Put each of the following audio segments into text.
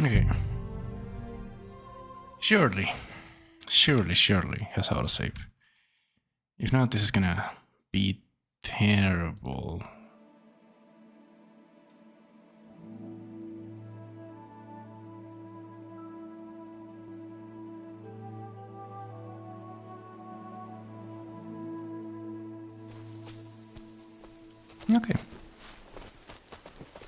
Okay. Surely has autosave. If not, this is gonna be terrible. Okay.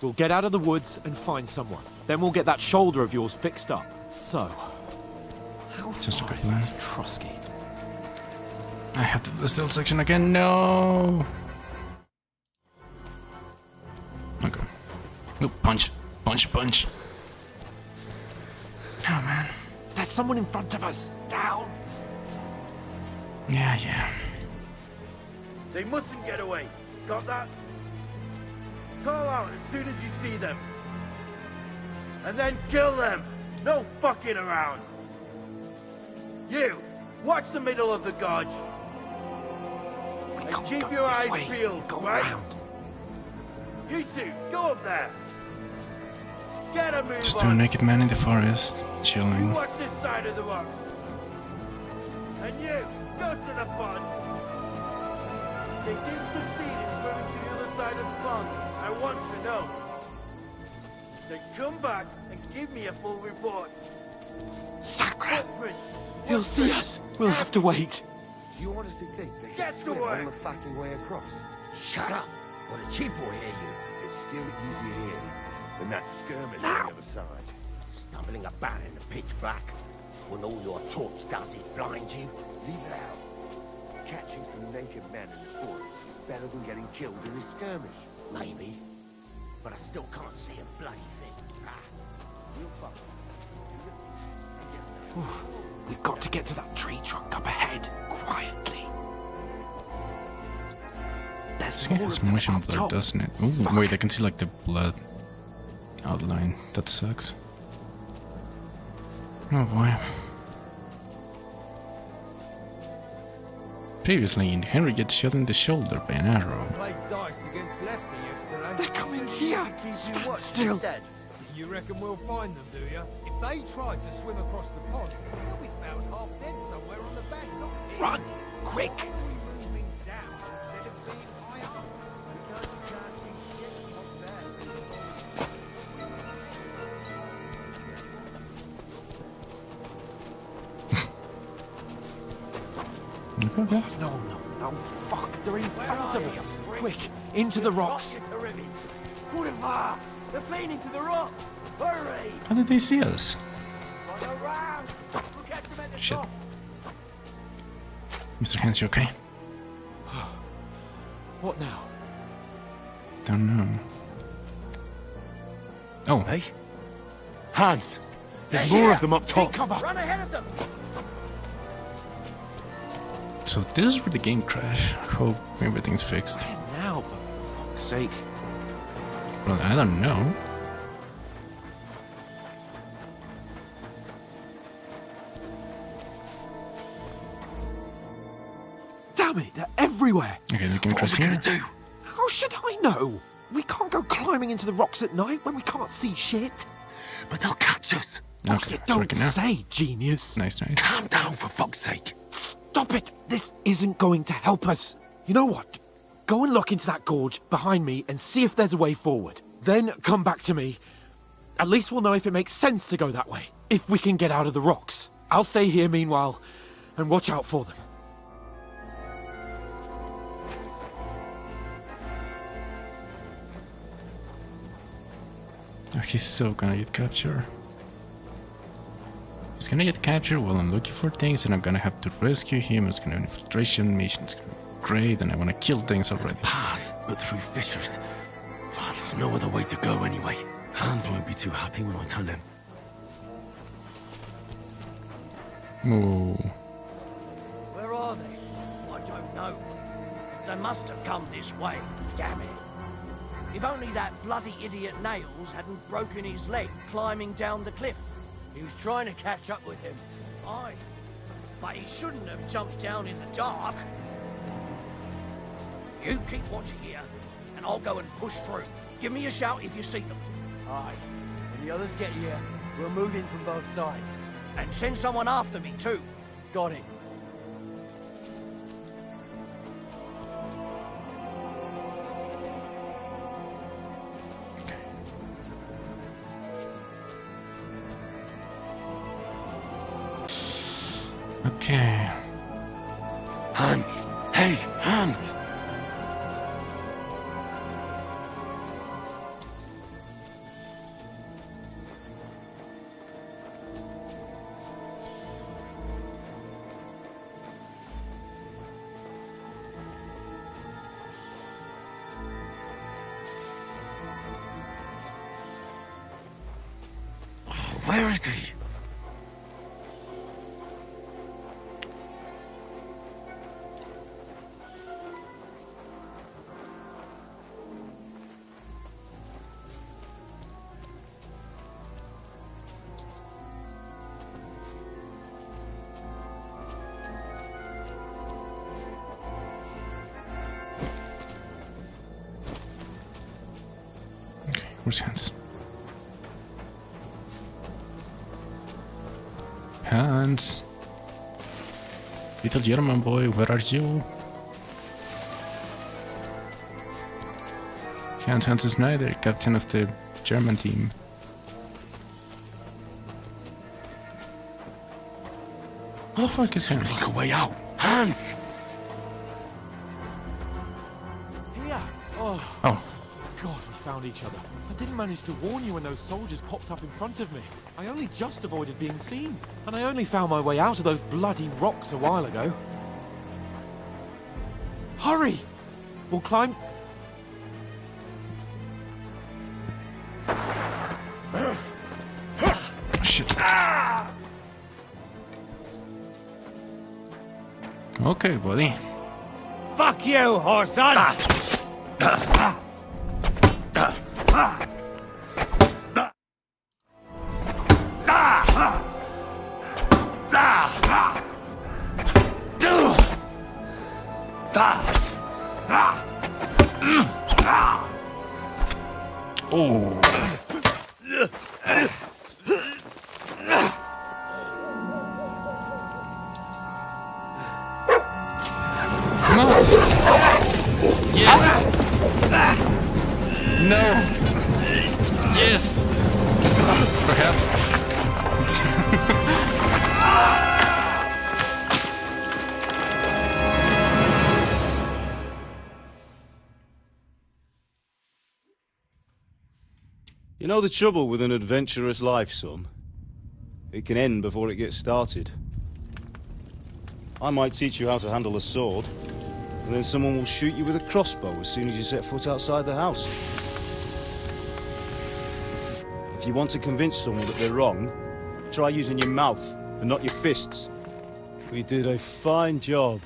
We'll get out of the woods and find someone. Then we'll get that shoulder of yours fixed up. So, how Just a far good plan. is Trusky? I have to do the stealth section again. No. Okay. No, punch. Punch. Oh man. There's someone in front of us. Down. Yeah. They mustn't get away. Got that? Call out as soon as you see them. And then kill them. No fucking around. You, watch the middle of the gorge. And keep your eyes peeled, Go right? around. You two, go up there. Get a move Just on. two naked men in the forest, You chilling. watch this side of the rocks. And you, go to the pond. They didn't succeed in swimming to the other side of the pond. I want to know. Then come back and give me a full report. Sacre! Footprints. He'll see us. We'll have to wait. Do you honestly think they Get can swim to work. on the fucking way across? Shut up, or the chief will hear you. It's still easier here than that skirmish Now. on the other side. Stumbling about in the pitch black, when all your torch does is blind you. Leave it out. Catching some naked men in the forest is better than getting killed in a skirmish. Maybe, but I still can't see a bloody thing. Ah, We'll fuck. We've got to get to that tree trunk up ahead, quietly. There's This game more has of them motion up blur, top. doesn't it? Ooh, Fuck. wait, I can see like the blood outline. That sucks. Oh boy. Previously, Henry gets shot in the shoulder by an arrow. Played dice against Leicester yesterday. They're coming here. Stand still. You reckon we'll find them, do you? If they tried to swim across the pond, they'll be found half dead somewhere on the bank, not here. Run, quick. Why are we moving down instead of being high up? Because you can't see shit up there. Okay. No. Fuck, they're in front of us. Quick, into the rocks. Boulevard! They're playing into the rocks! Hurry! How did they see us? Run around! We'll catch them at the Shit. top! Mr. Hans, you okay? What now? Don't know. Oh, Hey? Hans! There's more of them up top. Cover. Run ahead of them! so this is where the game crashed. Hope everything's fixed. Where now, for fuck's sake? Well, I don't know. Damn it, they're everywhere. Okay, the game What are crashed we here. gonna do? How should I know? We can't go climbing into the rocks at night when we can't see shit. But they'll catch us. Okay, You it's don't working now. say, genius. Nice. Calm down, for fuck's sake. Stop it! This isn't going to help us. You know what? Go and look into that gorge behind me and see if there's a way forward. Then come back to me. At least we'll know if it makes sense to go that way. If we can get out of the rocks. I'll stay here meanwhile and watch out for them. Oh, he's so gonna get captured. He's gonna get captured while I'm looking for things, and I'm gonna have to rescue him. It's gonna be an infiltration mission. It's gonna be great, and I wanna kill things already. Path, but through fissures. Oh, there's no other way to go anyway. Hans won't be too happy when I tell him. Oh, Where are they? I don't know. They must have come this way, damn it. If only that bloody idiot Nails hadn't broken his leg climbing down the cliff. He was trying to catch up with him. Aye. But he shouldn't have jumped down in the dark. You keep watching here, and I'll go and push through. Give me a shout if you see them. Aye. When the others get here, We'll move in from both sides. And send someone after me, too. Got it. Okay. Hans! Hey, Hans! Where is he? Okay, where's Hans? Hans, little German boy, where are you? Hans is neither captain of the German team. Where the fuck is Hans? Think a way out! Hans! Here. Oh, Oh, God, we found each other. I didn't manage to warn you when those soldiers popped up in front of me. I only just avoided being seen. And I only found my way out of those bloody rocks a while ago. Hurry! We'll climb... shit. Okay, buddy. Fuck you, Horson! Oh. Not. Yes. No. Yes. Perhaps. You know the trouble with an adventurous life, son? It can end before it gets started. I might teach you how to handle a sword, and then someone will shoot you with a crossbow as soon as you set foot outside the house. If you want to convince someone that they're wrong, try using your mouth and not your fists. We did a fine job.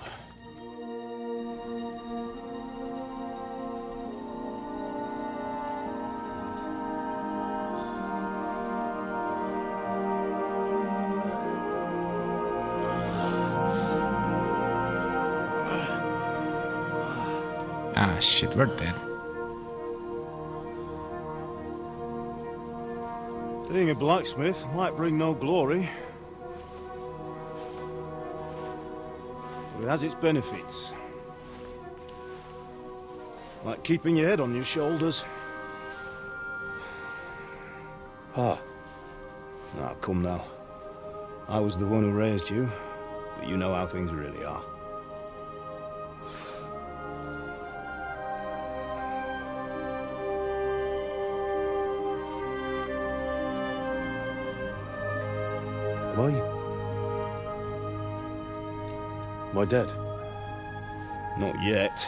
Ah, shit, we're dead. Being a blacksmith might bring no glory, but it has its benefits. Like keeping your head on your shoulders. Pa. Now, come now. I was the one who raised you, but you know how things really are. Am I dead? Not yet.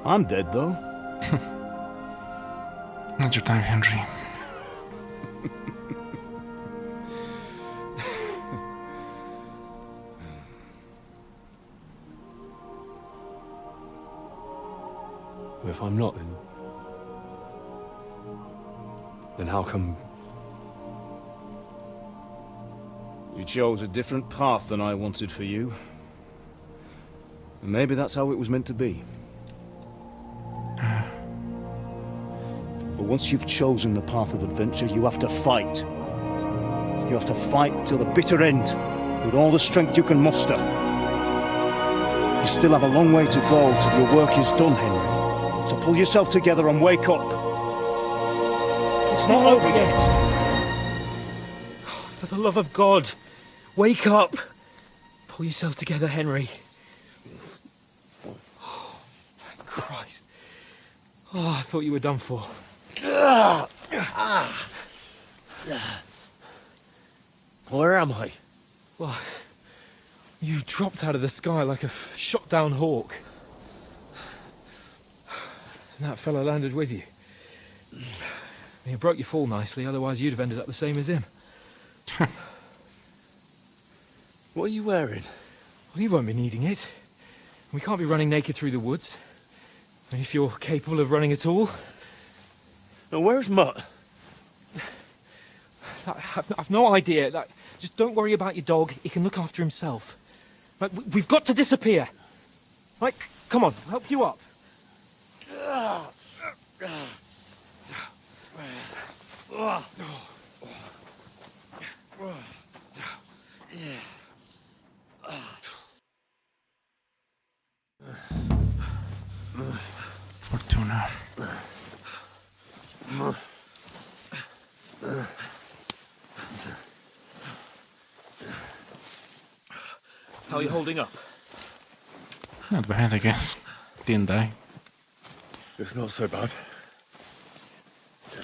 I'm dead, though. Not your time, Henry. If I'm not, then how come... You chose a different path than I wanted for you. And maybe that's how it was meant to be. But once you've chosen the path of adventure, you have to fight. You have to fight till the bitter end, with all the strength you can muster. You still have a long way to go till your work is done, Henry. So pull yourself together and wake up. It's not over yet. For the love of God, wake up. Pull yourself together, Henry. Oh, thank Christ. Oh, I thought you were done for. Where am I? Well, you dropped out of the sky like a shot-down hawk. And that fella landed with you. You broke your fall nicely, otherwise you'd have ended up the same as him. What are you wearing? Well, you won't be needing it. We can't be running naked through the woods. And if you're capable of running at all... Now, where's Mutt? I've no idea. Just don't worry about your dog. He can look after himself. We've got to disappear. Right, come on, I'll help you up. Fortuna. How are you holding up? Not bad, I guess. Didn't die. It's not so bad.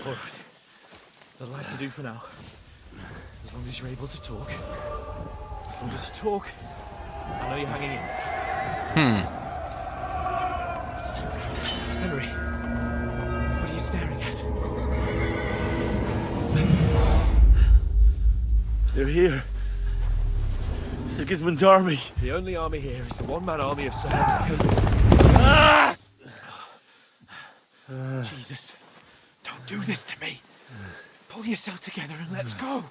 All right. That'll have to do for now. As long as you're able to talk. As long as you talk, I know you're hanging in. Henry, what are you staring at? They're here. Sigismund's army. The only army here is the one-man army of Sir Hans Jesus, don't do this to me. Pull yourself together and let's go.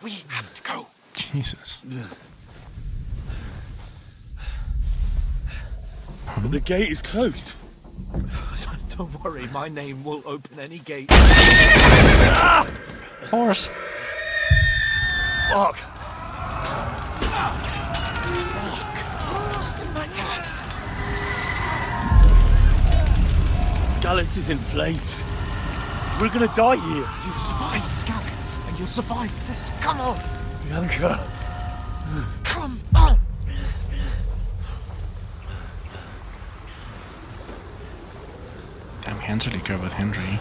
We have to go. Jesus. But the gate is closed. Don't worry, my name will open any gate. Horse. Fuck. What's the matter? Scallis is in flames. We're gonna die here. You've survived Scallis, and you'll survive this. Come on! Bianca. Come on! Damn, hands really good with Henry.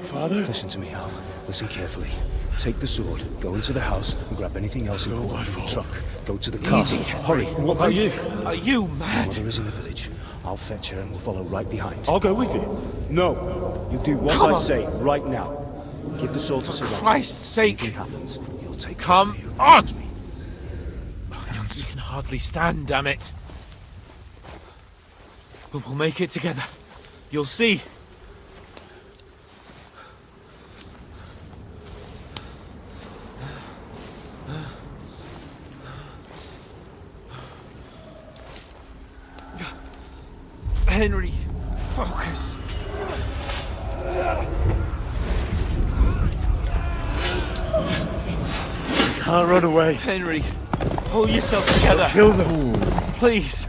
Father? Listen to me, Hal. Listen carefully. Take the sword, go into the house, and grab anything else important from the truck. Go to the car. Hurry. What about you? Are you My mad? mother is in the village. I'll fetch her and we'll follow right behind. I'll go with you. No. You do what Come I on. say right now. Give the sword to Sir Roger. Christ's sake! Anything happens, he'll take Come care of you. on. Trust me. You can hardly stand, damn it. But we'll make it together. You'll see. Henry, focus. Can't run away. Henry, pull yourself together. Kill them. Please.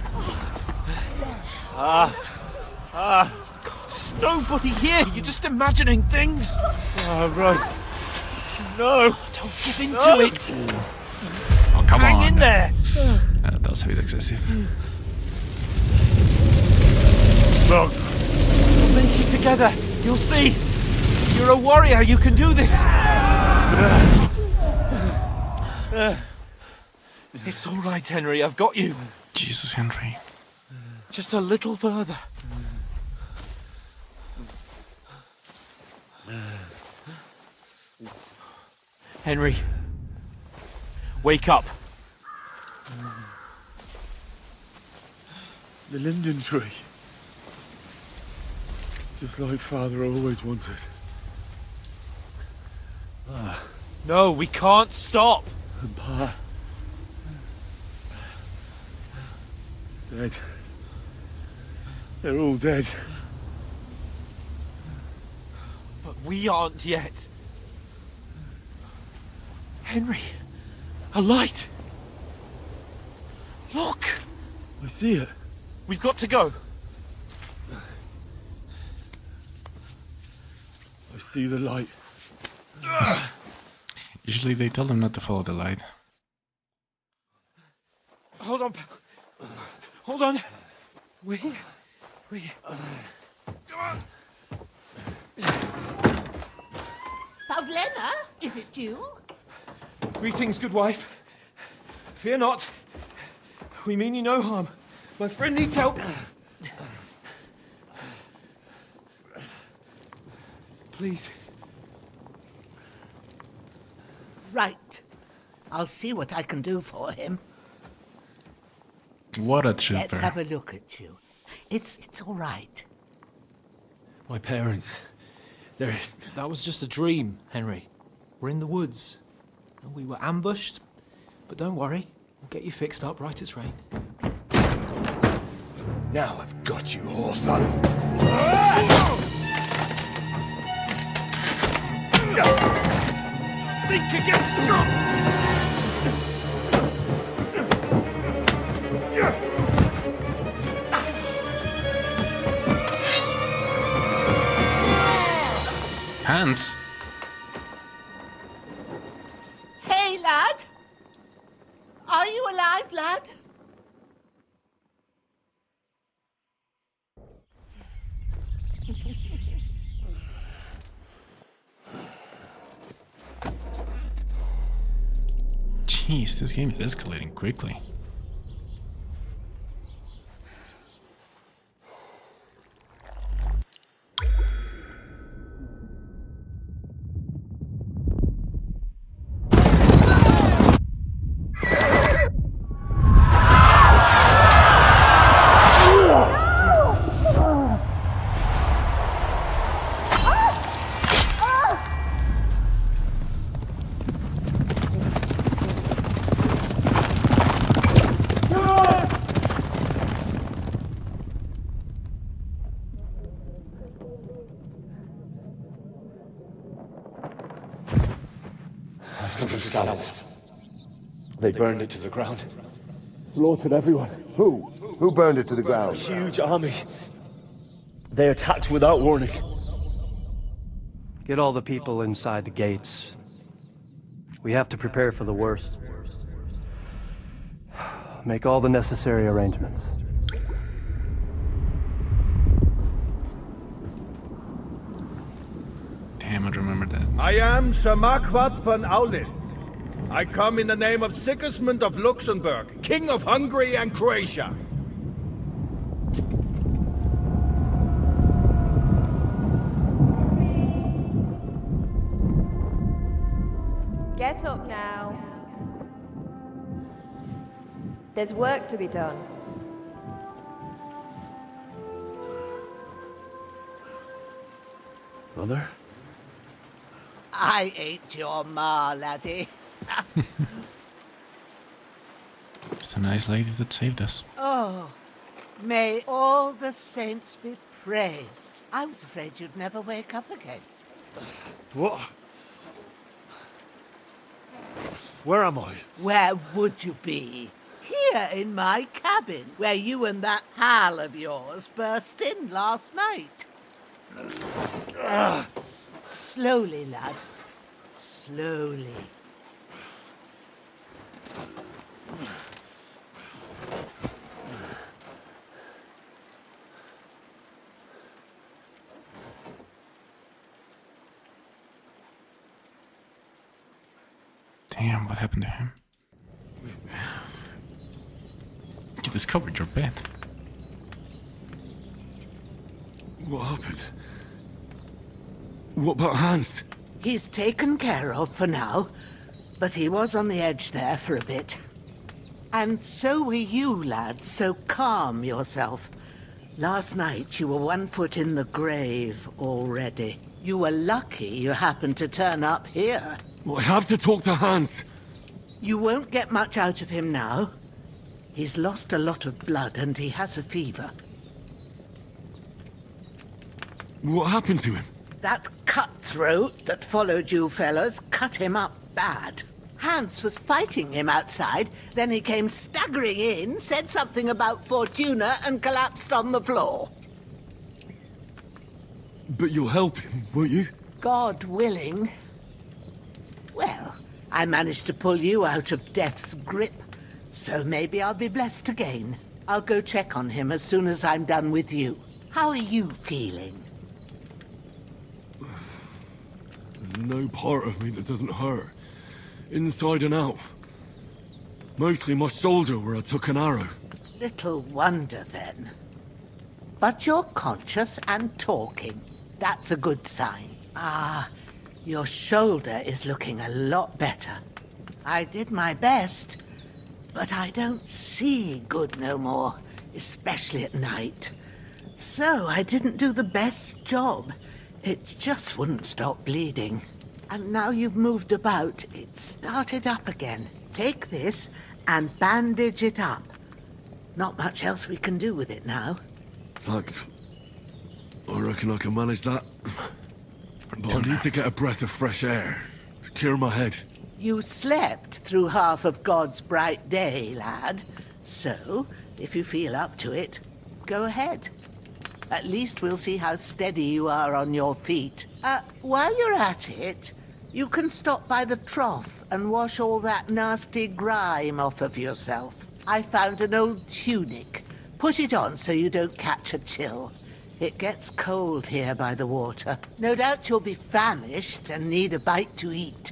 There's nobody here. You're just imagining things. Run. No. Don't give in to it. Oh, come Hang on. in there. Det var så vidt excessive. Look. We'll make it together. You'll see. You're a warrior. You can do this. It's all right, Henry. I've got you. Jesus, Henry. Just a little further. Henry, wake up. The linden tree. Just like Father always wanted. No, we can't stop. And Pa. Dead. They're all dead. But we aren't yet. Henry, a light. Look! I see it. We've got to go. I see the light. Usually they tell them not to follow the light. Hold on, pal. Hold on. We're here. We're here. Pavlena, is it you? Greetings, good wife. Fear not. We mean you no harm. My friend needs help. Please. Right. I'll see what I can do for him. What a Let's trooper. have a look at you. It's all right. My parents. They're... That was just a dream, Henry. We're in the woods. We were ambushed, but don't worry. We'll get you fixed up right as rain. Now I've got you, whore sons. Think again, strong! Hands? Hey, lad! Are you alive, lad? Jeez, this game is escalating quickly. Scallops. They burned it to the ground. Slaughtered everyone. Who? Who burned it to the ground? Huge army. They attacked without warning. Get all the people inside the gates. We have to prepare for the worst. Make all the necessary arrangements. Damn, I remember that. I am Sir Marquardt von Aulitz. I come in the name of Sigismund of Luxembourg, King of Hungary and Croatia. Get up now. There's work to be done. Mother? I ain't your ma, laddie. It's a nice lady that saved us. Oh, may all the saints be praised. I was afraid you'd never wake up again. What? Where am I? Where would you be? Here in my cabin, where you and that pal of yours burst in last night. Slowly, lad. Slowly. Damn, what happened to him? You discovered your bed. What happened? What about Hans? He's taken care of for now, but he was on the edge there for a bit. And so were you, lad, so calm yourself. Last night you were 1 foot in the grave already. You were lucky you happened to turn up here. Well, I have to talk to Hans. You won't get much out of him now. He's lost a lot of blood and he has a fever. What happened to him? That cutthroat that followed you fellas cut him up bad. Hans was fighting him outside, then he came staggering in, said something about Fortuna, and collapsed on the floor. But you'll help him, won't you? God willing. Well, I managed to pull you out of death's grip, so maybe I'll be blessed again. I'll go check on him as soon as I'm done with you. How are you feeling? There's no part of me that doesn't hurt. Inside and out. Mostly my shoulder where I took an arrow. Little wonder then. But you're conscious and talking. That's a good sign. Ah, your shoulder is looking a lot better. I did my best, but I don't see good no more, especially at night. So I didn't do the best job. It just wouldn't stop bleeding. And now you've moved about, it started up again. Take this and bandage it up. Not much else we can do with it now. Thanks. I reckon I can manage that. But I need to get a breath of fresh air to clear my head. You slept through half of God's bright day, lad. So, if you feel up to it, go ahead. At least we'll see how steady you are on your feet. While you're at it, you can stop by the trough and wash all that nasty grime off of yourself. I found an old tunic. Put it on so you don't catch a chill. It gets cold here by the water. No doubt you'll be famished and need a bite to eat.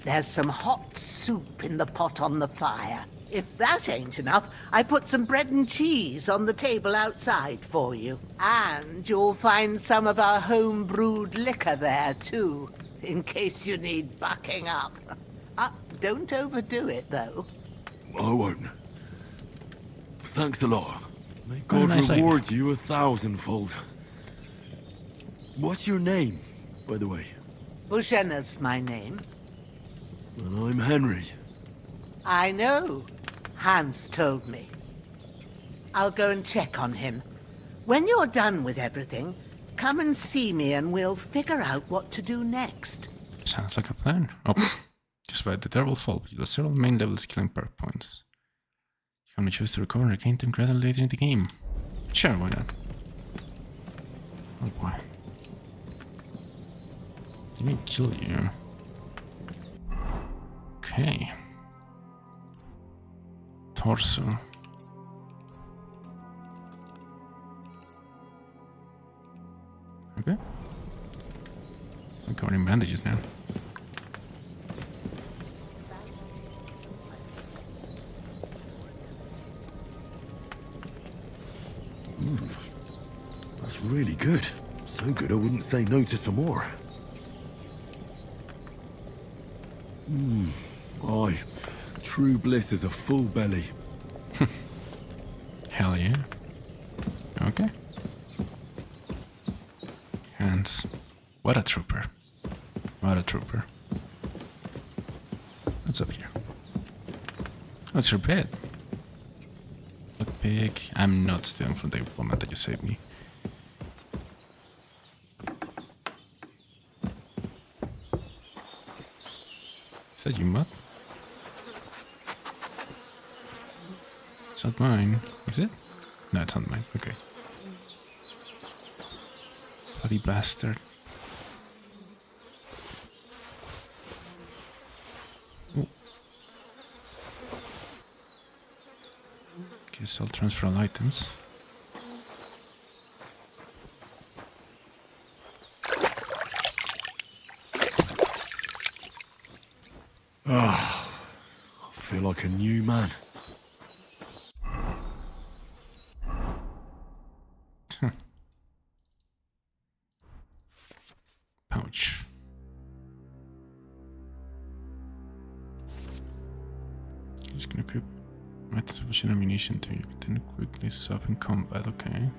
There's some hot soup in the pot on the fire. If that ain't enough, I put some bread and cheese on the table outside for you. And you'll find some of our home-brewed liquor there, too, in case you need bucking up. Don't overdo it, though. I won't. Thanks a lot. May God nice reward you 1,000-fold. What's your name, by the way? Bushena's my name. And I'm Henry. I know. Hans told me. I'll go and check on him. When you're done with everything, come and see me and we'll figure out what to do next. Sounds like a plan. Oh, despite the terrible fall, you have several main level skill and perk points. You can only choose to record and regain them gradually later in the game. Sure, why not? Oh boy. Let me kill you. Okay. Torso. Okay. I'm covered in bandages now. That's really good. So good I wouldn't say no to some more. Aye. True bliss is a full belly. Hell yeah. Okay. Hands. What a trooper. What a trooper. What's up here? What's your bed? Look big. I'm not stealing from the diplomat that you saved me. Is that you, Mutt? It's not mine. Is it? No, it's not mine. Okay. Bloody bastard. Oh. Guess I'll transfer all items. I feel like a new man. Pouch. Just gonna equip my sufficient ammunition to you can then quickly swap in combat, okay.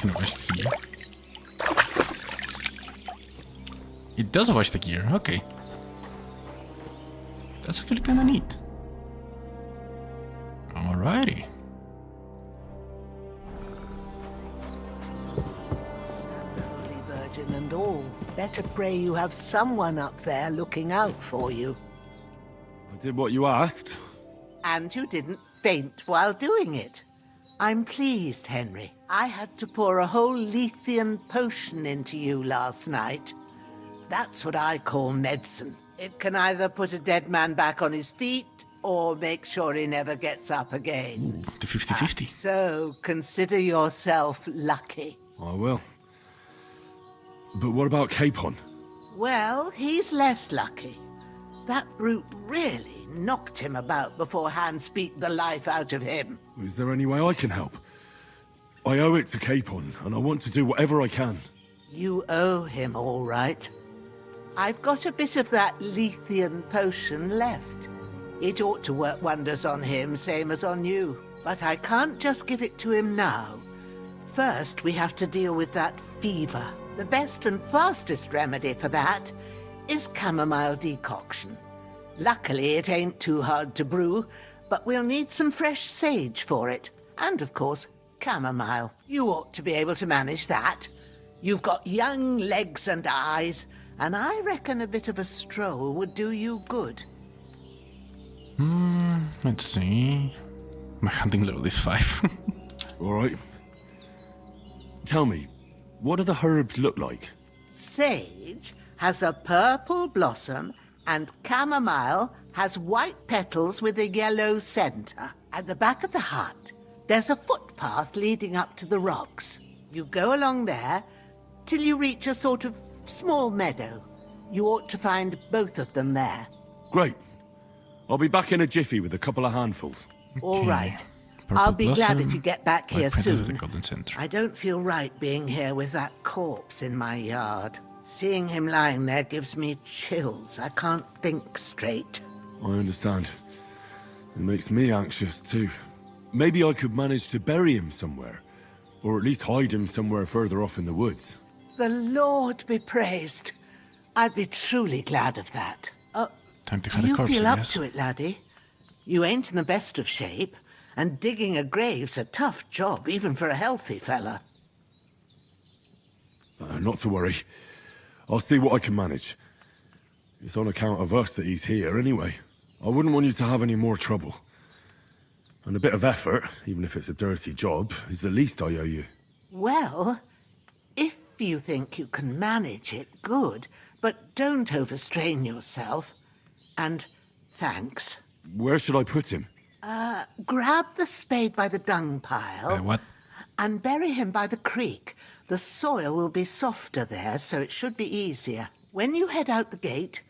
Can wash the gear. It does wash the gear, okay. That's actually kinda neat. Alrighty. Holy Virgin and all. Better pray you have someone up there looking out for you. I did what you asked. And you didn't faint while doing it. I'm pleased, Henry. I had to pour a whole Lethean potion into you last night. That's what I call medicine. It can either put a dead man back on his feet or make sure he never gets up again. The 50-50. So consider yourself lucky. I will. But what about Capon? Well, he's less lucky. That brute really knocked him about before Hans beat the life out of him. Is there any way I can help? I owe it to Capon, and I want to do whatever I can. You owe him, all right. I've got a bit of that Lethean potion left. It ought to work wonders on him, same as on you. But I can't just give it to him now. First, we have to deal with that fever. The best and fastest remedy for that is chamomile decoction. Luckily, it ain't too hard to brew, but we'll need some fresh sage for it. And, of course, chamomile. You ought to be able to manage that. You've got young legs and eyes, and I reckon a bit of a stroll would do you good. Let's see. My hunting level is 5. Alright. Tell me, what do the herbs look like? Sage has a purple blossom, and chamomile has white petals with a yellow center. At the back of the hut, there's a footpath leading up to the rocks. You go along there till you reach a sort of small meadow. You ought to find both of them there. Great. I'll be back in a jiffy with a couple of handfuls. All right. Purple I'll be glad blossom, if you get back white here petal with soon. the golden center. I don't feel right being here with that corpse in my yard. Seeing him lying there gives me chills. I can't think straight. I understand. It makes me anxious too. Maybe I could manage to bury him somewhere. Or at least hide him somewhere further off in the woods. The Lord be praised. I'd be truly glad of that. Time to hide a You corpse, feel I up guess. to it, laddie. You ain't in the best of shape, and digging a grave's a tough job, even for a healthy fella. Not to worry. I'll see what I can manage. It's on account of us that he's here anyway. I wouldn't want you to have any more trouble. And a bit of effort, even if it's a dirty job, is the least I owe you. Well, if you think you can manage it, good, but don't overstrain yourself. And thanks. Where should I put him? Grab the spade by the dung pile. What? And bury him by the creek. The soil will be softer there, so it should be easier. When you head out the gate,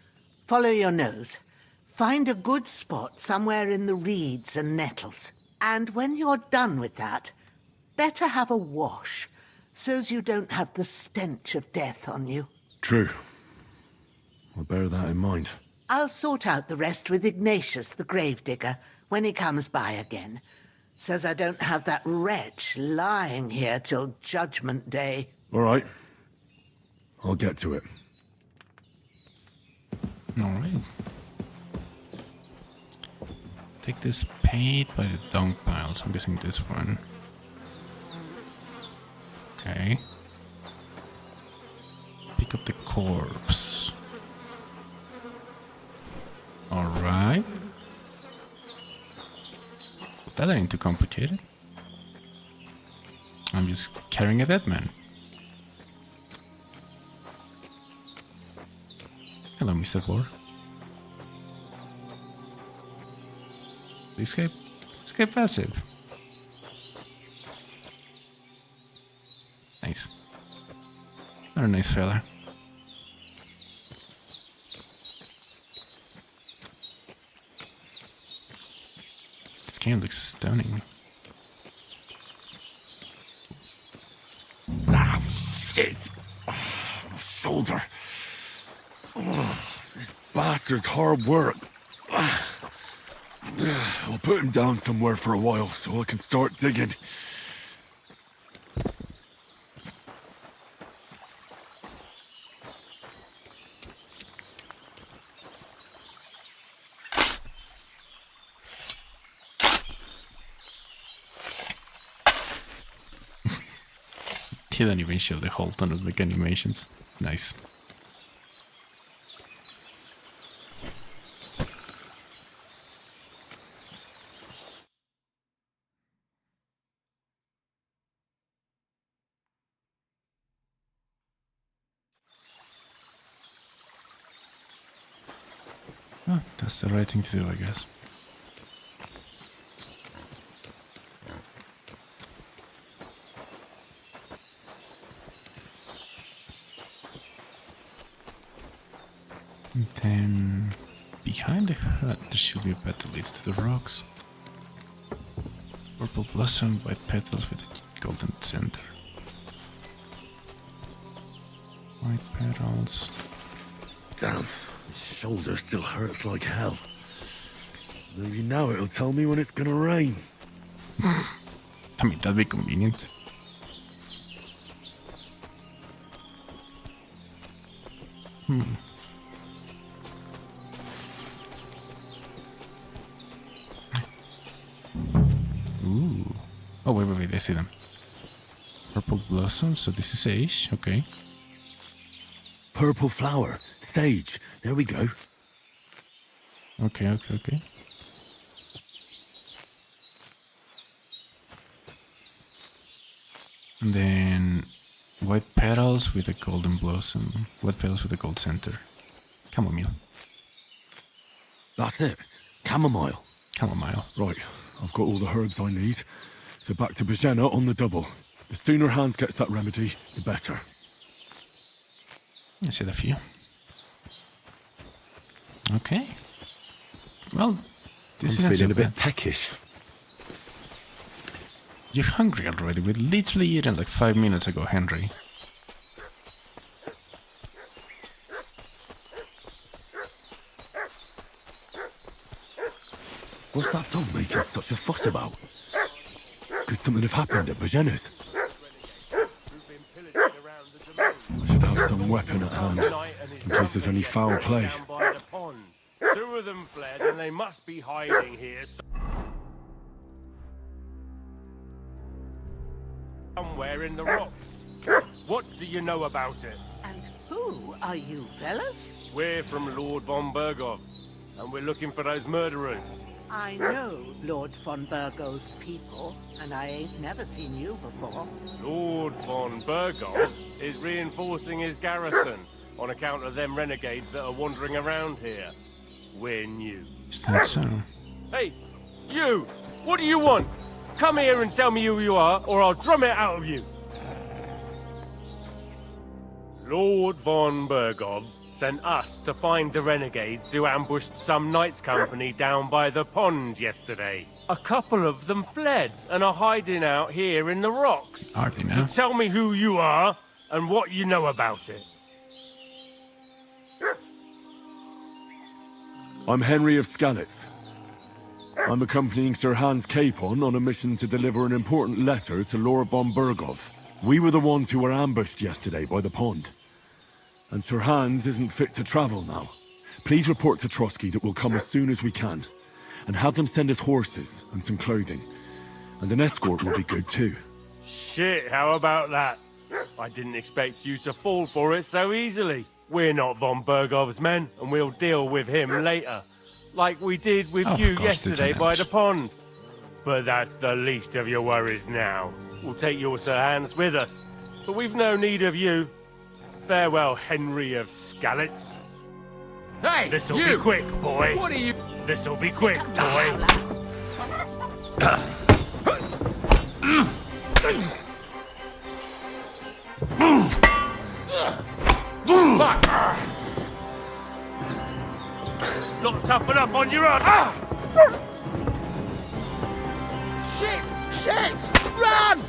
follow your nose. Find a good spot somewhere in the reeds and nettles. And when you're done with that, better have a wash, so's you don't have the stench of death on you. True. I'll bear that in mind. I'll sort out the rest with Ignatius, the gravedigger, when he comes by again, so's I don't have that wretch lying here till Judgment Day. All right. I'll get to it. Alright. Take this spade by the dung pile, so I'm guessing this one. Okay. Pick up the corpse. Alright. That ain't too complicated. I'm just carrying a dead man. Hello, Mr. War. Escape passive. Nice. What a nice fella. This game looks stunning. Ah, shit! My shoulder. This bastard's hard work. I'll put him down somewhere for a while so I can start digging. They don't even show the whole ton of like animations. Nice. Oh, that's the right thing to do, I guess. And then behind the hut there should be a path that leads to the rocks. Purple blossom, white petals with a golden center. White petals. Damn, his shoulder still hurts like hell. Maybe now it'll tell me when it's gonna rain. I mean, that'd be convenient. Ooh. Oh, wait, I see them. Purple blossom, so this is sage, okay. Purple flower, sage, there we go. Okay. And then white petals with a golden blossom. White petals with a gold center. Chamomile. That's it, chamomile. Chamomile. Right, I've got all the herbs I need. So back to Bajena on the double. The sooner Hans gets that remedy, the better. I said a few. Okay. Well, this I'm isn't so feeling a bit bad. peckish. You're hungry already. We literally eaten like 5 minutes ago, Henry. What's that dog making such a fuss about? Could something have happened at Bajena's? I should have some weapon at hand, in case there's any foul play. Two of them fled, and they must be hiding here somewhere in the rocks. What do you know about it? And who are you, fellas? We're from Lord von Bergov, and we're looking for those murderers. I know Lord von Burgo's people, and I ain't never seen you before. Lord von Bergov is reinforcing his garrison on account of them renegades that are wandering around here. We're new. Is that so? Hey, you! What do you want? Come here and tell me who you are, or I'll drum it out of you. Lord von Bergov sent us to find the renegades who ambushed some knights' company down by the pond yesterday. A couple of them fled and are hiding out here in the rocks. Are they So now? tell me who you are and what you know about it. I'm Henry of Skalitz. I'm accompanying Sir Hans Capon on a mission to deliver an important letter to Lord von Bergov. We were the ones who were ambushed yesterday by the pond. And Sir Hans isn't fit to travel now. Please report to Trotsky that we'll come as soon as we can. And have them send us horses and some clothing. And an escort will be good too. Shit, how about that? I didn't expect you to fall for it so easily. We're not von Bergov's men, and we'll deal with him later. Like we did with you yesterday by the pond. But that's the least of your worries now. We'll take your Sir Hans with us. But we've no need of you. Farewell, Henry of Skalitz. Hey, This'll be quick, boy. What are you? This'll be quick, boy. Fuck! Not tough enough on your own. Shit! Run!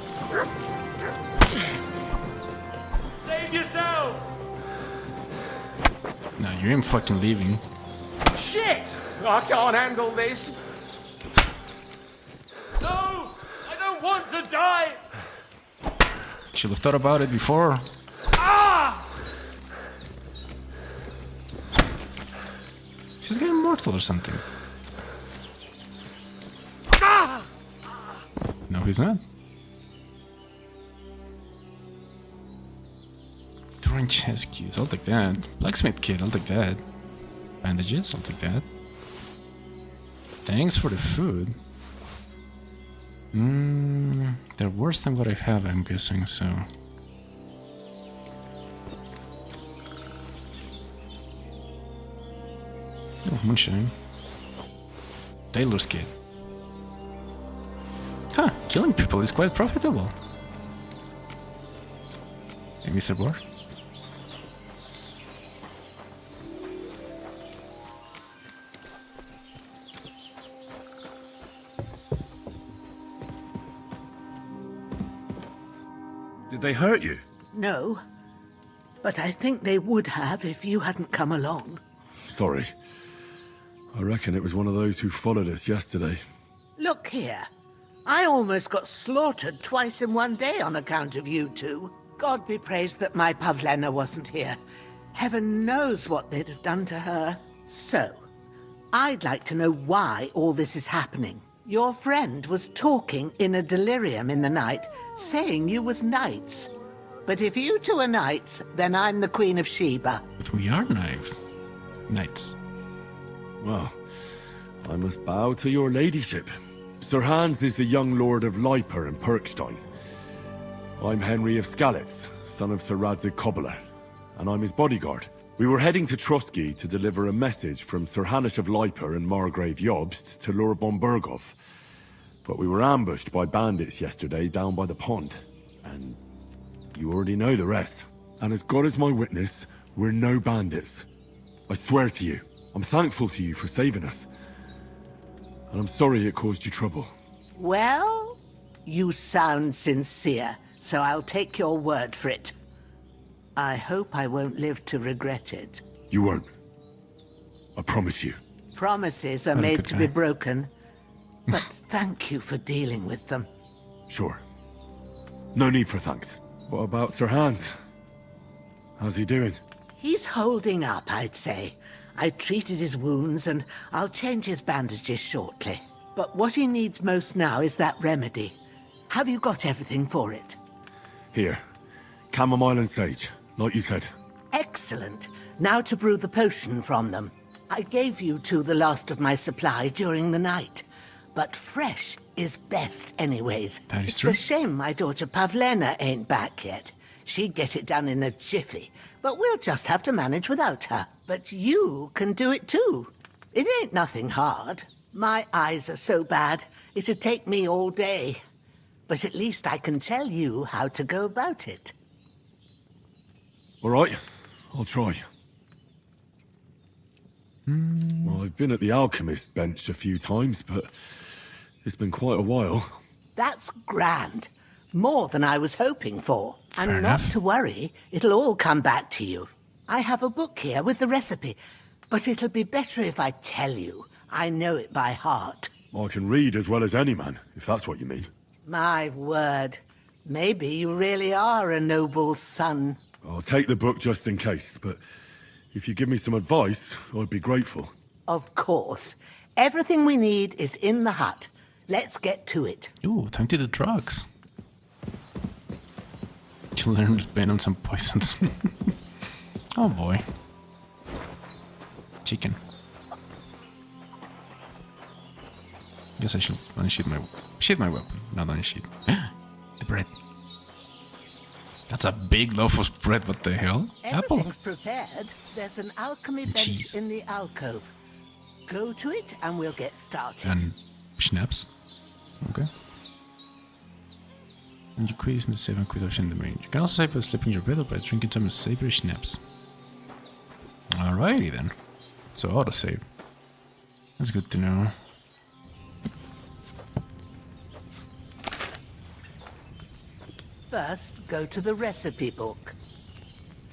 Save yourselves! No, you ain't fucking leaving. Shit! I can't handle this. No! I don't want to die! Should have thought about it before. Ah! Is this guy immortal or something? Ah! No, he's not. Fine chest keys, I'll take that. Blacksmith kit, I'll take that. Bandages, I'll take that. Thanks for the food. They're worse than what I have, I'm guessing, so... Oh, moonshine. Tailor's kit. Huh, killing people is quite profitable. Hey, Mr. Boar. Did they hurt you? No, but I think they would have if you hadn't come along. Sorry. I reckon it was one of those who followed us yesterday. Look here. I almost got slaughtered twice in one day on account of you two. God be praised that my Pavlena wasn't here. Heaven knows what they'd have done to her. So, I'd like to know why all this is happening. Your friend was talking in a delirium in the night, saying you was knights. But if you two are knights, then I'm the Queen of Sheba. But we are knights. Well, I must bow to your ladyship. Sir Hans is the young lord of Leiper and Perkstein. I'm Henry of Skalitz, son of Sir Radzig Cobbler, and I'm his bodyguard. We were heading to Trotsky to deliver a message from Sir Hanish of Leiper and Margrave Jobst to Lord von Berghoff. But we were ambushed by bandits yesterday down by the pond, and you already know the rest. And as God is my witness, we're no bandits. I swear to you, I'm thankful to you for saving us. And I'm sorry it caused you trouble. Well, you sound sincere, so I'll take your word for it. I hope I won't live to regret it. You won't. I promise you. Promises are made to be broken, but thank you for dealing with them. Sure. No need for thanks. What about Sir Hans? How's he doing? He's holding up, I'd say. I treated his wounds, and I'll change his bandages shortly. But what he needs most now is that remedy. Have you got everything for it? Here. Chamomile and sage, like you said. Excellent. Now to brew the potion from them. I gave you two the last of my supply during the night. But fresh is best anyways. That is it's true. a shame my daughter Pavlena ain't back yet. She'd get it done in a jiffy. But we'll just have to manage without her. But you can do it too. It ain't nothing hard. My eyes are so bad, it'd take me all day. But at least I can tell you how to go about it. All right, I'll try. Well, I've been at the alchemist bench a few times, but it's been quite a while. That's grand. More than I was hoping for. Fair And enough. not to worry, it'll all come back to you. I have a book here with the recipe, but it'll be better if I tell you. I know it by heart. I can read as well as any man, if that's what you mean. My word. Maybe you really are a noble son. I'll take the book just in case, but if you give me some advice, I'd be grateful. Of course. Everything we need is in the hut. Let's get to it. Ooh, time to do drugs. You learn to ban on some poisons. Oh boy. Chicken. Guess I should unsheath my weapon, not unsheath. The bread. That's a big loaf of bread, what the hell? Apple. Everything's prepared. There's an alchemy bench Cheese. in the alcove. Go to it and we'll get started. And schnapps. Okay. And you quit using the save and quit option in the range. You can also save by sleeping in your bed or by drinking some savory schnapps. Alrighty then. So autosave. That's good to know. First, go to the recipe book.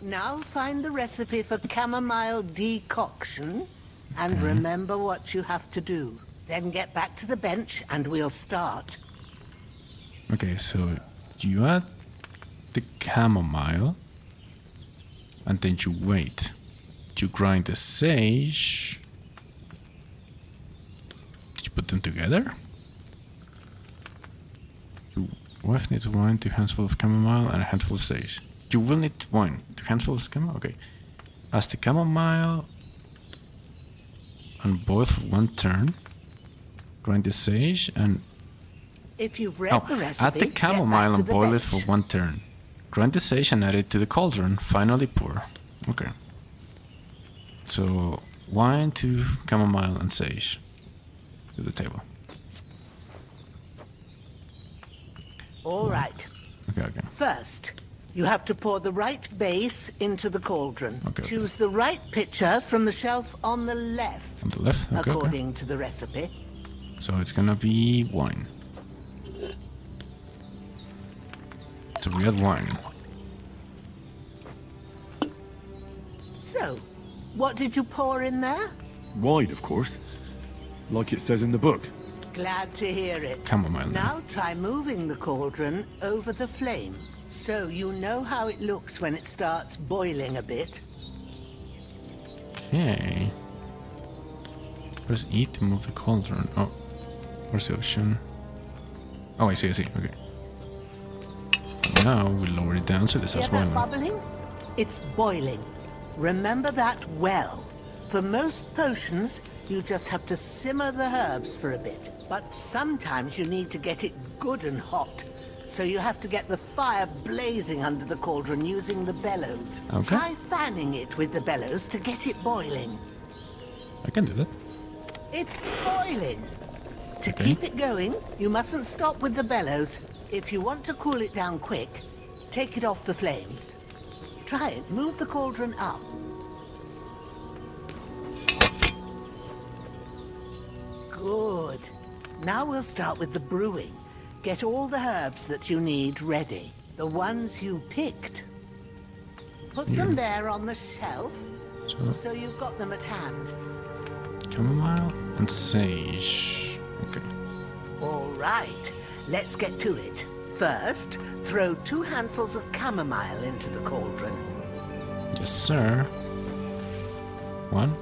Now find the recipe for chamomile decoction and remember what you have to do. Then get back to the bench and we'll start. Okay, so you add the chamomile and then you wait. You grind the sage. Did you put them together? You whiff needs wine, 2 handfuls of chamomile and a handful of sage. You will need wine. 2 handfuls of chamomile? Okay. As the chamomile and boil for 1 turn. Grind the sage and... If you've read the recipe, add the get back chamomile to and the boil it bench. for 1 turn. Grind the sage and add it to the cauldron. Finally pour. Okay. So, wine, 2 chamomile and sage. To the table. All right. Okay. First, you have to pour the right base into the cauldron. Okay. Choose the right pitcher from the shelf on the left. On the left? Okay, according to the recipe. So it's gonna be wine. So we add wine. So, what did you pour in there? Wine, of course. Like it says in the book. Glad to hear it. Chamomile. Now try moving the cauldron over the flame, so you know how it looks when it starts boiling a bit. Okay. Press E to move the cauldron. Oh, where's the option? Oh, I see. Okay. Now we lower it down so this Hear has that boiling. bubbling? It's boiling. Remember that well. For most potions, you just have to simmer the herbs for a bit. But sometimes you need to get it good and hot. So you have to get the fire blazing under the cauldron using the bellows. Okay. Try fanning it with the bellows to get it boiling. I can do that. It's boiling. To Okay. keep it going, you mustn't stop with the bellows. If you want to cool it down quick, take it off the flames. Try it. Move the cauldron up. Good. Now we'll start with the brewing. Get all the herbs that you need ready. The ones you picked. Put them there on the shelf, so you've got them at hand. Chamomile and sage. Okay. All right, let's get to it. First, throw 2 handfuls of chamomile into the cauldron. Yes, sir. 1.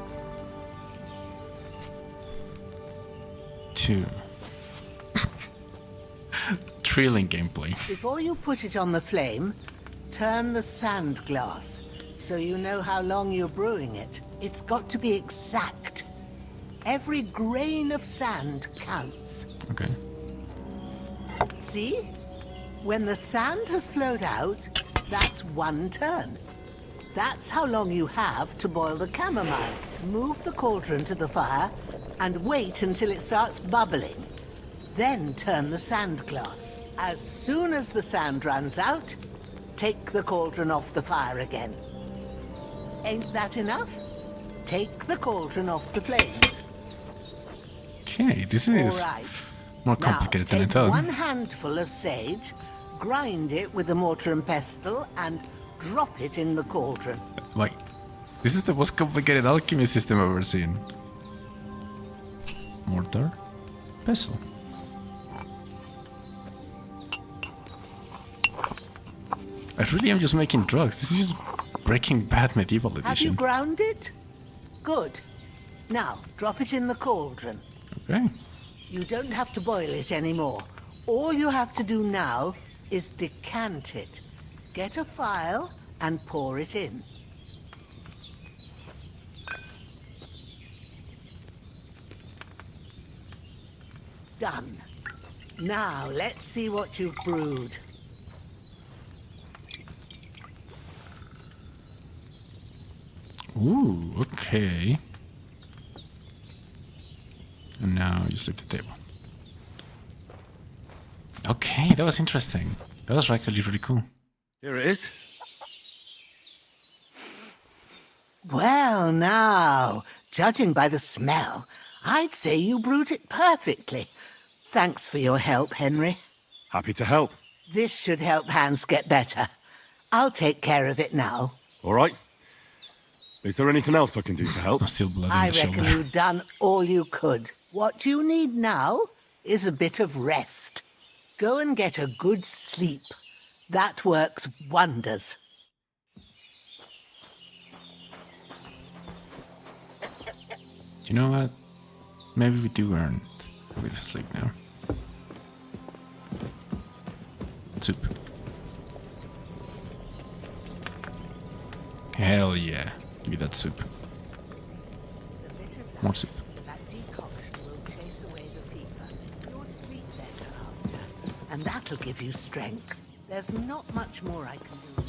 2. Thrilling gameplay. Before you put it on the flame, turn the sand glass so you know how long you're brewing it. It's got to be exact. Every grain of sand counts. Okay. See? When the sand has flowed out, that's 1 turn. That's how long you have to boil the chamomile. Move the cauldron to the fire and wait until it starts bubbling. Then turn the sand glass. As soon as the sand runs out, take the cauldron off the fire again. Ain't that enough? Take the cauldron off the flames. Okay, this is All right. more complicated than I Take thought. 1 handful of sage, grind it with a mortar and pestle, and drop it in the cauldron. Like, this is the most complicated alchemy system I've ever seen. Mortar, pestle. I really am just making drugs. This is Breaking Bad Medieval Have you Edition. ground it? Good. Now, drop it in the cauldron. Okay. You don't have to boil it anymore. All you have to do now is decant it. Get a phial and pour it in. Done. Now, let's see what you've brewed. Ooh, okay. And now just leave the table. Okay, that was interesting. That was actually really cool. Here it is. Well, now, judging by the smell, I'd say you brewed it perfectly. Thanks for your help, Henry. Happy to help. This should help Hans get better. I'll take care of it now. All right. Is there anything else I can do to help? Still blood I in the reckon shoulder. you've done all you could. What you need now is a bit of rest. Go and get a good sleep. That works wonders. You know what? Maybe we do earn a bit of sleep now. Soup. Hell yeah. Give me that soup. More soup. That decoction will chase away the fever. You'll sleep better after, and that'll give you strength. There's not much more I can do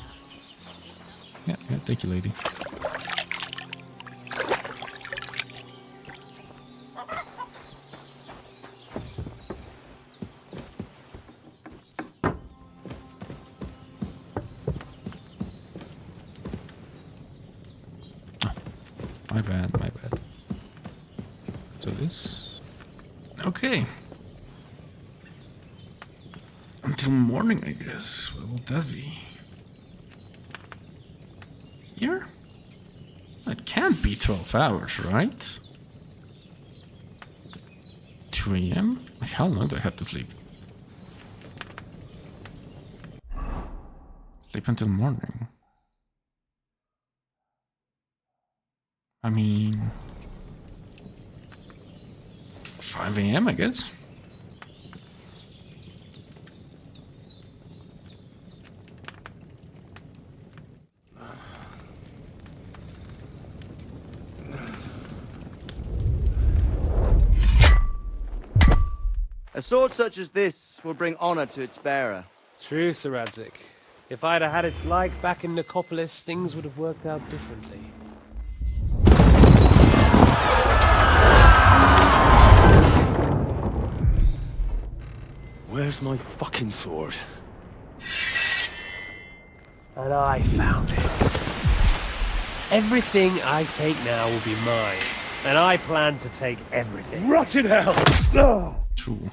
now. Yeah, thank you, lady. My bad. So this... Okay. Until morning, I guess. What will that be? Here? That can't be 12 hours, right? 2 a.m.? Like, how long do I have to sleep? Sleep until morning. I mean... 5 a.m., I guess. A sword such as this will bring honor to its bearer. True, Sir Radzik. If I'd have had its like back in Nicopolis, things would have worked out differently. Where's my fucking sword? And I found it. Everything I take now will be mine. And I plan to take everything. Rot in hell! True.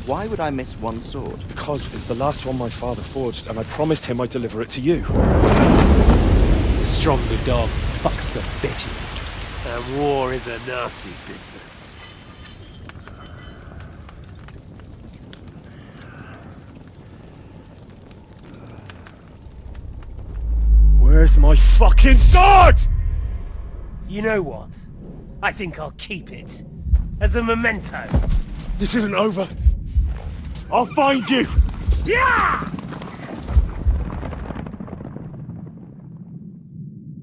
Why would I miss one sword? Because it's the last one my father forged, and I promised him I'd deliver it to you. Stronger dog fucks the bitches. And war is a nasty business. Where's my fucking sword? You know what? I think I'll keep it. As a memento. This isn't over. I'll find you! Yeah!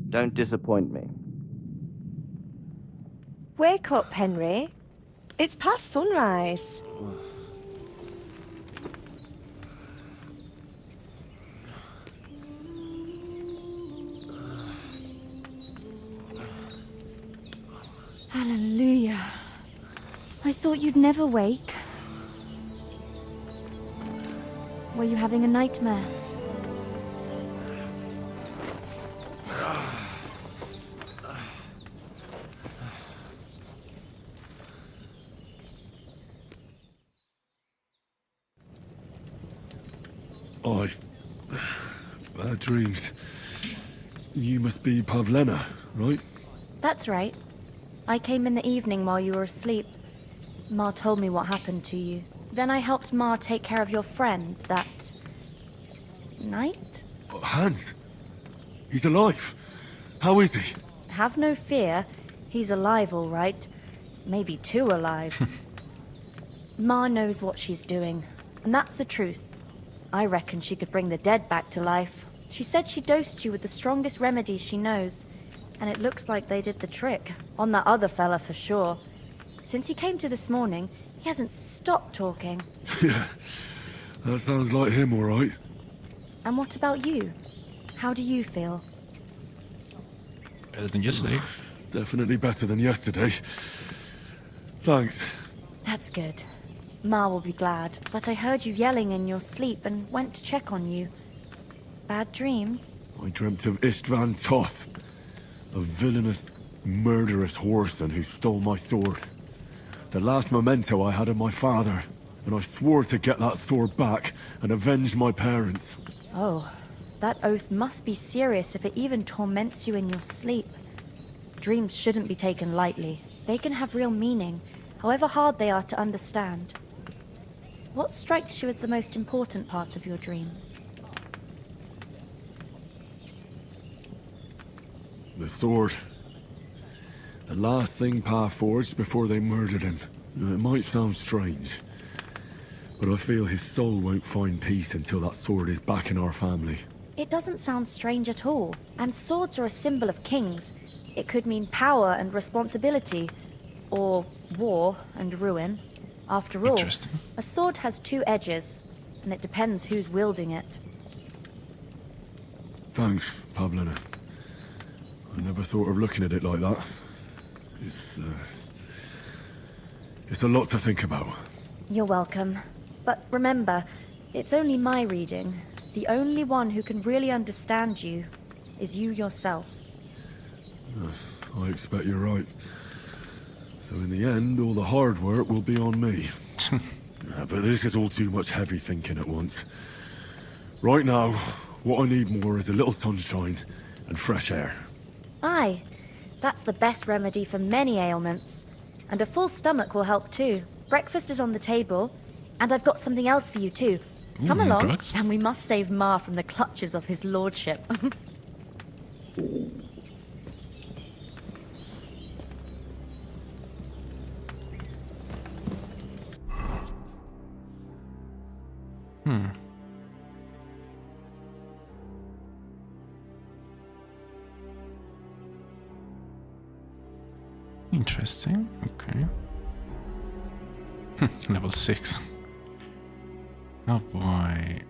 Don't disappoint me. Wake up, Henry. It's past sunrise. Hallelujah. I thought you'd never wake. Were you having a nightmare? Bad dreams. You must be Pavlena, right? That's right. I came in the evening while you were asleep. Ma told me what happened to you. Then I helped Ma take care of your friend that... night? Hans? He's alive. How is he? Have no fear. He's alive, all right. Maybe too alive. Ma knows what she's doing, and that's the truth. I reckon she could bring the dead back to life. She said she dosed you with the strongest remedies she knows, and it looks like they did the trick. On that other fella for sure. Since he came to this morning, he hasn't stopped talking. Yeah, that sounds like him, all right. And what about you? How do you feel? Better than yesterday. Definitely better than yesterday. Thanks. That's good. Ma will be glad, but I heard you yelling in your sleep and went to check on you. Bad dreams? I dreamt of Istvan Toth, a villainous, murderous whoreson who stole my sword. The last memento I had of my father, and I swore to get that sword back and avenge my parents. Oh, that oath must be serious if it even torments you in your sleep. Dreams shouldn't be taken lightly. They can have real meaning, however hard they are to understand. What strikes you as the most important part of your dream? The sword. The last thing Pa forged before they murdered him. It might sound strange, but I feel his soul won't find peace until that sword is back in our family. It doesn't sound strange at all. And swords are a symbol of kings. It could mean power and responsibility, or war and ruin. After all, a sword has two edges, and it depends who's wielding it. Thanks, Pablina. I never thought of looking at it like that. It's a lot to think about. You're welcome. But remember, it's only my reading. The only one who can really understand you is you yourself. I expect you're right. So in the end, all the hard work will be on me. But this is all too much heavy thinking at once. Right now, what I need more is a little sunshine and fresh air. Aye, that's the best remedy for many ailments. And a full stomach will help too. Breakfast is on the table, and I've got something else for you too. Come along, drugs? and we must save Ma from the clutches of his lordship. Interesting. Okay. Level 6. Oh boy. I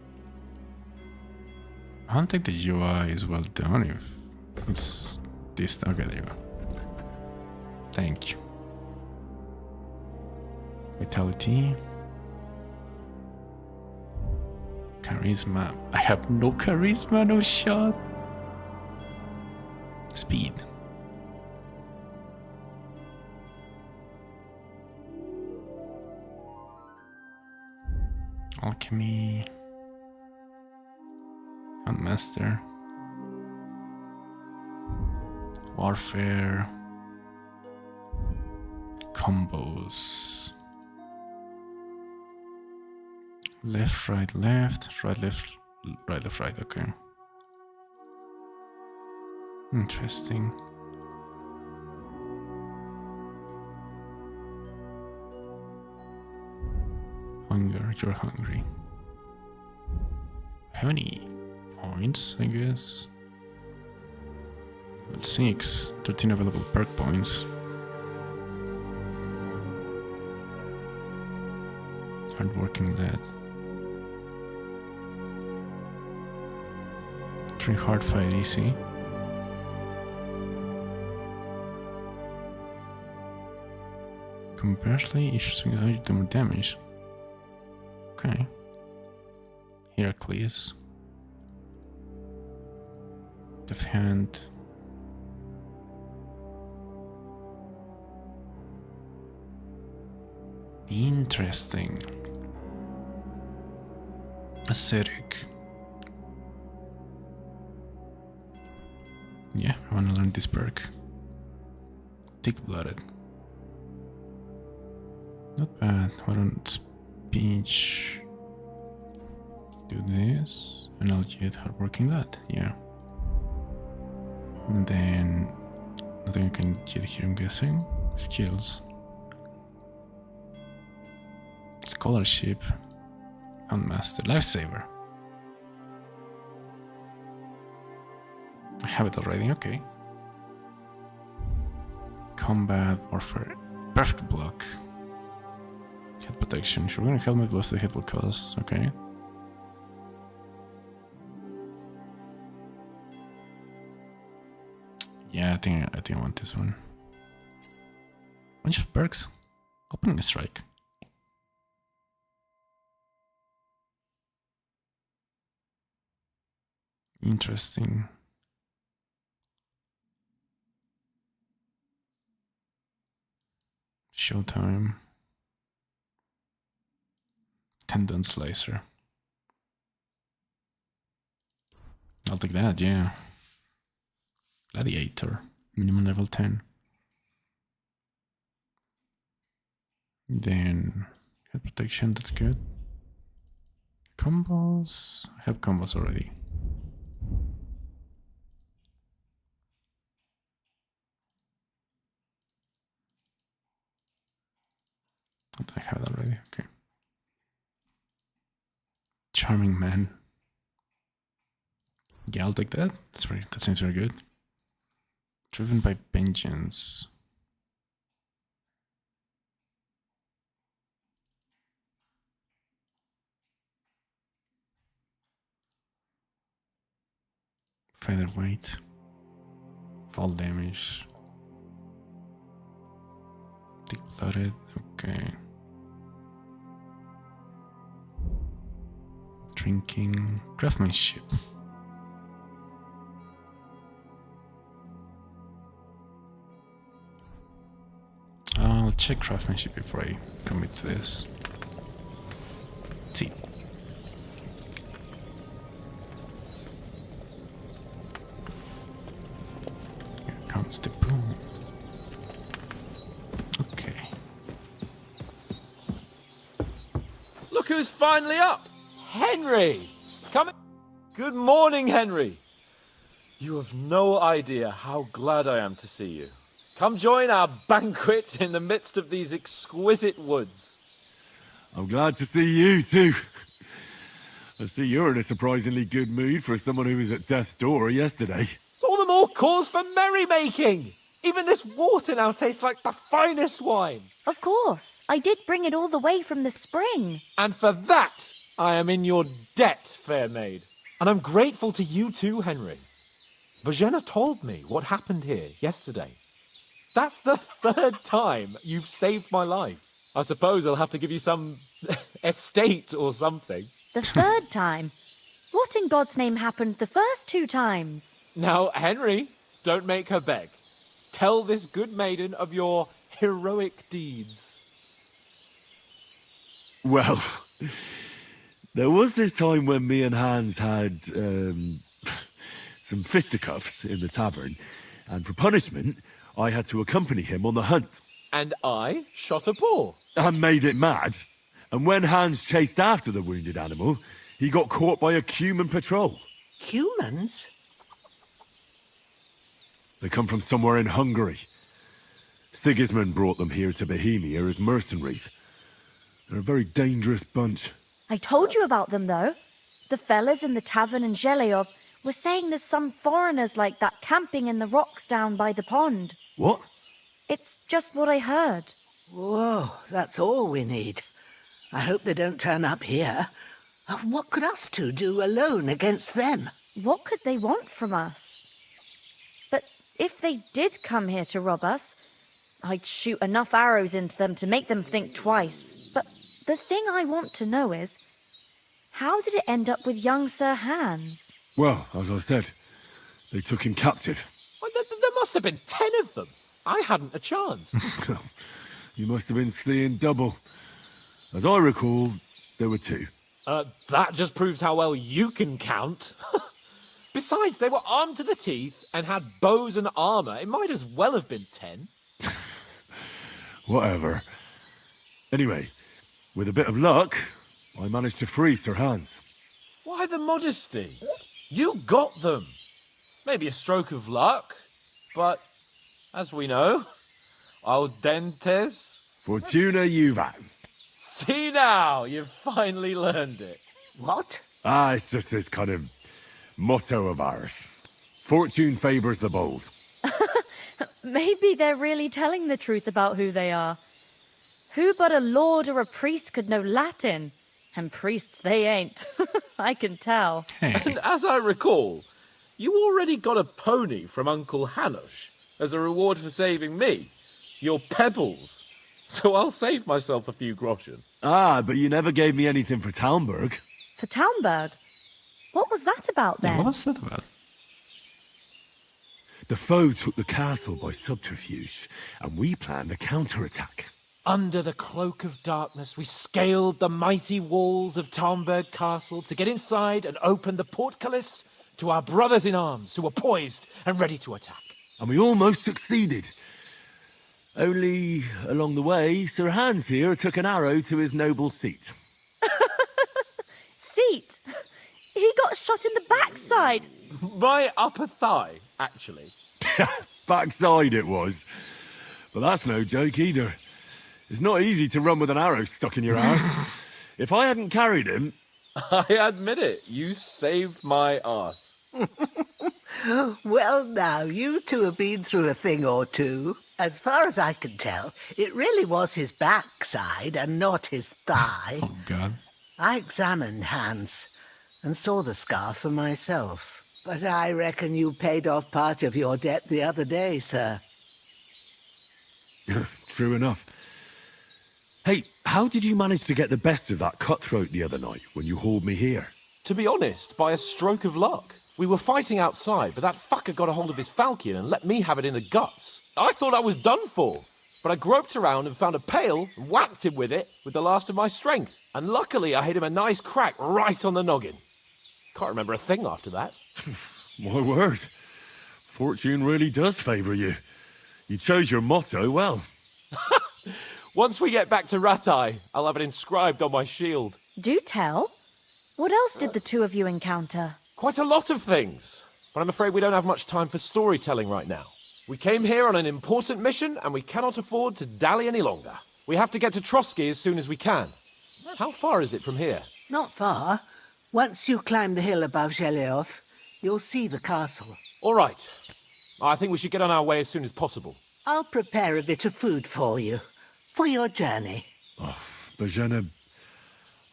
don't think the UI is well done if it's this. Okay, there you go. Thank you. Vitality. Charisma. I have no charisma, no shot. Speed. Alchemy. Handmaster. Warfare. Combos. Left, right, left, right, left, right, left, right, okay. Interesting. Hunger, you're hungry. How many points, I guess? Well, 6, 13 available perk points. Hardworking lad. 3 hard fight easy. Conversely, each single target do more damage. Okay. Heracles. Left hand. Interesting. Ascetic. Yeah, I want to learn this perk. Thick-blooded. Not bad. Why don't speech do this, and I'll get hardworking that. Yeah. And then nothing I can get here, I'm guessing. Skills. Scholarship. Handmaster. Lifesaver. I have it already, okay. Combat, warfare. Perfect block. Head protection. Sure, we're gonna helmet loss the hit will cause. Okay. Yeah, I think I want this one. Bunch of perks. Opening a strike. Interesting. Showtime. Tendon slicer. I'll take that, yeah. Gladiator. Minimum level 10. Then head protection, that's good. Combos. I have combos already. I have it already, okay. Charming man. Yeah, I'll take that. That seems very good. Driven by vengeance. Featherweight. Fall damage. Deep-blooded, okay. Drinking. Craftsmanship. I'll check craftsmanship before I commit to this. See. Here comes the boom. Okay. Look who's finally up! Henry! Come in. Good morning, Henry. You have no idea how glad I am to see you. Come join our banquet in the midst of these exquisite woods. I'm glad to see you, too. I see you're in a surprisingly good mood for someone who was at death's door yesterday. It's all the more cause for merrymaking! Even this water now tastes like the finest wine. Of course. I did bring it all the way from the spring. And for that, I am in your debt, fair maid. And I'm grateful to you too, Henry. Bojena told me what happened here yesterday. That's the third time you've saved my life. I suppose I'll have to give you some estate or something. The third time? What in God's name happened the first 2 times? Now, Henry, don't make her beg. Tell this good maiden of your heroic deeds. Well, there was this time when me and Hans had some fisticuffs in the tavern, and for punishment, I had to accompany him on the hunt. And I shot a boar. And made it mad. And when Hans chased after the wounded animal, he got caught by a human patrol. Humans? They come from somewhere in Hungary. Sigismund brought them here to Bohemia as mercenaries. They're a very dangerous bunch. I told you about them, though. The fellas in the tavern in Zheleyov were saying there's some foreigners like that camping in the rocks down by the pond. What? It's just what I heard. Whoa, that's all we need. I hope they don't turn up here. What could us two do alone against them? What could they want from us? But if they did come here to rob us, I'd shoot enough arrows into them to make them think twice. But the thing I want to know is, how did it end up with young Sir Hans? Well, as I said, they took him captive. Well, there must have been 10 of them. I hadn't a chance. You must have been seeing double. As I recall, there were 2. That just proves how well you can count. Besides, they were armed to the teeth and had bows and armor. It might as well have been 10. Whatever. Anyway, with a bit of luck, I managed to free Sir Hans. Why the modesty? You got them. Maybe a stroke of luck, but as we know, audentes. Fortuna juvat. See now, you've finally learned it. What? It's just this kind of motto of ours. Fortune favours the bold. Maybe they're really telling the truth about who they are. Who but a lord or a priest could know Latin? And priests they ain't. I can tell. And as I recall, you already got a pony from Uncle Hanush as a reward for saving me. Your pebbles. So I'll save myself a few groschen. But you never gave me anything for Talmberg. For Talmberg? What was that about then? Yeah, what was that about? The foe took the castle by subterfuge, and we planned a counterattack. Under the cloak of darkness, we scaled the mighty walls of Talmberg Castle to get inside and open the portcullis to our brothers in arms who were poised and ready to attack. And we almost succeeded. Only, along the way, Sir Hans here took an arrow to his noble seat. Seat? He got shot in the backside. My upper thigh, actually. Backside it was. But that's no joke either. It's not easy to run with an arrow stuck in your ass. If I hadn't carried him... I admit it, you saved my ass. Well, now, you two have been through a thing or two. As far as I can tell, it really was his backside and not his thigh. Oh, God. I examined Hans and saw the scar for myself. But I reckon you paid off part of your debt the other day, sir. True enough. Hey, how did you manage to get the best of that cutthroat the other night when you hauled me here? To be honest, by a stroke of luck. We were fighting outside, but that fucker got a hold of his falchion and let me have it in the guts. I thought I was done for. But I groped around and found a pail and whacked him with it with the last of my strength. And luckily I hit him a nice crack right on the noggin. Can't remember a thing after that. My word. Fortune really does favour you. You chose your motto well. Once we get back to Ratai, I'll have it inscribed on my shield. Do tell. What else did the two of you encounter? Quite a lot of things. But I'm afraid we don't have much time for storytelling right now. We came here on an important mission, and we cannot afford to dally any longer. We have to get to Trotsky as soon as we can. How far is it from here? Not far. Once you climb the hill above Zheleov, you'll see the castle. All right. I think we should get on our way as soon as possible. I'll prepare a bit of food for you, for your journey. Oh, Bozhena,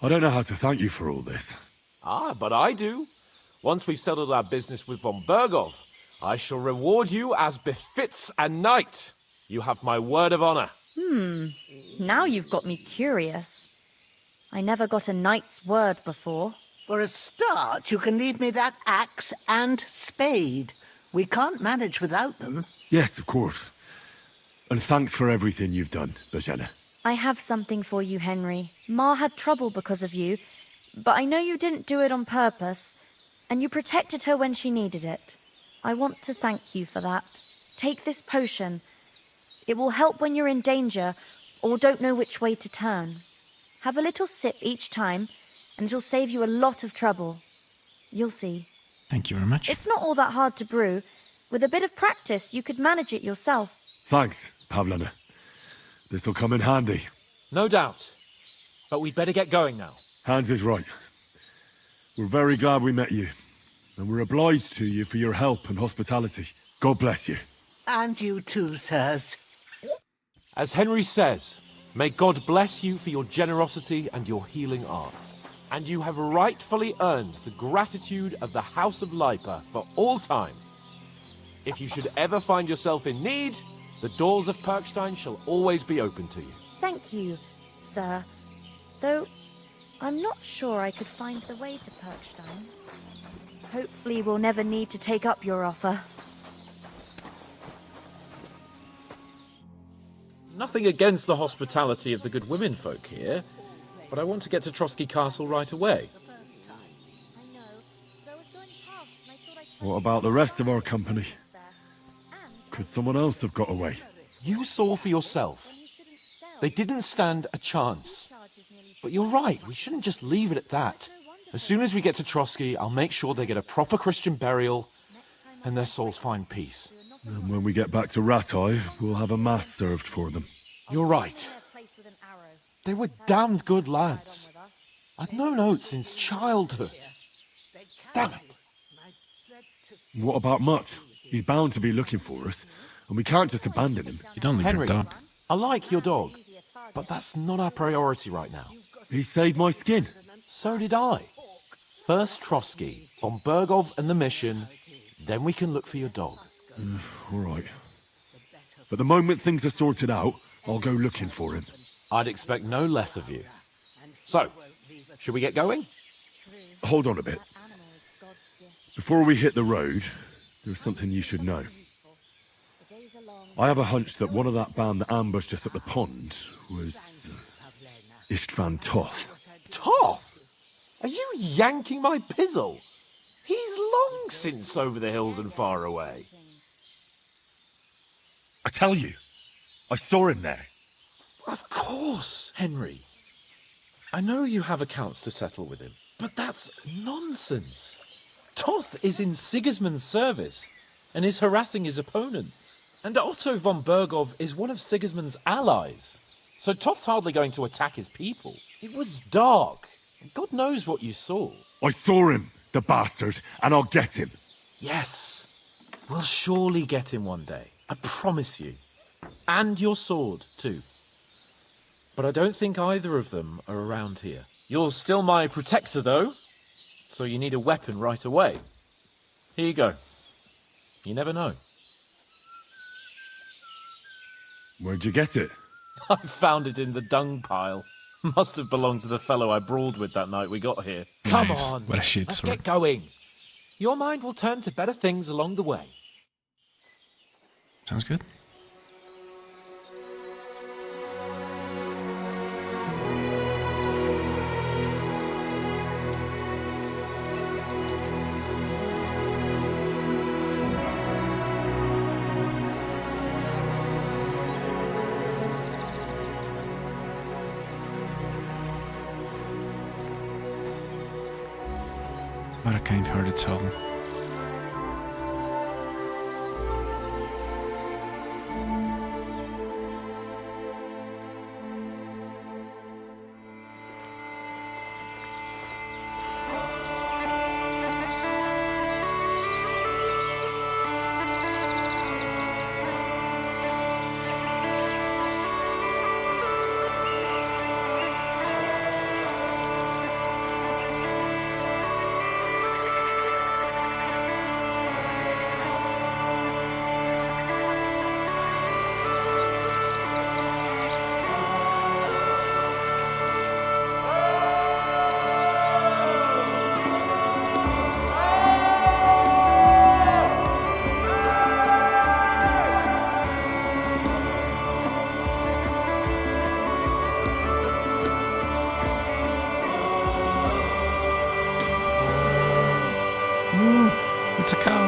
I don't know how to thank you for all this. Ah, but I do. Once we've settled our business with von Bergov, I shall reward you as befits a knight. You have my word of honor. Now you've got me curious. I never got a knight's word before. For a start, you can leave me that axe and spade. We can't manage without them. Yes, of course. And thanks for everything you've done, Bozhena. I have something for you, Henry. Ma had trouble because of you, but I know you didn't do it on purpose, and you protected her when she needed it. I want to thank you for that. Take this potion. It will help when you're in danger or don't know which way to turn. Have a little sip each time, and it'll save you a lot of trouble. You'll see. Thank you very much. It's not all that hard to brew. With a bit of practice, you could manage it yourself. Thanks, Pavlana. This'll come in handy. No doubt. But we'd better get going now. Hans is right. We're very glad we met you. And we're obliged to you for your help and hospitality. God bless you. And you too, sirs. As Henry says, may God bless you for your generosity and your healing arts. And you have rightfully earned the gratitude of the House of Lipa for all time. If you should ever find yourself in need, the doors of Perkstein shall always be open to you. Thank you, sir. Though, I'm not sure I could find the way to Perkstein. Hopefully we'll never need to take up your offer. Nothing against the hospitality of the good women folk here, but I want to get to Trotsky Castle right away. What about the rest of our company? Could someone else have got away? You saw for yourself. They didn't stand a chance. But you're right, we shouldn't just leave it at that. As soon as we get to Trotsky, I'll make sure they get a proper Christian burial and their souls find peace. And when we get back to Ratai, we'll have a mass served for them. You're right. They were damned good lads. I'd known Oates since childhood. Damn it. What about Mutt? He's bound to be looking for us, and we can't just abandon him. You don't leave Henry, your dog. I like your dog, but that's not our priority right now. He saved my skin. So did I. First Trotsky, von Bergov and the mission, then we can look for your dog. All right. But the moment things are sorted out, I'll go looking for him. I'd expect no less of you. So, should we get going? Hold on a bit. Before we hit the road, there's something you should know. I have a hunch that one of that band that ambushed us at the pond was Istvan Toth. Toth? Are you yanking my pizzle? He's long since over the hills and far away. I tell you, I saw him there. Of course, Henry. I know you have accounts to settle with him, but that's nonsense. Toth is in Sigismund's service and is harassing his opponents. And Otto von Bergov is one of Sigismund's allies. So Toth's hardly going to attack his people. It was dark. God knows what you saw. I saw him, the bastard, and I'll get him. Yes. We'll surely get him one day. I promise you. And your sword, too. But I don't think either of them are around here. You're still my protector, though. So you need a weapon right away. Here you go. You never know. Where'd you get it? I found it in the dung pile. Must have belonged to the fellow I brawled with that night we got here. Come Nice. on, What a shit let's sword. get going. Your mind will turn to better things along the way. Sounds good. What a kind-hearted soul. It's a cow.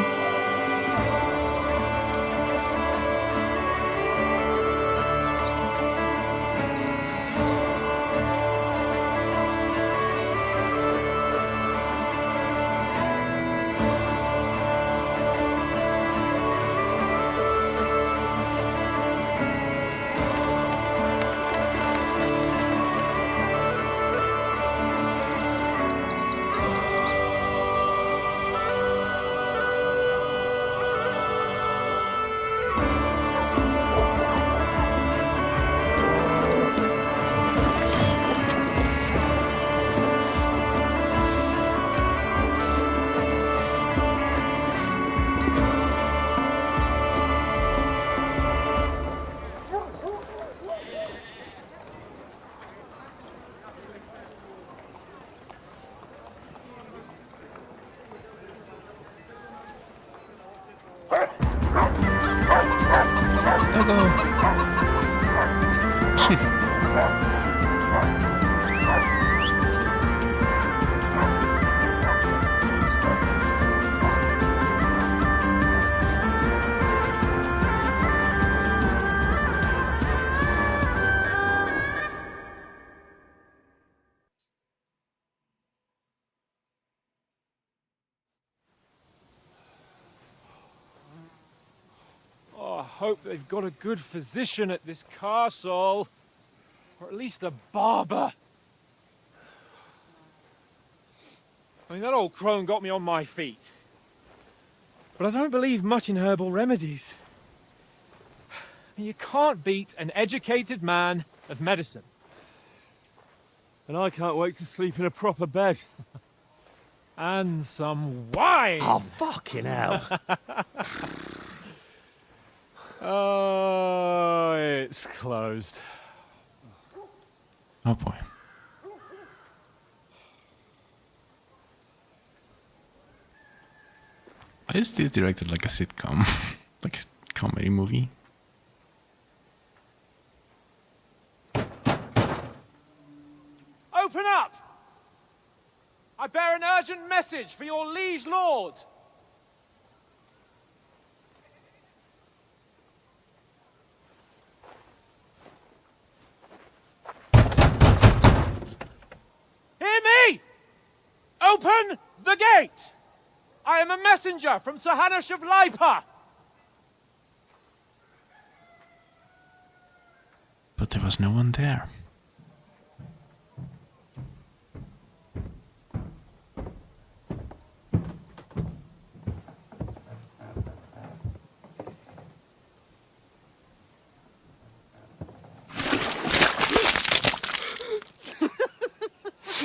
Oh, I hope they've got a good physician at this castle. Or at least a barber. I mean, that old crone got me on my feet. But I don't believe much in herbal remedies. I mean, you can't beat an educated man of medicine. And I can't wait to sleep in a proper bed. And some wine! Oh, fucking hell. Oh, it's closed. Oh boy. Why is this directed like a sitcom? Like a comedy movie? Open up! I bear an urgent message for your liege lord. Hear me! Open the gate! I am a messenger from Sir Hanush of Lipa. But there was no one there.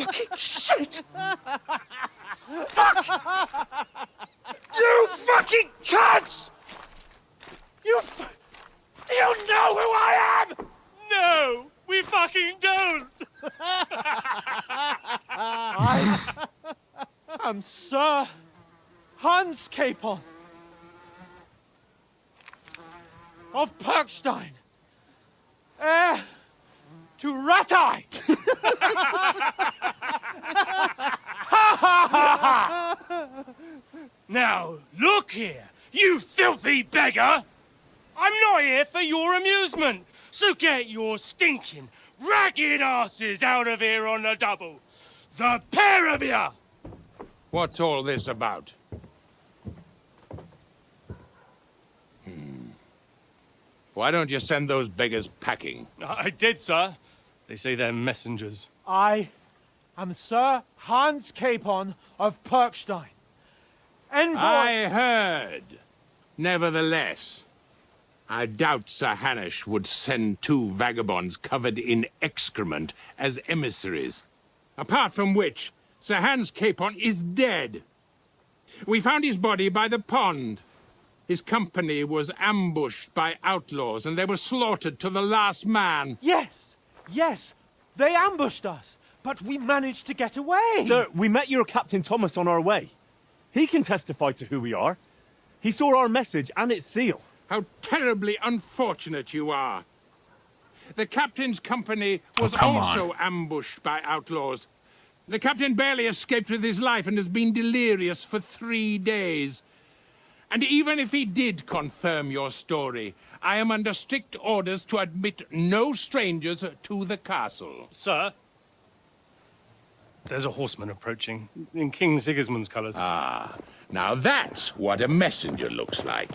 fucking shit! Fuck! You fucking cunts! Do you know who I am? No, we fucking don't! I'm Sir Hans Capon of Perkstein, heir to Ratai! Now, look here, you filthy beggar! I'm not here for your amusement, so get your stinking, ragged asses out of here on the double. The pair of you! What's all this about? Why don't you send those beggars packing? I did, sir. They say they're messengers. I am Sir Hans Capon of Perkstein, envoy... I heard. Nevertheless, I doubt Sir Hanush would send 2 vagabonds covered in excrement as emissaries. Apart from which, Sir Hans Capon is dead. We found his body by the pond. His company was ambushed by outlaws, and they were slaughtered to the last man. Yes, yes, they ambushed us, but we managed to get away. Sir, we met your Captain Thomas on our way. He can testify to who we are. He saw our message and its seal. How terribly unfortunate you are. The captain's company was also ambushed by outlaws. The captain barely escaped with his life and has been delirious for 3 days. And even if he did confirm your story, I am under strict orders to admit no strangers to the castle. Sir, there's a horseman approaching, in King Sigismund's colours. Ah, now that's what a messenger looks like.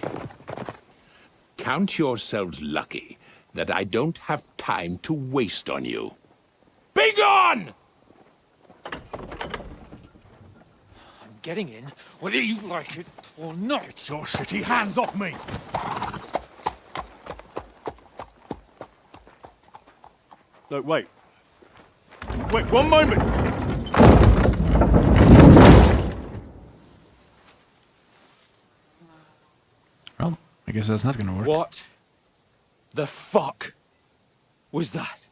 Count yourselves lucky that I don't have time to waste on you. Be gone! I'm getting in, whether you like it or not. Your shitty hands off me! No, wait. Wait, one moment! Well, I guess that's not gonna work. What the fuck was that?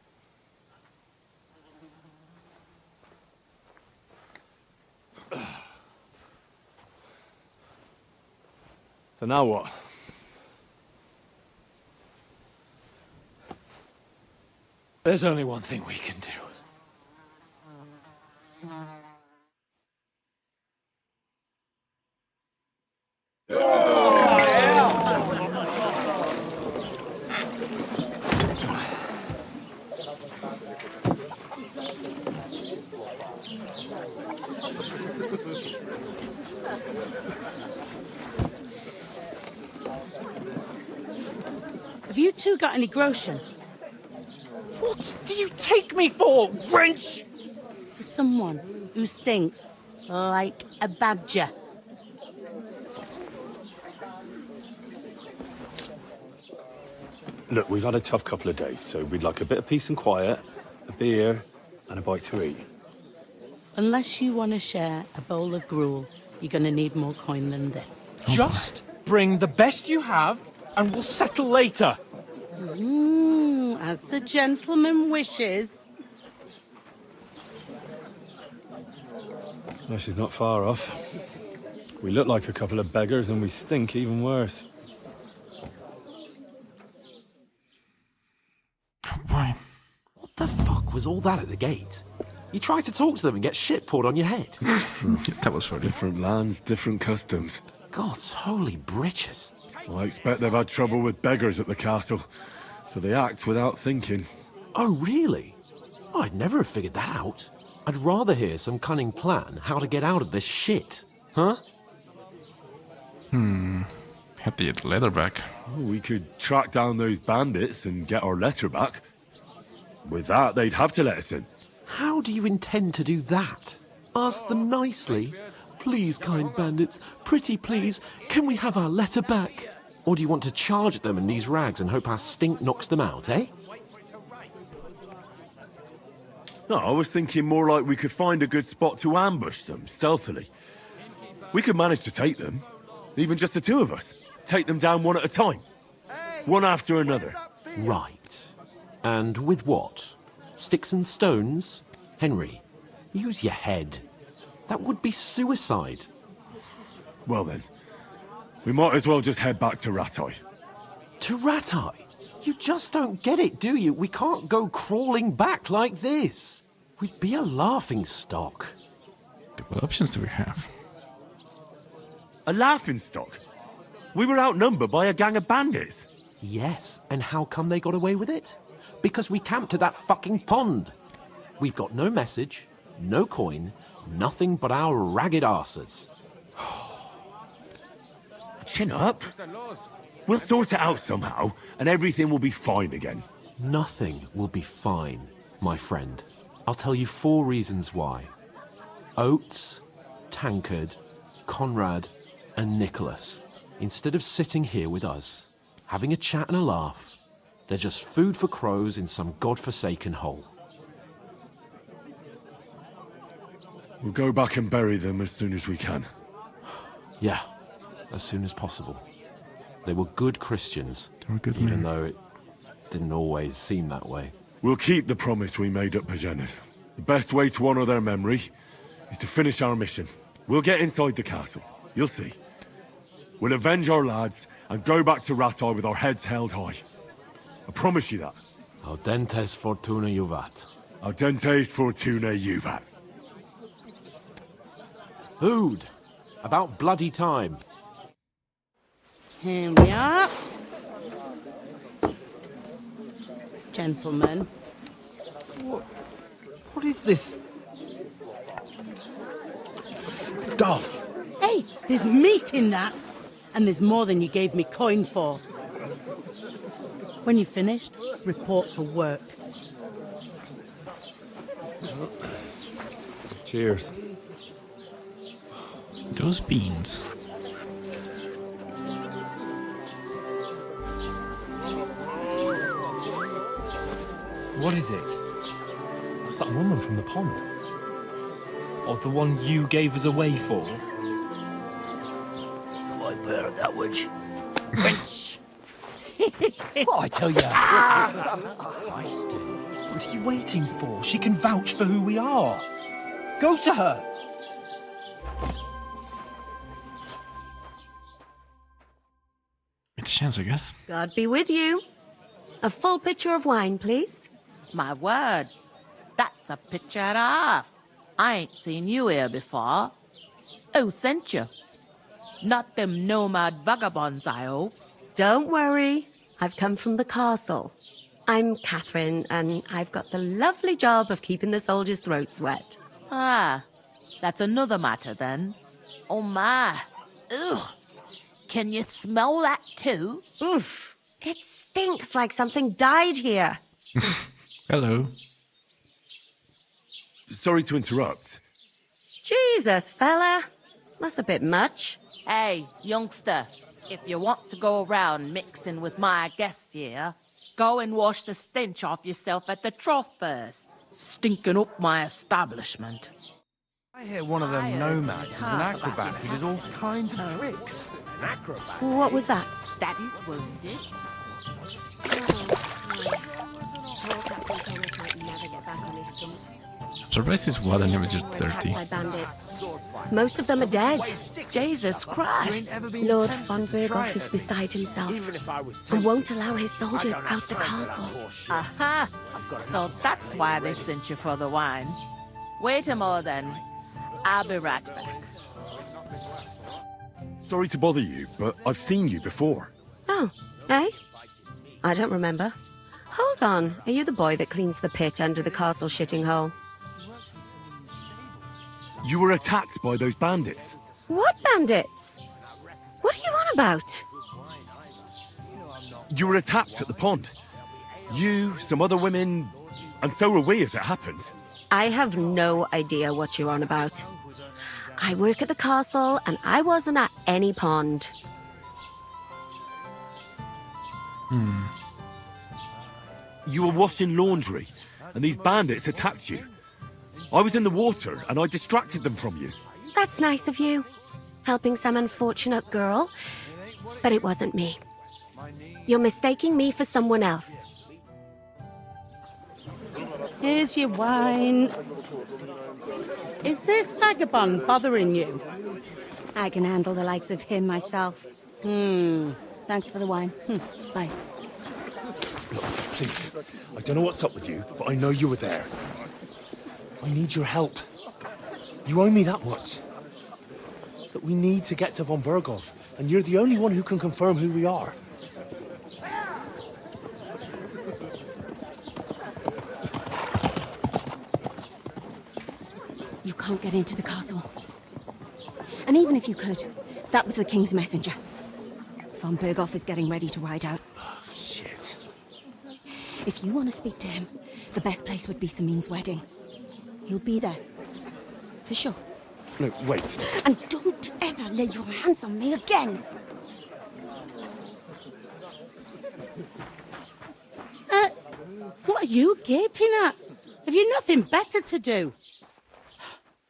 So now what? There's only one thing we can do. Have you two got any groschen? What do you take me for, wench? For someone who stinks like a badger. Look, we've had a tough couple of days, so we'd like a bit of peace and quiet, a beer, and a bite to eat. Unless you want to share a bowl of gruel, you're going to need more coin than this. Just bring the best you have, and we'll settle later. As the gentleman wishes. Well, she's not far off. We look like a couple of beggars, and we stink even worse. Why? What the fuck was all that at the gate? You tried to talk to them and get shit poured on your head. That was funny. Different lands, different customs. God's holy britches. Well, I expect they've had trouble with beggars at the castle, so they act without thinking. Oh, really? Oh, I'd never have figured that out. I'd rather hear some cunning plan how to get out of this shit. Huh? Have to get the leather back. Oh, we could track down those bandits and get our letter back. With that, they'd have to let us in. How do you intend to do that? Ask them nicely. Please, kind bandits, pretty please, can we have our letter back? Or do you want to charge them in these rags and hope our stink knocks them out, eh? No, I was thinking more like we could find a good spot to ambush them, stealthily. We could manage to take them. Even just the two of us. Take them down one at a time. One after another. Right. And with what? Sticks and stones? Henry, use your head. That would be suicide. Well then, we might as well just head back to Ratai. To Ratai? You just don't get it, do you? We can't go crawling back like this. We'd be a laughing stock. What options do we have? A laughing stock? We were outnumbered by a gang of bandits. Yes, and how come they got away with it? Because we camped at that fucking pond. We've got no message, no coin, nothing but our ragged arses. Chin up. We'll sort it out somehow, and everything will be fine again. Nothing will be fine, my friend. I'll tell you 4 reasons why. Oates, Tankard, Conrad, and Nicholas, instead of sitting here with us, having a chat and a laugh, they're just food for crows in some godforsaken hole. We'll go back and bury them as soon as we can. Yeah, as soon as possible. They were good Christians, They were good even men. though it didn't always seem that way. We'll keep the promise we made at Pagenes. The best way to honor their memory is to finish our mission. We'll get inside the castle. You'll see. We'll avenge our lads and go back to Ratai with our heads held high. I promise you that. Audentes fortuna juvat. Audentes fortuna juvat. Food! About bloody time. Here we are. Gentlemen. What is this stuff? Hey, there's meat in that. And there's more than you gave me coin for. When you're finished, report for work. Cheers. Those beans. What is it? It's that woman from the pond. Or the one you gave us away for. I've heard that witch. Wench! What I tell you? What are you waiting for? She can vouch for who we are. Go to her. It's a chance, I guess. God be with you. A full pitcher of wine, please. My word, that's a picture and a half. I ain't seen you here before. Who sent you? Not them nomad vagabonds, I hope. Don't worry. I've come from the castle. I'm Catherine, and I've got the lovely job of keeping the soldiers' throats wet. Ah, that's another matter then. Oh my. Ugh. Can you smell that too? Oof. It stinks like something died here. Hello. Sorry to interrupt. Jesus, fella. That's a bit much. Hey, youngster, if you want to go around mixing with my guests here, go and wash the stench off yourself at the trough first. Stinking up my establishment. I hear one of them nomads is an acrobat who does all kinds of tricks. An acrobat? What was that? Daddy's wounded. I'm surprised this water never just dirty. By bandits. Most of them are dead. Jesus Christ. Lord von Berghoff is beside himself and won't allow his soldiers out the castle. Aha! So that's why they sent you for the wine. Wait a moment then. I'll be right back. Sorry to bother you, but I've seen you before. Oh, eh? I don't remember. Hold on. Are you the boy that cleans the pit under the castle shitting hole? You were attacked by those bandits. What bandits? What are you on about? You were attacked at the pond. You, some other women, and so were we as it happens. I have no idea what you're on about. I work at the castle, and I wasn't at any pond. You were washing laundry, and these bandits attacked you. I was in the water, and I distracted them from you. That's nice of you. Helping some unfortunate girl. But it wasn't me. You're mistaking me for someone else. Here's your wine. Is this vagabond bothering you? I can handle the likes of him myself. Thanks for the wine. Bye. Look, please. I don't know what's up with you, but I know you were there. I need your help. You owe me that much. But we need to get to von Berghoff, and you're the only one who can confirm who we are. You can't get into the castle. And even if you could, that was the King's messenger. Von Berghoff is getting ready to ride out. Oh, shit. If you want to speak to him, the best place would be Samin's wedding. He'll be there. For sure. No, wait. And don't ever lay your hands on me again! What are you gaping at? Have you nothing better to do?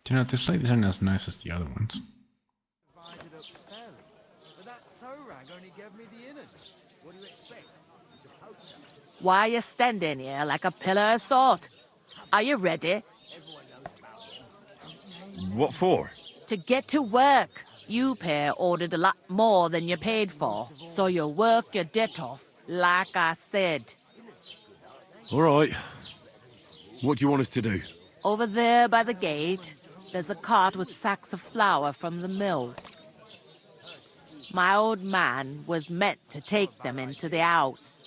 You know, these ladies aren't as nice as the other ones. Why are you standing here like a pillar of salt? Are you ready? What for? To get to work. You pair ordered a lot more than you paid for, so you'll work your debt off, like I said. All right. What do you want us to do? Over there by the gate, there's a cart with sacks of flour from the mill. My old man was meant to take them into the house.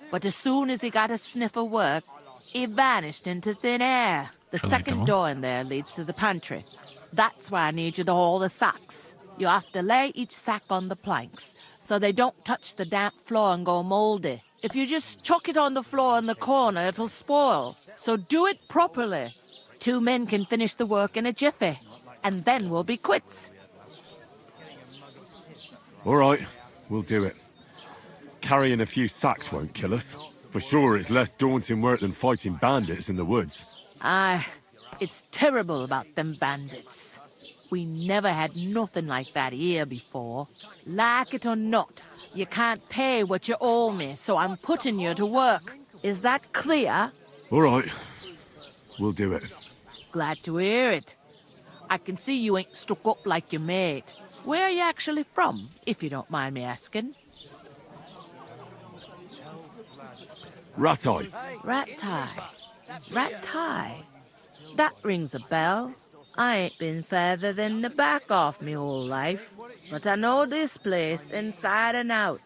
But as soon as he got a sniff of work, he vanished into thin air. The second door in there leads to the pantry. That's why I need you to haul the sacks. You have to lay each sack on the planks, so they don't touch the damp floor and go moldy. If you just chuck it on the floor in the corner, it'll spoil. So do it properly. 2 men can finish the work in a jiffy, and then we'll be quits. All right, we'll do it. Carrying a few sacks won't kill us. For sure, it's less daunting work than fighting bandits in the woods. Aye, it's terrible about them bandits. We never had nothing like that here before. Like it or not, you can't pay what you owe me, so I'm putting you to work. Is that clear? All right, we'll do it. Glad to hear it. I can see you ain't stuck up like your mate. Where are you actually from, if you don't mind me asking? Ratai. Ratai. Ratai. That rings a bell. I ain't been further than the back off me whole life, but I know this place inside and out.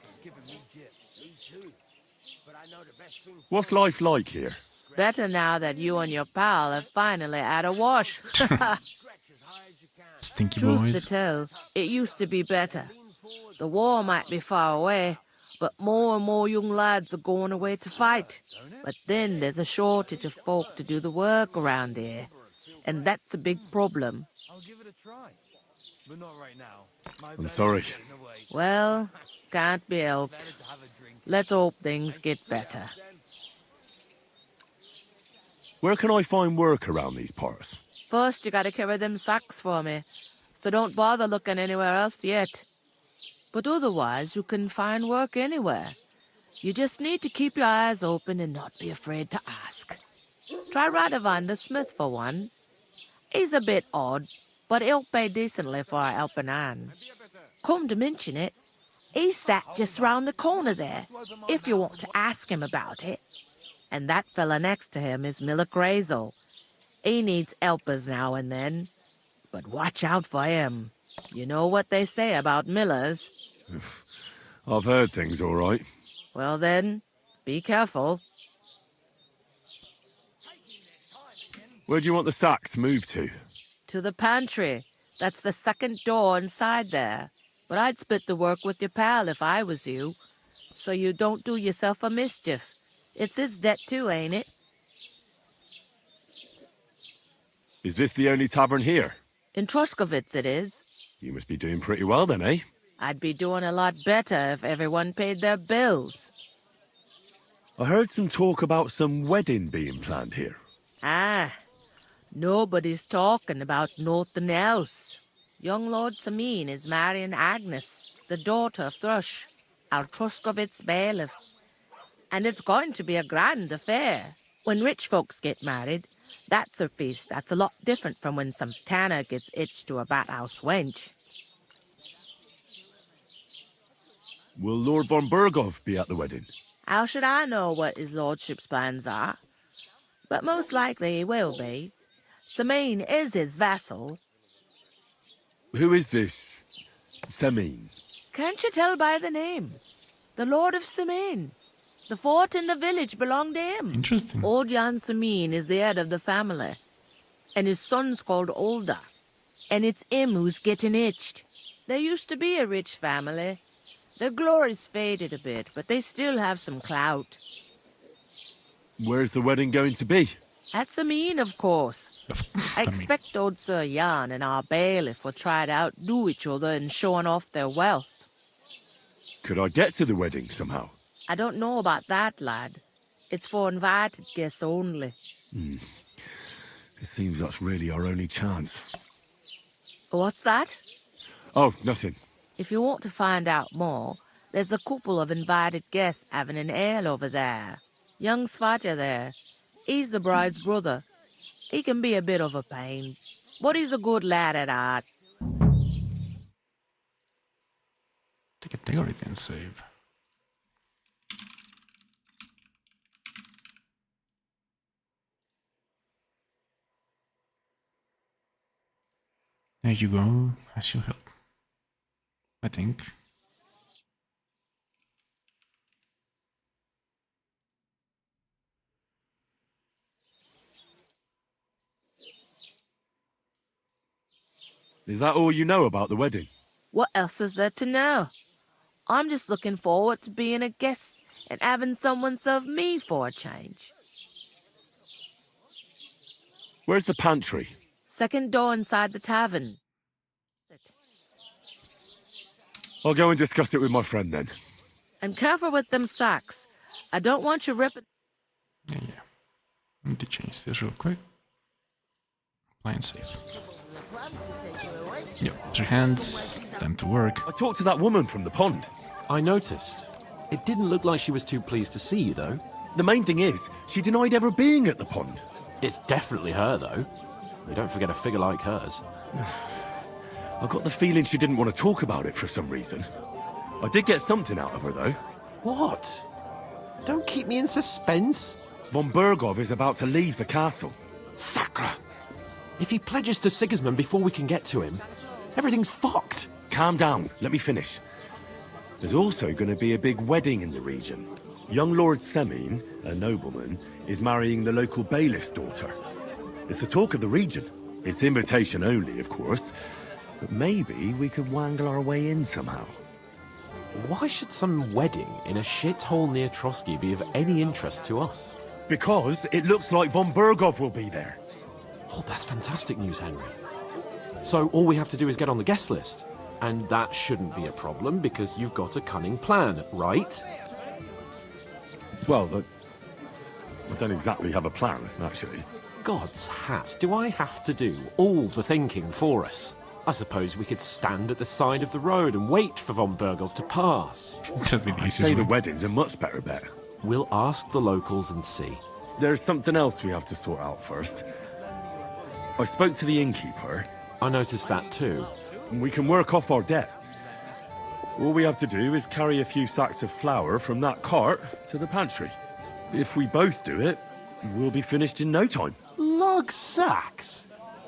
What's life like here? Better now that you and your pal have finally had a wash. Stinky Truth boys. to tell, it used to be better. The war might be far away, but more and more young lads are going away to fight. But then there's a shortage of folk to do the work around here. And that's a big problem. I'm sorry. Well, can't be helped. Let's hope things get better. Where can I find work around these parts? First, you gotta carry them sacks for me, so don't bother looking anywhere else yet. But otherwise, you can find work anywhere. You just need to keep your eyes open and not be afraid to ask. Try Radovan the smith for one. He's a bit odd, but he'll pay decently for a helping hand. Come to mention it, he's sat just round the corner there, if you want to ask him about it. And that fella next to him is Miller Crazel. He needs helpers now and then, but watch out for him. You know what they say about millers. I've heard things all right. Well then, be careful. Where do you want the sacks moved to? To the pantry. That's the second door inside there. But I'd split the work with your pal if I was you, so you don't do yourself a mischief. It's his debt too, ain't it? Is this the only tavern here? In Troskovitz it is. You must be doing pretty well then, eh? I'd be doing a lot better if everyone paid their bills. I heard some talk about some wedding being planned here. Ah, Nobody's talking about nothing else. Young Lord Sameen is marrying Agnes, the daughter of Thrush, our Truscovit's bailiff. And it's going to be a grand affair. When rich folks get married, that's a feast that's a lot different from when some tanner gets hitched to a bathouse wench. Will Lord von Berghoff be at the wedding? How should I know what his lordship's plans are? But most likely he will be. Sameen is his vassal. Who is this Sameen? Can't you tell by the name? The Lord of Sameen. The fort and the village belong to him. Interesting. Old Jan Sameen is the head of the family. And his son's called Olda. And it's him who's getting hitched. There used to be a rich family. Their glory's faded a bit, but they still have some clout. Where's the wedding going to be? At Sameen, of course. I expect old Sir Jan and our bailiff will try to outdo each other in showing off their wealth. Could I get to the wedding somehow? I don't know about that, lad. It's for invited guests only. It seems that's really our only chance. What's that? Oh, nothing. If you want to find out more, there's a couple of invited guests having an ale over there. Young Svaja there. He's the bride's brother. He can be a bit of a pain, but he's a good lad at heart. Category didn't save. There you go. I should help. I think. Is that all you know about the wedding? What else is there to know? I'm just looking forward to being a guest and having someone serve me for a change. Where's the pantry? Second door inside the tavern. I'll go and discuss it with my friend then. And careful with them sacks. I don't want you ripping... Yeah. I need to change this real quick. Apply and save. Yep, 3 hands. Time to work. I talked to that woman from the pond. I noticed. It didn't look like she was too pleased to see you, though. The main thing is, she denied ever being at the pond. It's definitely her, though. We don't forget a figure like hers. I got the feeling she didn't want to talk about it for some reason. I did get something out of her, though. What? Don't keep me in suspense. Von Berghoff is about to leave the castle. Sacre! If he pledges to Sigismund before we can get to him, everything's fucked. Calm down. Let me finish. There's also going to be a big wedding in the region. Young Lord Semine, a nobleman, is marrying the local bailiff's daughter. It's the talk of the region. It's invitation only, of course. But maybe we could wangle our way in somehow. Why should some wedding in a shithole near Trotsky be of any interest to us? Because it looks like von Berghoff will be there. Oh, that's fantastic news, Henry. So all we have to do is get on the guest list. And that shouldn't be a problem because you've got a cunning plan, right? Well, I don't exactly have a plan, actually. God's hat, do I have to do all the thinking for us? I suppose we could stand at the side of the road and wait for von Berghoff to pass. I'd say the wedding's a much better bet. We'll ask the locals and see. There's something else we have to sort out first. I spoke to the innkeeper. I noticed that too. We can work off our debt. All we have to do is carry a few sacks of flour from that cart to the pantry. If we both do it, we'll be finished in no time. Lug sacks?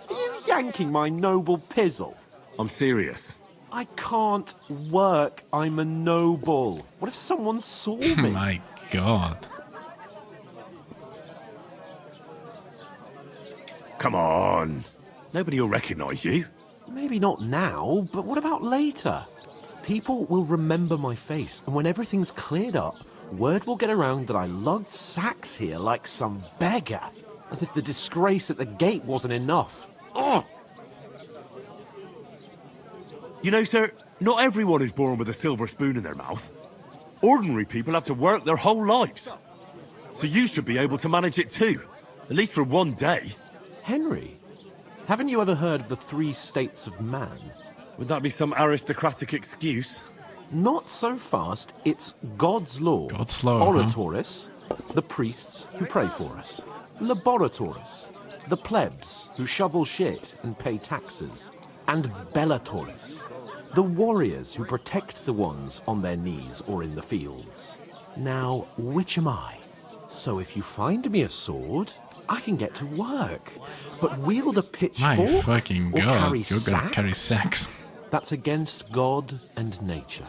Are you yanking my noble pizzle? I'm serious. I can't work. I'm a noble. What if someone saw me? My God. Come on. Nobody will recognize you. Maybe not now, but what about later? People will remember my face, and when everything's cleared up, word will get around that I lugged sacks here like some beggar. As if the disgrace at the gate wasn't enough. Ugh! You know, sir, not everyone is born with a silver spoon in their mouth. Ordinary people have to work their whole lives. So you should be able to manage it too. At least for one day. Henry, haven't you ever heard of the 3 states of man? Would that be some aristocratic excuse? Not so fast. It's God's law. God's law, huh? Oratoris, the priests who pray for us. Laboratoris, the plebs who shovel shit and pay taxes. And Bellatoris, the warriors who protect the ones on their knees or in the fields. Now, which am I? So if you find me a sword, I can get to work. But wield a pitchfork My fucking or god, carry you're gonna sacks? carry sacks. That's against God and nature.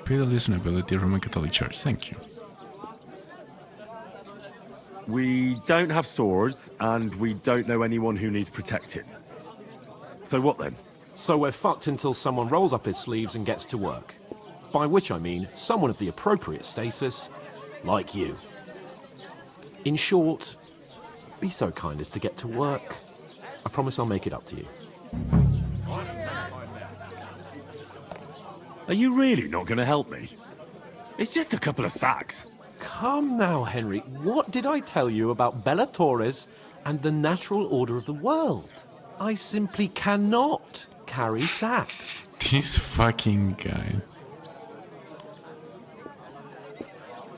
Feudal listenability, Roman Catholic Church, thank you. We don't have swords, and we don't know anyone who needs protecting. So what then? So we're fucked until someone rolls up his sleeves and gets to work. By which I mean someone of the appropriate status, like you. In short, be so kind as to get to work. I promise I'll make it up to you. Are you really not going to help me? It's just a couple of sacks. Come now, Henry. What did I tell you about Bellatoris and the natural order of the world? I simply cannot carry sacks. This fucking guy.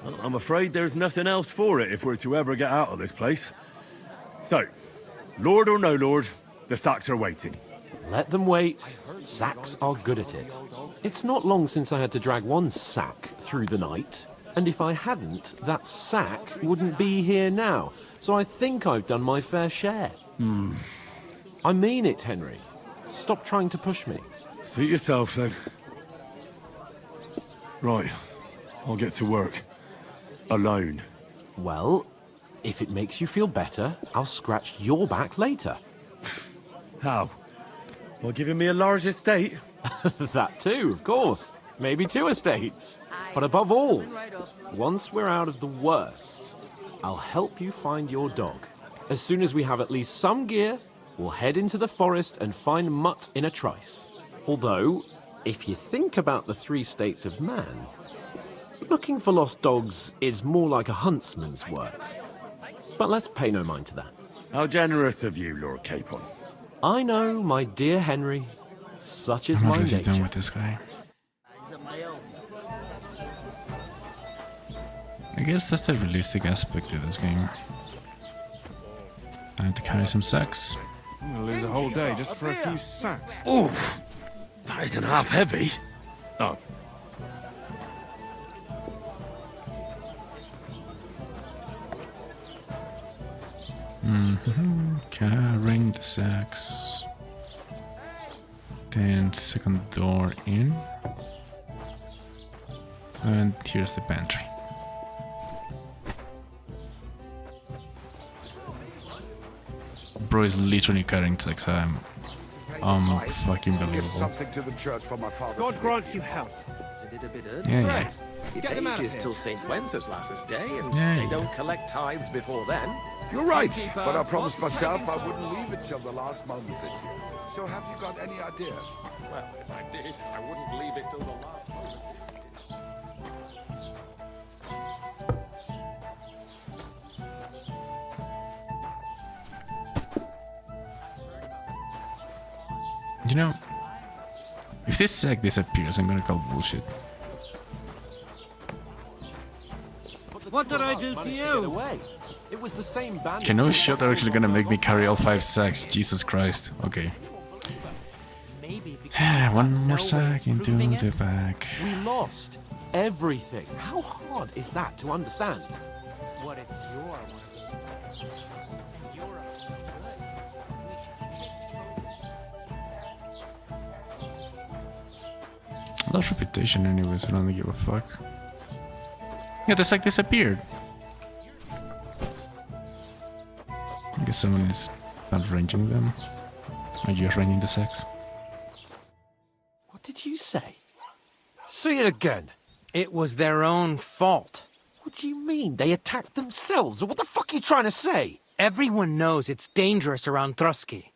Well, I'm afraid there's nothing else for it if we're to ever get out of this place. So, Lord or no Lord, the sacks are waiting. Let them wait. Sacks are good at it. It's not long since I had to drag one sack through the night. And if I hadn't, that sack wouldn't be here now. So I think I've done my fair share. I mean it, Henry. Stop trying to push me. Suit yourself, then. Right. I'll get to work. Alone. Well, if it makes you feel better, I'll scratch your back later. How? Well, giving me a large estate? That too, of course. Maybe 2 estates. But above all, once we're out of the worst, I'll help you find your dog. As soon as we have at least some gear, we'll head into the forest and find Mutt in a trice. Although, if you think about the 3 states of man, looking for lost dogs is more like a huntsman's work. But let's pay no mind to that. How generous of you, Lord Capon. I know, my dear Henry. Such is I'm my not really nature. done with this guy. I guess that's the realistic aspect of this game. I had to carry some sacks. I'm gonna lose a whole day just for a few sacks. Oof! That isn't half heavy. Oh. Carrying the sacks. Then second door in. And here's the pantry. Bro is literally carrying sacks. I'm fucking believable. Something to the church for my father. God grant you health. Is it a bit early? Yeah, yeah. It's ages till St. Wenceslas's Day, and Yeah, they yeah. don't collect tithes before then. You're right, Keep, but I promised what's myself I taking wouldn't leave it till the last moment this year. So have you got any ideas? Well, if I did, I wouldn't leave it till the last moment. You know, if this sack disappears, I'm gonna call bullshit. What did I do to you? It was the same bandit. Okay, no shot are actually gonna make me carry all 5 sacks. Jesus Christ. Okay. One more sack into the back. We lost everything. How hard is that to understand? What if you're one of those? And you're I lost reputation anyway, so I don't give a fuck. Yeah, the sack disappeared. I guess someone is not ranging them. Are you ranging the sacks? What did you say? Say it again. It was their own fault. What do you mean? They attacked themselves? What the fuck are you trying to say? Everyone knows it's dangerous around Trotsky.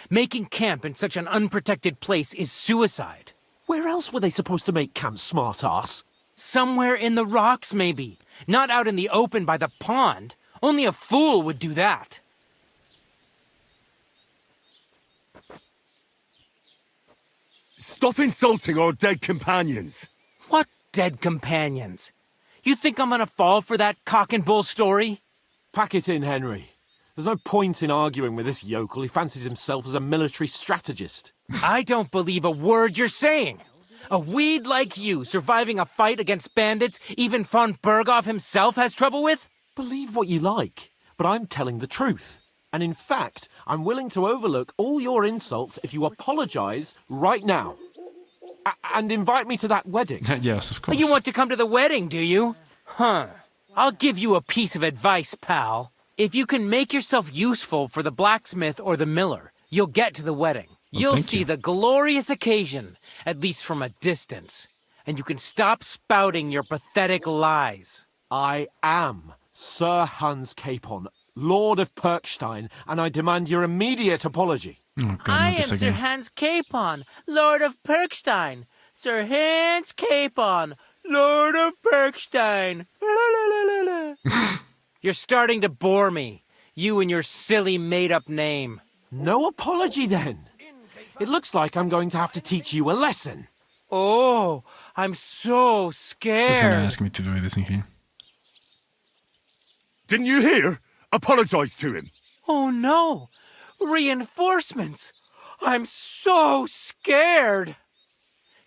Making camp in such an unprotected place is suicide. Where else were they supposed to make camp, smart-ass? Somewhere in the rocks, maybe. Not out in the open by the pond. Only a fool would do that. Stop insulting our dead companions. What dead companions? You think I'm gonna fall for that cock and bull story? Pack it in, Henry. There's no point in arguing with this yokel. He fancies himself as a military strategist. I don't believe a word you're saying. A weed like you surviving a fight against bandits even von Berghoff himself has trouble with? Believe what you like, but I'm telling the truth. And in fact, I'm willing to overlook all your insults if you apologize right now. And invite me to that wedding. Yes, of course. You want to come to the wedding, do you? Huh. I'll give you a piece of advice, pal. If you can make yourself useful for the blacksmith or the miller, you'll get to the wedding. Well, You'll see the glorious occasion, at least from a distance. And you can stop spouting your pathetic lies. I am Sir Hans Capon, Lord of Perkstein, and I demand your immediate apology. Oh, God, I am Sir Hans Capon, Lord of Perkstein. Sir Hans Capon, Lord of Perkstein. You're starting to bore me. You and your silly made-up name. No apology, then. It looks like I'm going to have to teach you a lesson. Oh, I'm so scared. He's gonna ask me to do this in here. Didn't you hear? Apologize to him. Oh no! Reinforcements! I'm so scared!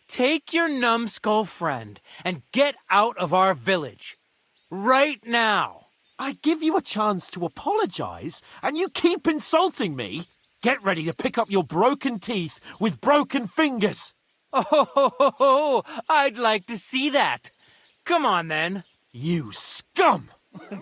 Take your numbskull friend and get out of our village. Right now! I give you a chance to apologize, and you keep insulting me? Get ready to pick up your broken teeth with broken fingers. Oh, I'd like to see that. Come on, then. You scum! It's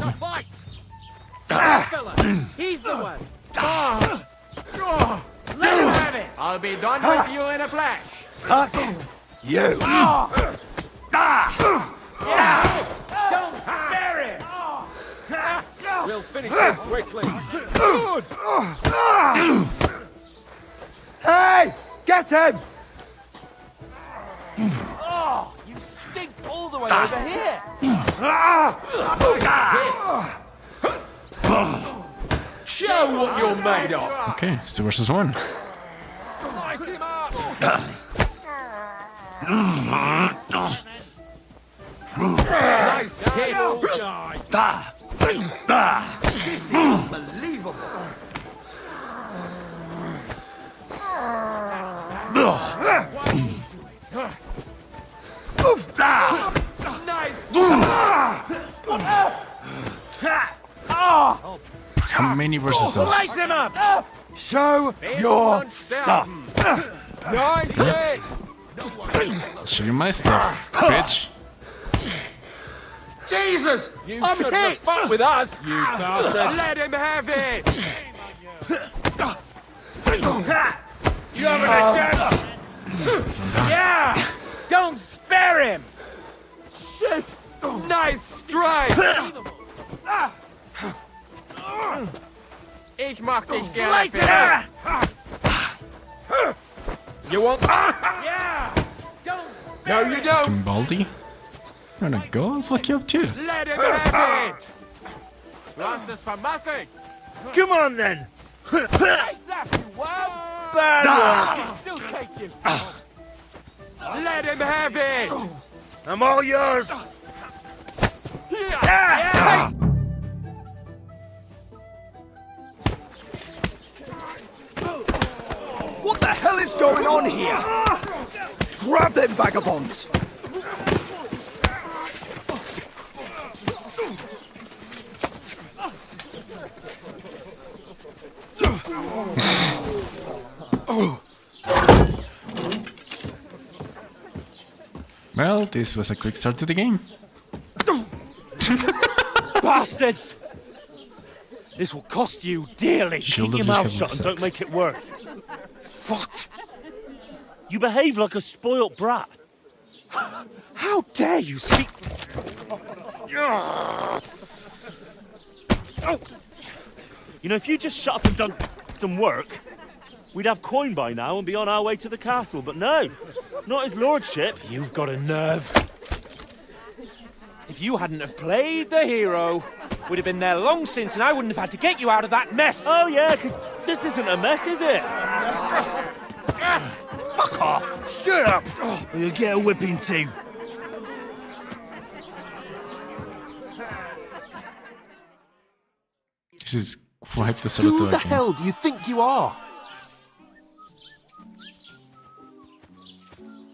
a fight! Fella, he's the one. Let him have it. I'll be done with you in a flash. Fuck you. Yeah! Don't spare him! We'll finish this quickly. Good! Hey! Get him! Oh, you stink all the way over here! Show what you're made of! Okay, it's 2 versus 1. Slice him up! Nice hit! This is unbelievable. How many versus us? Slice him up! Show your stuff. Nice hit! I'll show you my stuff, bitch. Jesus! I'm hit! Fuck with us, you bastard! Let him have it! You having a chance? Yeah! Don't spare him! Shit! Nice strike! Ich mach dich gerne Slice it up! You want? Yeah! Don't No, you don't! Fucking Baldy. Wanna go? I'll fuck you up too. Let him have it! Lass es vermassig! Come on then. Take that, you worm! Bad Can still take you! Let him have it! I'm all yours. Yeah. What the hell is going on here? Grab them vagabonds. Well, this was a quick start to the game. Bastards! This will cost you dearly. Shield Keep of your the mouth Heaven shut and don't sucks. make it worse. What? You behave like a spoilt brat. How dare you speak... You know, if you just shut up and don't... some work, we'd have coin by now and be on our way to the castle, but no, not his lordship. You've got a nerve. If you hadn't have played the hero, we'd have been there long since and I wouldn't have had to get you out of that mess. Oh yeah, because this isn't a mess, is it? Fuck off! Shut up! Or you'll get a whipping too. This is quite the Who sort the of hell do you think you are?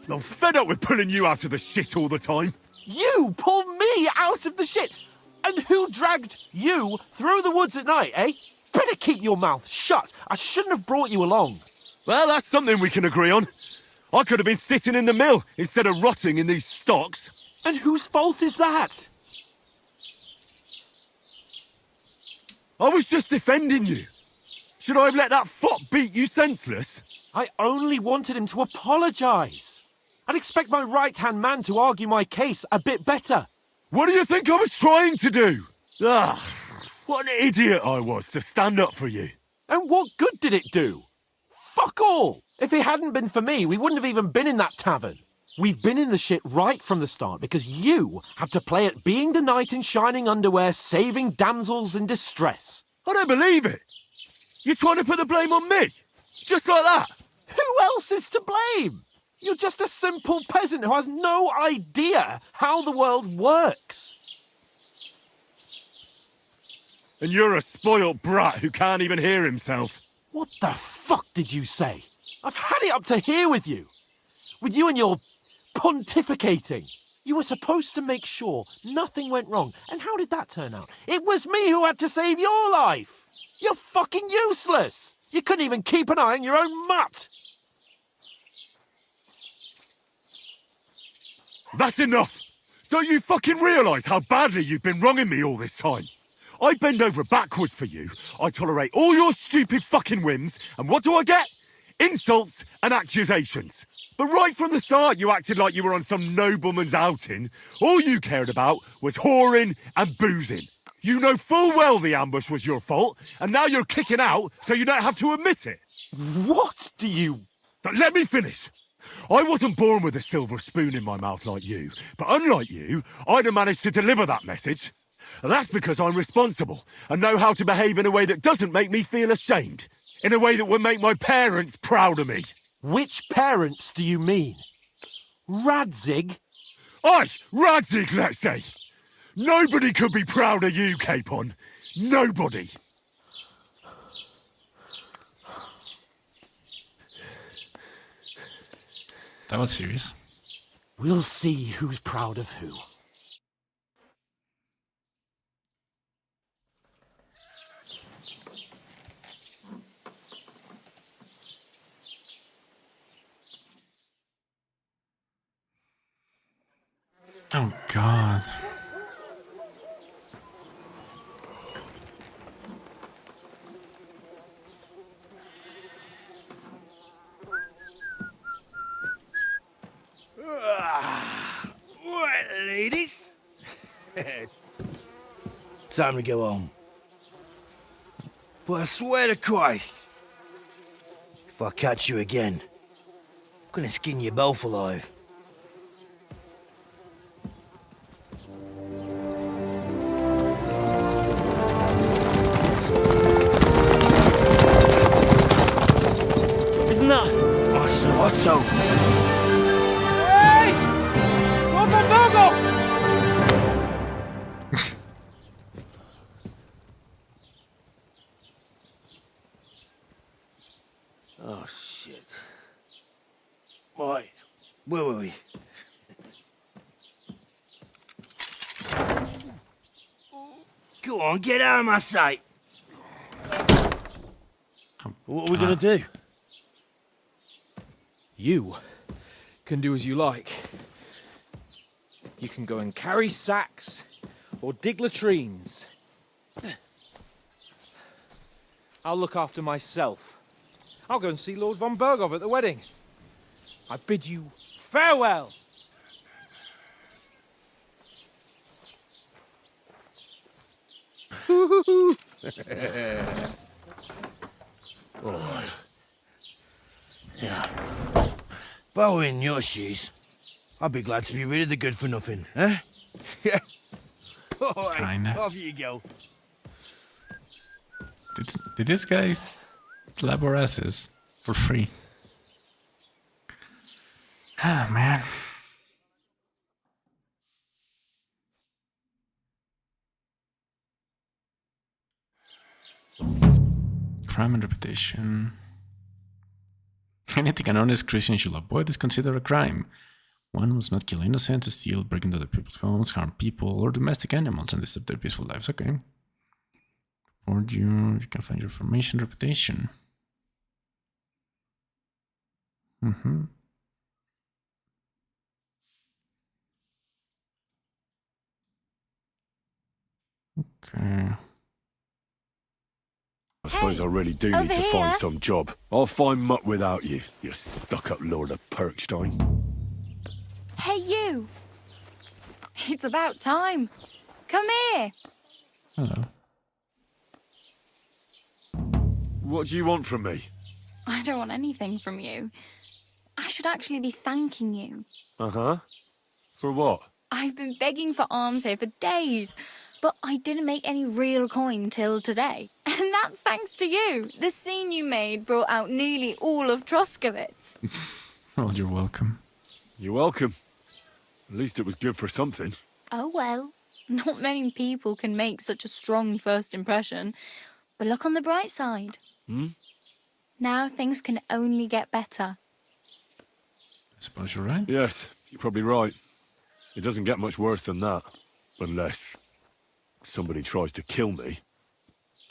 I'm fed up with pulling you out of the shit all the time. You pull me out of the shit! And who dragged you through the woods at night, eh? Better keep your mouth shut. I shouldn't have brought you along. Well, that's something we can agree on. I could have been sitting in the mill instead of rotting in these stocks. And whose fault is that? I was just defending you. Should I have let that fop beat you senseless? I only wanted him to apologise. I'd expect my right-hand man to argue my case a bit better. What do you think I was trying to do? Ah, what an idiot I was to stand up for you. And what good did it do? Fuck all! If it hadn't been for me, we wouldn't have even been in that tavern. We've been in the shit right from the start because you had to play at being the knight in shining underwear, saving damsels in distress. I don't believe it. You're trying to put the blame on me? Just like that? Who else is to blame? You're just a simple peasant who has no idea how the world works. And you're a spoilt brat who can't even hear himself. What the fuck did you say? I've had it up to here with you. With you and your pontificating. You were supposed to make sure nothing went wrong. And how did that turn out? It was me who had to save your life. You're fucking useless. You couldn't even keep an eye on your own mutt. That's enough! Don't you fucking realise how badly you've been wronging me all this time? I bend over backwards for you, I tolerate all your stupid fucking whims, and what do I get? Insults and accusations. But right from the start you acted like you were on some nobleman's outing. All you cared about was whoring and boozing. You know full well the ambush was your fault, and now you're kicking out so you don't have to admit it. What do you... But let me finish. I wasn't born with a silver spoon in my mouth like you, but unlike you, I'd have managed to deliver that message. And that's because I'm responsible and know how to behave in a way that doesn't make me feel ashamed. In a way that would make my parents proud of me. Which parents do you mean? Radzig? Aye, Radzig, let's say. Nobody could be proud of you, Capon. Nobody. That was serious. We'll see who's proud of who. Oh, God. Right, ladies. Time to go home. But I swear to Christ, if I catch you again, I'm gonna skin you both alive. Isn't that... Otto! Hey! Lord Von Virgo! Oh, shit. Right, where were we? Go on, get out of my sight. What are we gonna do? You can do as you like. You can go and carry sacks or dig latrines. I'll look after myself. I'll go and see Lord von Bergov at the wedding. I bid you farewell. Alright. Yeah. If I were in your shoes, I'd be glad to be rid of the good for nothing, eh? Yeah. Alright, Kinda. off you go. Did this guy slap our asses for free? Ah, man. Crime and reputation. Anything an honest Christian should avoid is considered a crime. One must not kill innocents, steal, break into other people's homes, harm people or domestic animals, and disturb their peaceful lives. Okay. Or you can find your information, reputation. Mm-hmm. Okay. I suppose I really do need to find some job. I'll find mutt without you, you stuck-up Lord of Perkstein. Hey, you! It's about time. Come here. Hello. What do you want from me? I don't want anything from you. I should actually be thanking you. Uh-huh. For what? I've been begging for alms here for days, but I didn't make any real coin till today. And that's thanks to you. The scene you made brought out nearly all of Troskowitz. Well, you're welcome. You're welcome. At least it was good for something. Oh well, not many people can make such a strong first impression. But look on the bright side. Now things can only get better. I suppose you're right. Yes, you're probably right. It doesn't get much worse than that. Unless somebody tries to kill me.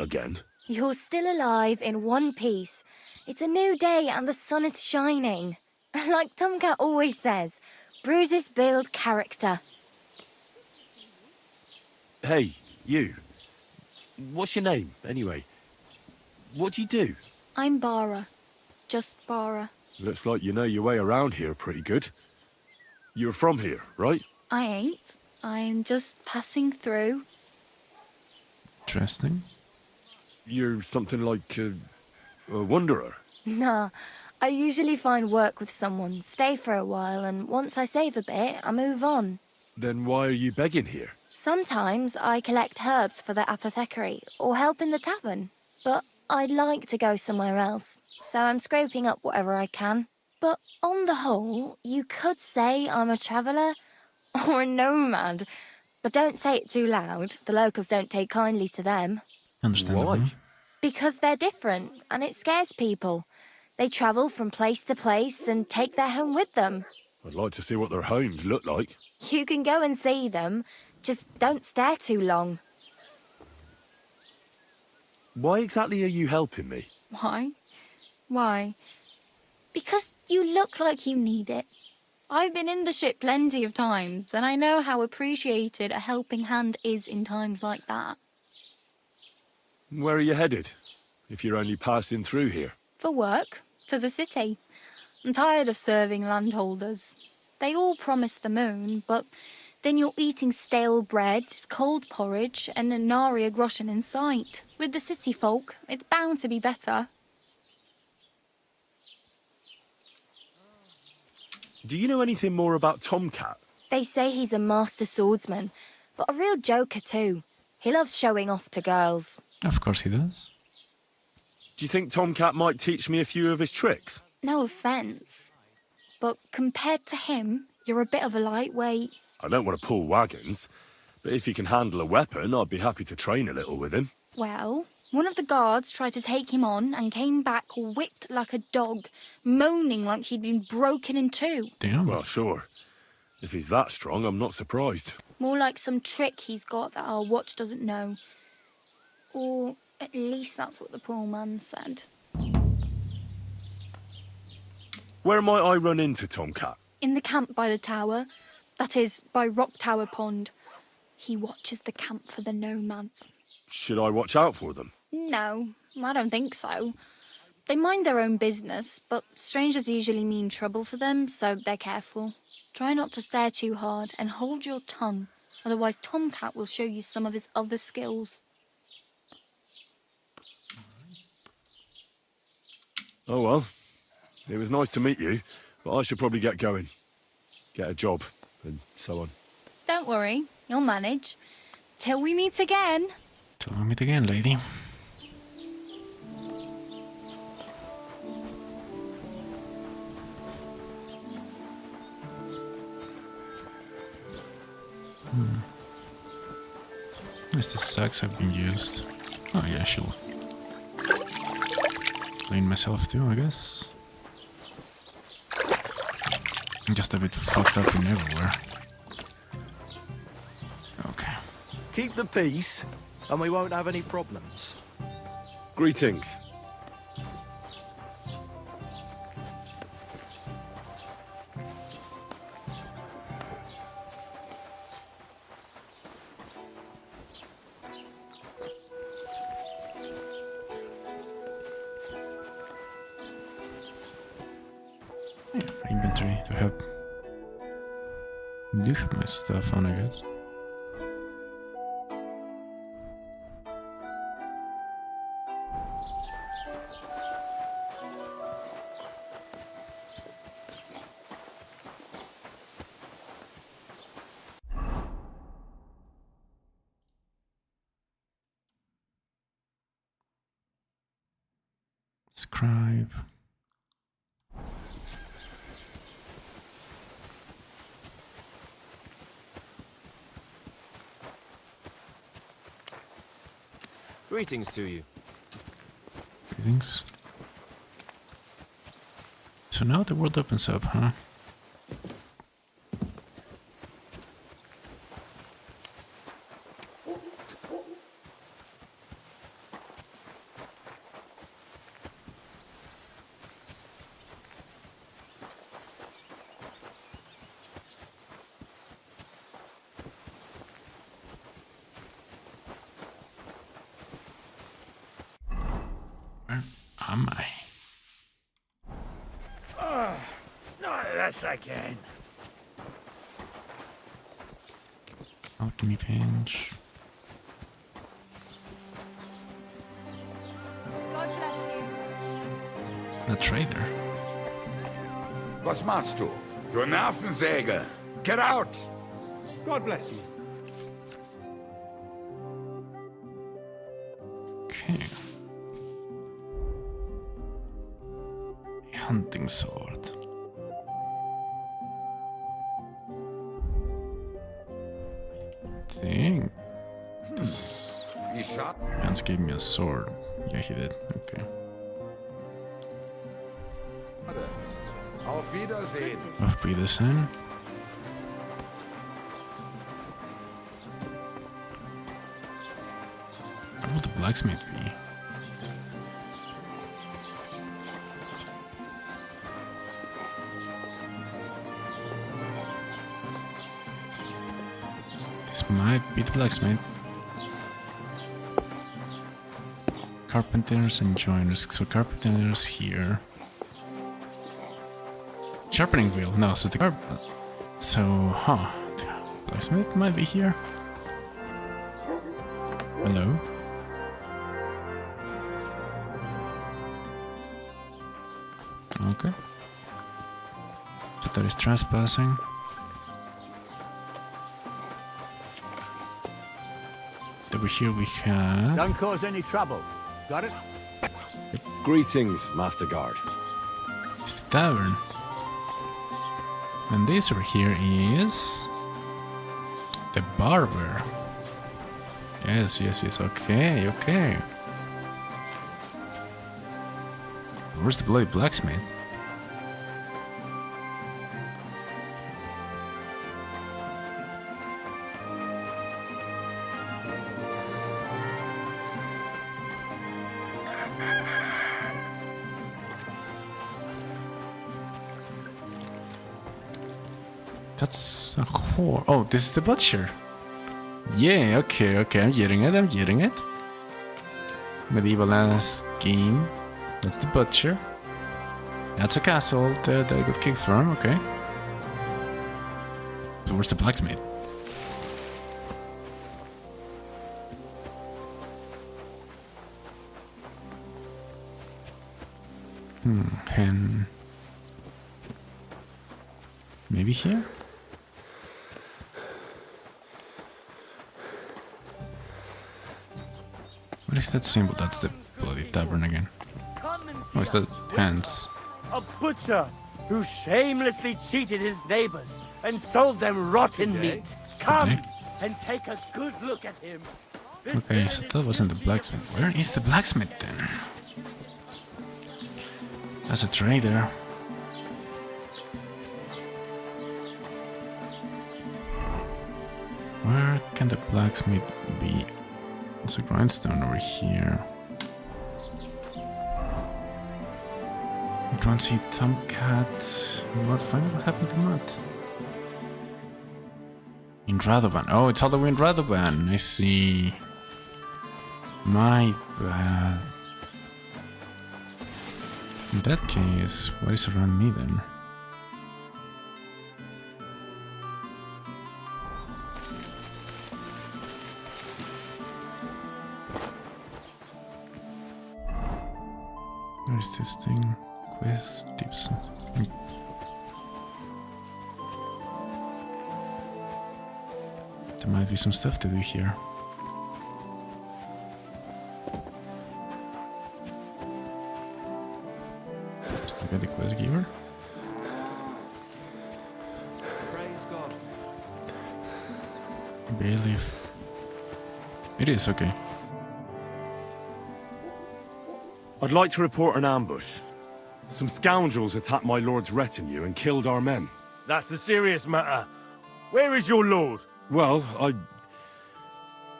Again. You're still alive in one piece. It's a new day and the sun is shining. Like Tomcat always says, bruises build character. Hey, you. What's your name, anyway? What do you do? I'm Bara. Just Bara. Looks like you know your way around here pretty good. You're from here, right? I ain't. I'm just passing through. Interesting. You're something like a wanderer. Nah, I usually find work with someone, stay for a while, and once I save a bit, I move on. Then why are you begging here? Sometimes I collect herbs for the apothecary, or help in the tavern. But I'd like to go somewhere else, so I'm scraping up whatever I can. But on the whole, you could say I'm a traveller, or a nomad. But don't say it too loud, the locals don't take kindly to them. Understandable. Why? Because they're different, and it scares people. They travel from place to place and take their home with them. I'd like to see what their homes look like. You can go and see them, just don't stare too long. Why exactly are you helping me? Why? Why? Because you look like you need it. I've been in the ship plenty of times, and I know how appreciated a helping hand is in times like that. Where are you headed? If you're only passing through here. For work, to the city. I'm tired of serving landholders. They all promise the moon, but then you're eating stale bread, cold porridge, and a nary groschen in sight. With the city folk, it's bound to be better. Do you know anything more about Tomcat? They say he's a master swordsman, but a real joker too. He loves showing off to girls. Of course he does. Do you think Tomcat might teach me a few of his tricks? No offence, but compared to him, you're a bit of a lightweight. I don't want to pull wagons, but if he can handle a weapon, I'd be happy to train a little with him. Well, one of the guards tried to take him on and came back whipped like a dog, moaning like he'd been broken in two. Damn. Well, sure. If he's that strong, I'm not surprised. More like some trick he's got that our watch doesn't know. Or at least that's what the poor man said. Where might I run into Tomcat? In the camp by the tower. That is, by Rock Tower Pond. He watches the camp for the nomads. Should I watch out for them? No, I don't think so. They mind their own business, but strangers usually mean trouble for them, so they're careful. Try not to stare too hard and hold your tongue, otherwise Tomcat will show you some of his other skills. Oh well. It was nice to meet you, but I should probably get going. Get a job, and so on. Don't worry, you'll manage. Till we meet again. Till we meet again, lady. As the sacks have been used. Oh yeah, she'll clean myself too, I guess. I'm just a bit fucked up in everywhere. Okay. Keep the peace, and we won't have any problems. Greetings. Inventory to help. Do have my stuff on, I guess. Scribe. Greetings to you. Greetings. So now the world opens up, huh? Am I? Not this again. Alchemy bench. God bless you. The trader. Was machst du? Du Nervensäge! Get out! God bless you. Okay. Hunting sword. Think this man's gave me a sword. Yeah, he did. Okay. Auf Wiedersehen. Auf Wiedersehen. Where will the blacksmith be? This might be the blacksmith. Carpenters and joiners. So carpenters here. Sharpening wheel. No, so the So, huh. The blacksmith might be here. Hello? Okay. So that is trespassing. Over here we have... Don't cause any trouble. Got it? Greetings, Master Guard. It's the tavern. And this over here is... the barber. Yes, yes, yes. Okay, okay. Where's the bloody blacksmith? That's a whore. Oh, this is the butcher. Yeah, okay, okay. I'm getting it. I'm getting it. Medieval ass game. That's the butcher. That's a castle that I got kicked from. Okay. So where's the blacksmith? Hen. Maybe here? What is that symbol? That's the bloody tavern again. Oh, is that hands? A butcher who shamelessly cheated his neighbors and sold them rotten meat. Come Okay. and take a good look at him. Okay, so that wasn't the blacksmith. Where is the blacksmith then? As a trader. Where can the blacksmith be? There's a grindstone over here. Grunty Tomcat. What? Find out what happened to Matt. In Radovan. Oh, it's all the way in Radovan. I see. My bad. In that case, what is around me then? Where is this thing? Quest tips. There might be some stuff to do here. Still got the quest giver. Praise God. Bailiff. It is okay. I'd like to report an ambush. Some scoundrels attacked my lord's retinue and killed our men. That's a serious matter. Where is your lord? Well,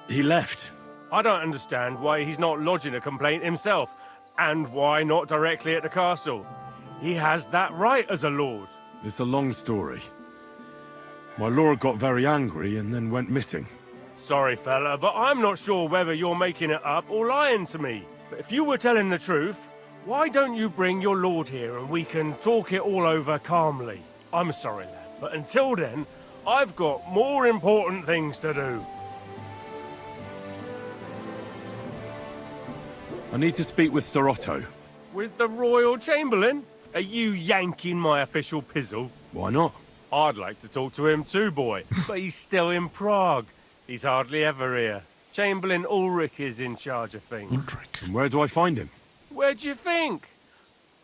he left. I don't understand why he's not lodging a complaint himself, and why not directly at the castle. He has that right as a lord. It's a long story. My lord got very angry and then went missing. Sorry, fella, but I'm not sure whether you're making it up or lying to me. But if you were telling the truth, why don't you bring your lord here and we can talk it all over calmly? I'm sorry, lad, but until then, I've got more important things to do. I need to speak with Sir Otto. With the Royal Chamberlain? Are you yanking my official pizzle? Why not? I'd like to talk to him too, boy, but he's still in Prague. He's hardly ever here. Chamberlain Ulrich is in charge of things. And where do I find him? Where do you think?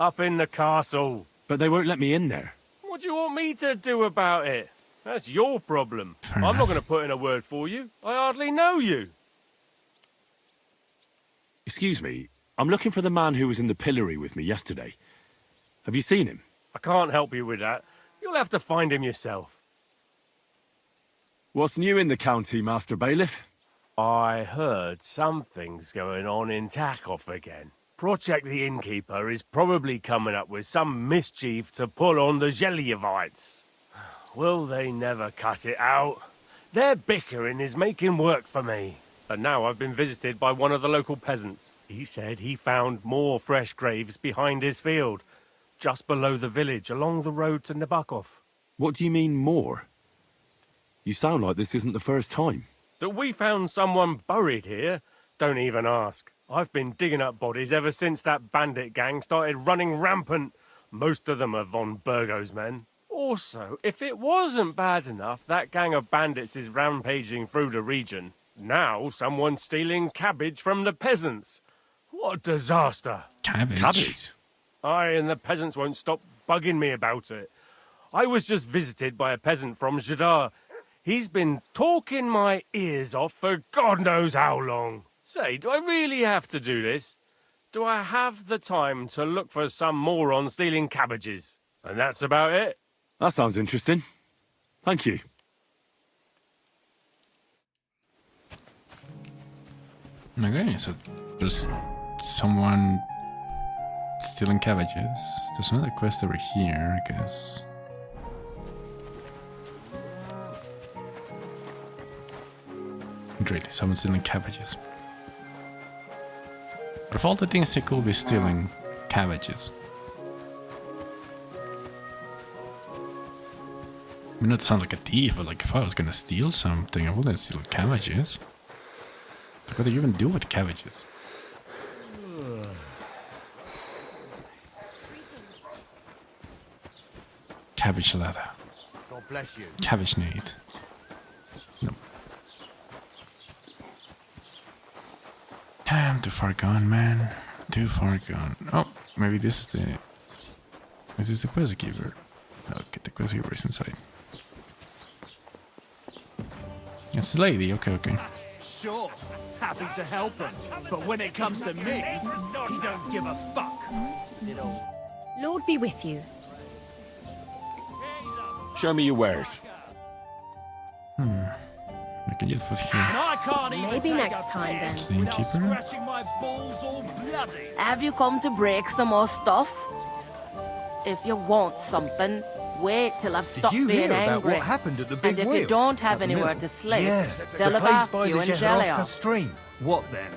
Up in the castle. But they won't let me in there. What do you want me to do about it? That's your problem. Fair I'm enough. not going to put in a word for you. I hardly know you. Excuse me, I'm looking for the man who was in the pillory with me yesterday. Have you seen him? I can't help you with that. You'll have to find him yourself. What's new in the county, Master Bailiff? I heard something's going on in Takov again. Project the Innkeeper is probably coming up with some mischief to pull on the Zhelyevites. Will they never cut it out? Their bickering is making work for me. And now I've been visited by one of the local peasants. He said he found more fresh graves behind his field, just below the village, along the road to Nabokov. What do you mean, more? You sound like this isn't the first time. That we found someone buried here? Don't even ask. I've been digging up bodies ever since that bandit gang started running rampant. Most of them are von Burgo's men. Also, if it wasn't bad enough that gang of bandits is rampaging through the region, now someone's stealing cabbage from the peasants. What a disaster. Cabbage? Cabbage? Aye, and the peasants won't stop bugging me about it. I was just visited by a peasant from Jadar. He's been talking my ears off for God knows how long. Say, do I really have to do this? Do I have the time to look for some moron stealing cabbages? And that's about it. That sounds interesting. Thank you. Okay, so there's someone stealing cabbages. There's another quest over here, I guess. Great, someone's stealing cabbages. But of all the things they could be stealing, cabbages. I mean, not to sound like a thief, but like if I was gonna steal something, I wouldn't steal cabbages. Like, what do you even do with cabbages? Cabbage ladder. God bless you. Cabbage nade. Nope. Damn, too far gone, man. Too far gone. Oh, maybe this is the... This is the quest keeper. Okay, the quest keeper is inside. It's the lady, okay. Sure, happy to help him. But when it comes to me, he don't give a fuck. Lord be with you. Show me your wares. I can get food here. I can't even Maybe take next a time, then. piss The innkeeper? without scratching my balls all bloody. Have you come to break some more stuff? If you want something, wait till I've stopped you being hear about angry. what happened at the big And if wheel? you don't have At the anywhere mill? to sleep, Yeah, they'll the look place after by you the in Shehroffka Jelly. stream. What then?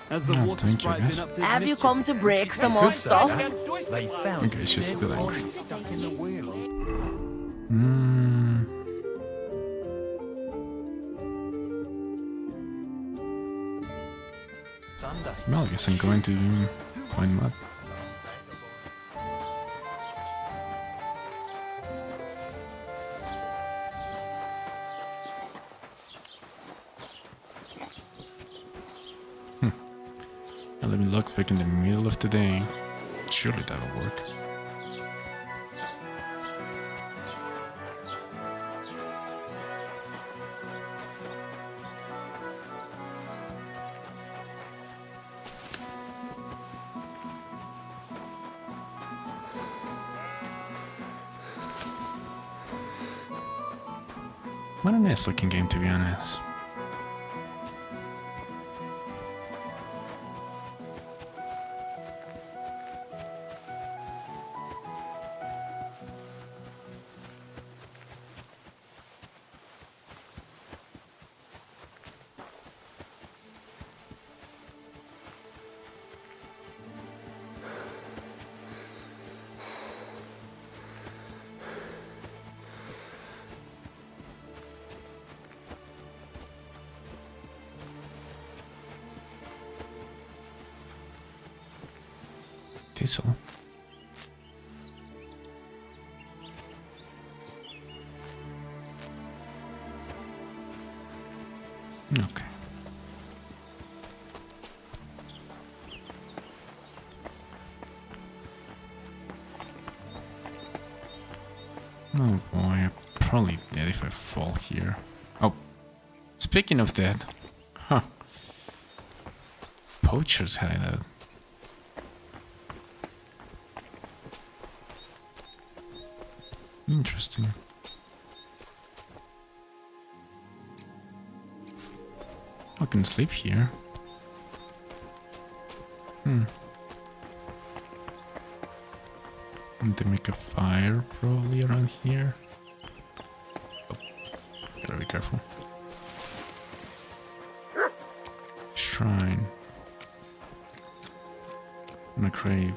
Has the water thank you, sprite guys. been up to Have you mischief? come to break some more Could say stuff? that. They found Okay, she's still angry. stuck in the wheel. Well, I guess I'm going to find map. Now let me look back in the middle of the day. Surely that will work. What a nice looking game, to be honest. Thistle. Okay. Oh boy, I'm probably dead if I fall here. Oh, speaking of that, huh? Poacher's hideout. Interesting. I can sleep here. And to make a fire probably around here. Oh, gotta be careful. Shrine. And a grave.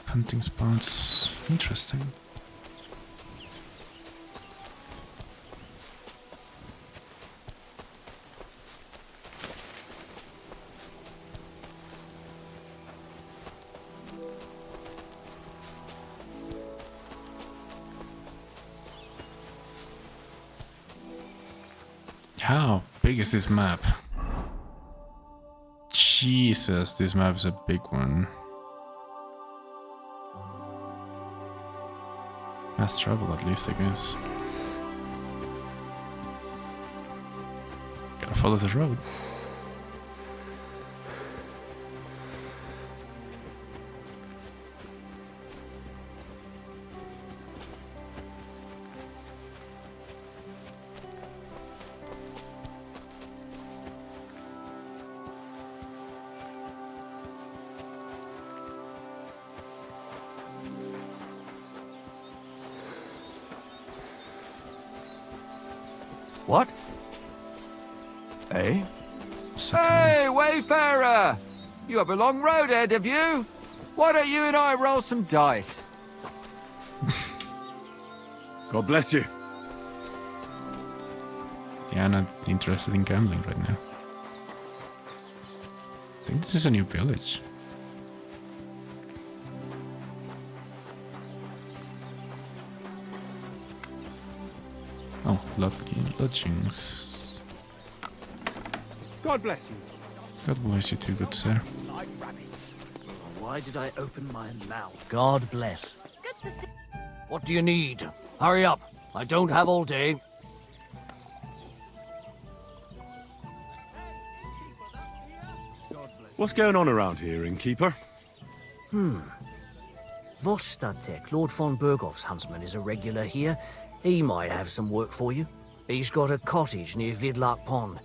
Hunting spots. Interesting. How big is this map? Jesus, this map is a big one. Fast travel at least, I guess. Gotta follow the road. What? Eh? Hey, wayfarer! You have a long road ahead of you. Why don't you and I roll some dice? God bless you. Yeah, I'm not interested in gambling right now. I think this is a new village. Oh, lodgings. God bless you. God bless you too, good sir. Why did I open my mouth? God bless. Good to see. What do you need? Hurry up. I don't have all day. What's going on around here, innkeeper? Vostatek, Lord von Berghoff's huntsman, is a regular here. He might have some work for you. He's got a cottage near Vidlark Pond.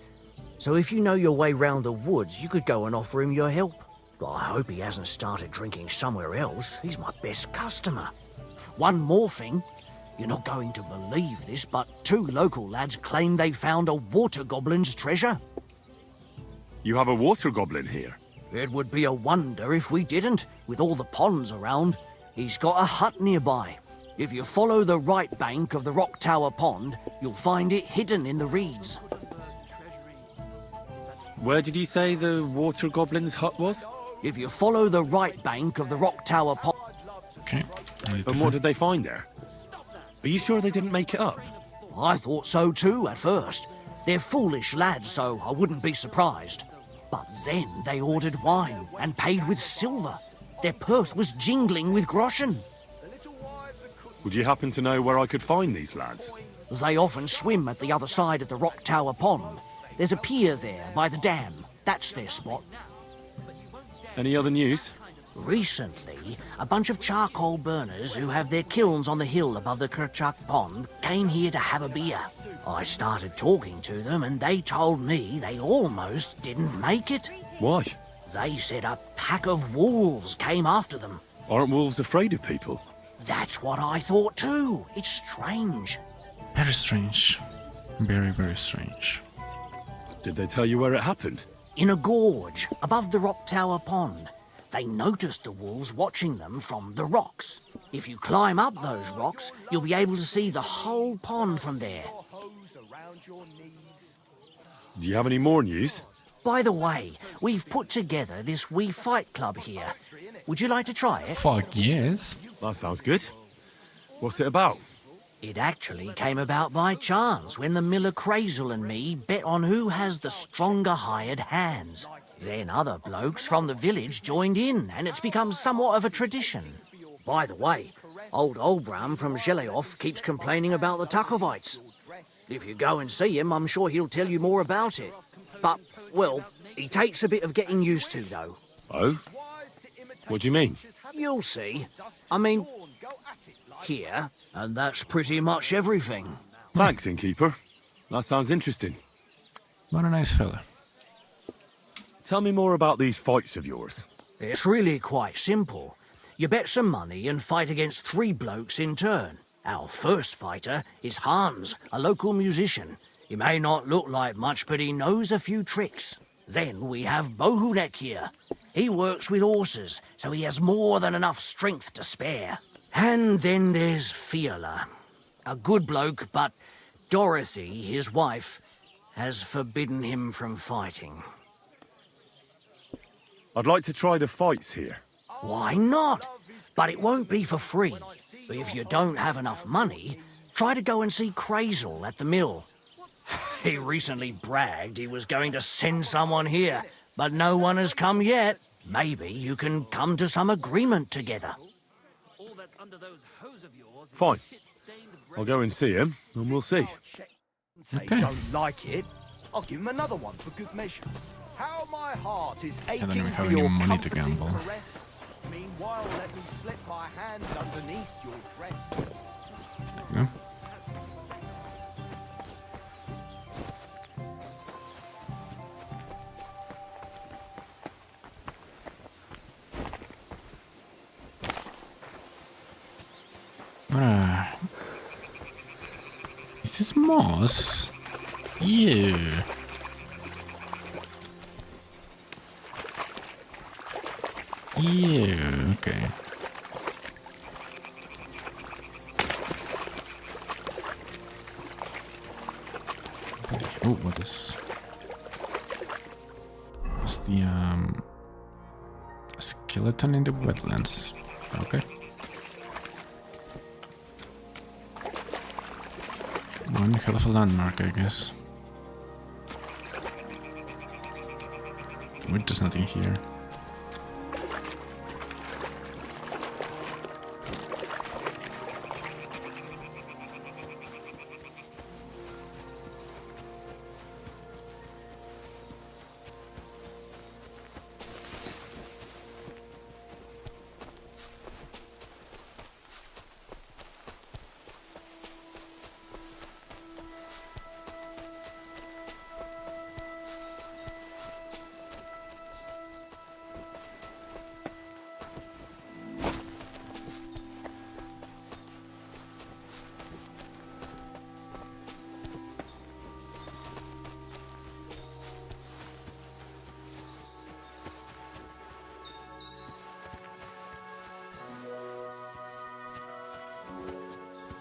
So if you know your way round the woods, you could go and offer him your help. I hope he hasn't started drinking somewhere else. He's my best customer. One more thing. You're not going to believe this, but 2 local lads claim they found a water goblin's treasure. You have a water goblin here? It would be a wonder if we didn't, with all the ponds around. He's got a hut nearby. If you follow the right bank of the Rock Tower Pond, you'll find it hidden in the reeds. Where did you say the water goblin's hut was? If you follow the right bank of the Rock Tower Pond... Okay. And what did they find there? Are you sure they didn't make it up? I thought so too at first. They're foolish lads, so I wouldn't be surprised. But then they ordered wine and paid with silver. Their purse was jingling with groschen. Would you happen to know where I could find these lads? They often swim at the other side of the Rock Tower Pond. There's a pier there by the dam. That's their spot. Any other news? Recently, a bunch of charcoal burners who have their kilns on the hill above the Kerchak Pond came here to have a beer. I started talking to them and they told me they almost didn't make it. Why? They said a pack of wolves came after them. Aren't wolves afraid of people? That's what I thought too. It's strange. Very strange. Very, very strange. Did they tell you where it happened? In a gorge above the Rock Tower Pond. They noticed the wolves watching them from the rocks. If you climb up those rocks, you'll be able to see the whole pond from there. Do you have any more news? By the way, we've put together this wee fight club here. Would you like to try it? Fuck yes. That sounds good. What's it about? It actually came about by chance when the miller Crazel and me bet on who has the stronger hired hands. Then other blokes from the village joined in, and it's become somewhat of a tradition. By the way, old Olbram from Zheleov keeps complaining about the Takovites. If you go and see him, I'm sure he'll tell you more about it. But, well, he takes a bit of getting used to, though. Oh? What do you mean? You'll see. I mean, here, and that's pretty much everything. Thanks, innkeeper. That sounds interesting. What a nice fella. Tell me more about these fights of yours. It's really quite simple. You bet some money and fight against 3 blokes in turn. Our first fighter is Hans, a local musician. He may not look like much, but he knows a few tricks. Then we have Bohunek here. He works with horses, so he has more than enough strength to spare. And then there's Fiala. A good bloke, but Dorothy, his wife, has forbidden him from fighting. I'd like to try the fights here. Why not? But it won't be for free. If you don't have enough money, try to go and see Crazel at the mill. He recently bragged he was going to send someone here, but no one has come yet. Maybe you can come to some agreement together. Fine. I'll go and see him, and we'll see. Okay. Don't like it. I'll give him another one for good measure. How my heart is I don't aching even for have any your money to comforting gamble. caress. Meanwhile, let me slip my hand underneath your dress. There we go. Is this moss? Ew. Ew, Okay. Oh, what is... It's the, skeleton in the wetlands. Okay. One hell of a landmark, I guess. Wait, there's nothing here.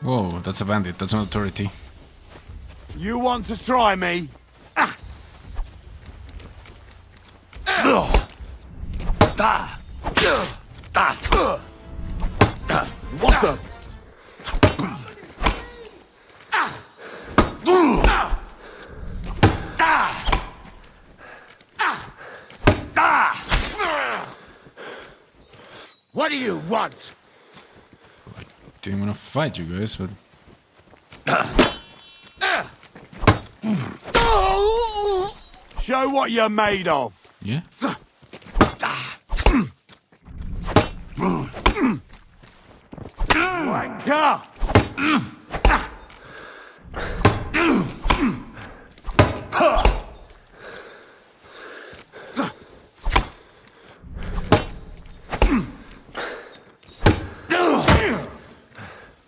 Whoa, that's a bandit, that's an authority. You want to try me? What the? What do you want? Didn't want to fight you guys, but... Show what you're made of. Yeah? Wanker!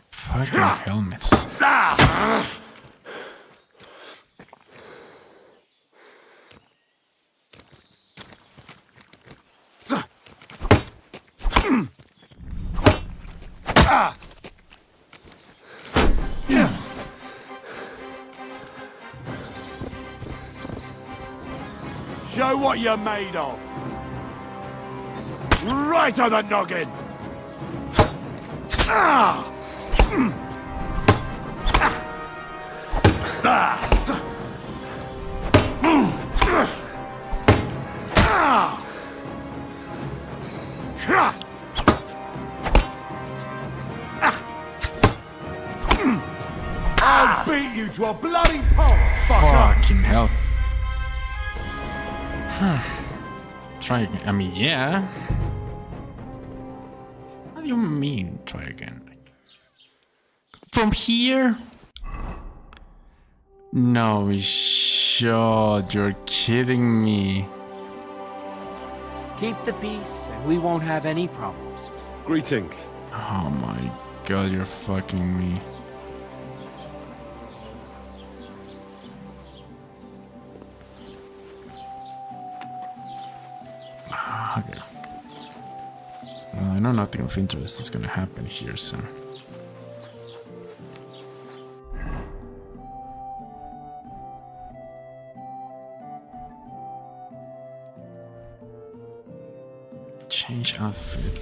Fucking helmets. Show what you're made of. Right on the noggin. I'll beat you to a bloody pulp, fucker! Fucking hell. Try again. I mean, yeah. What do you mean, try again? From here? No shot, you're kidding me. Keep the peace, and we won't have any problems. Greetings. Oh my god, you're fucking me. Okay. Well, I know nothing of interest is gonna happen here, so... Change outfit.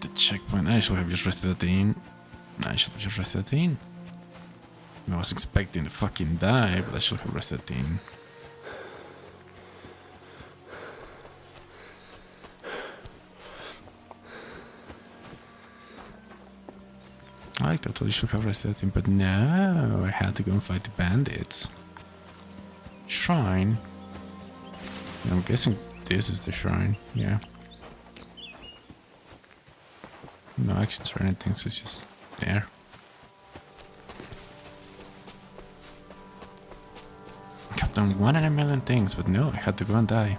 The checkpoint. I should have just rested at the inn. I should have just rested at the inn. I was expecting to fucking die, but I should have rested in. I totally should have rested him, but no, I had to go and fight the bandits. Shrine. I'm guessing this is the shrine, yeah. No actions or anything, so it's just there. I've done 1 in a million things, but no, I had to go and die.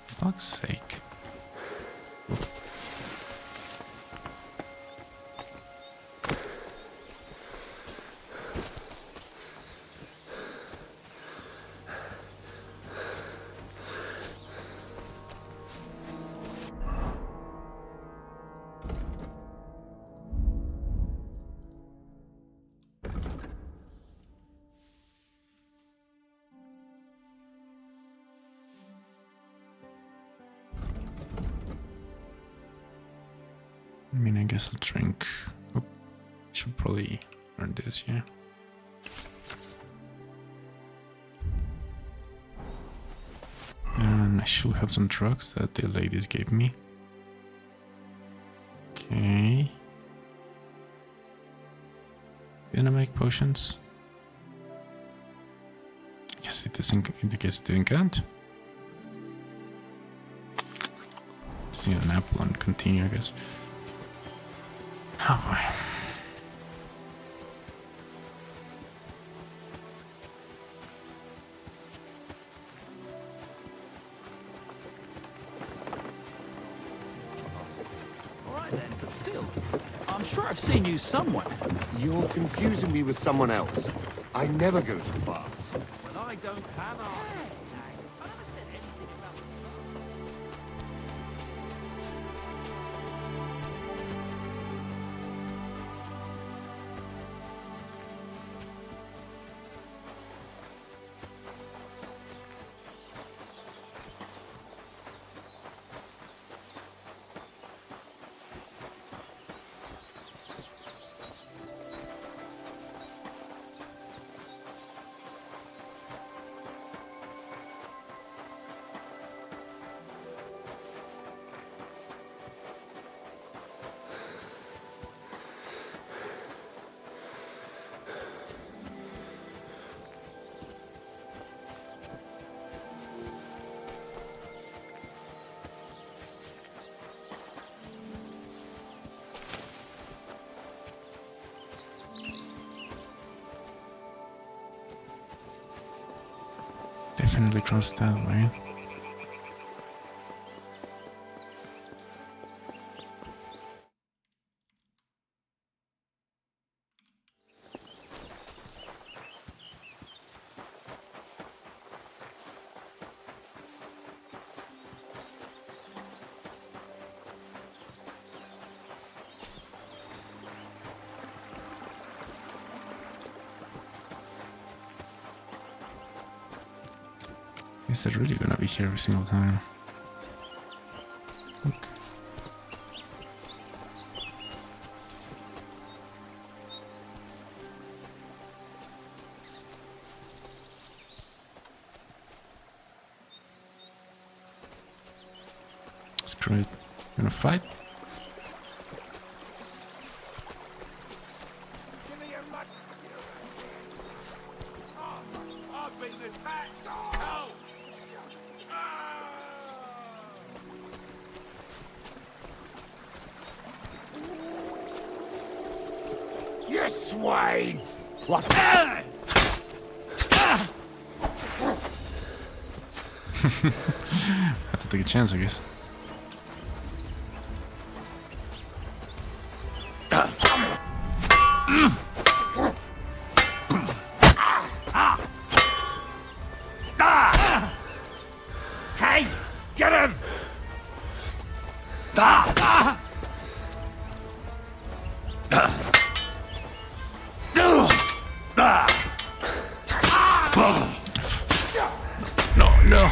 Fuck's sake. I mean, I guess I'll drink. Oh, should probably learn this, yeah. And I should have some drugs that the ladies gave me. Okay. Didn't I make potions? I guess it doesn't. I guess it didn't count. See an apple and continue, I guess. Oh boy. Alright then, but still, I'm sure I've seen you somewhere. You're confusing me with someone else. I never go to the baths. Well, I don't have eyes. Definitely cross that way. Is that really gonna be here every single time? Okay. Screw it. Gonna fight? You swine! What? Had to take a chance, I guess. Hey! Get him! No!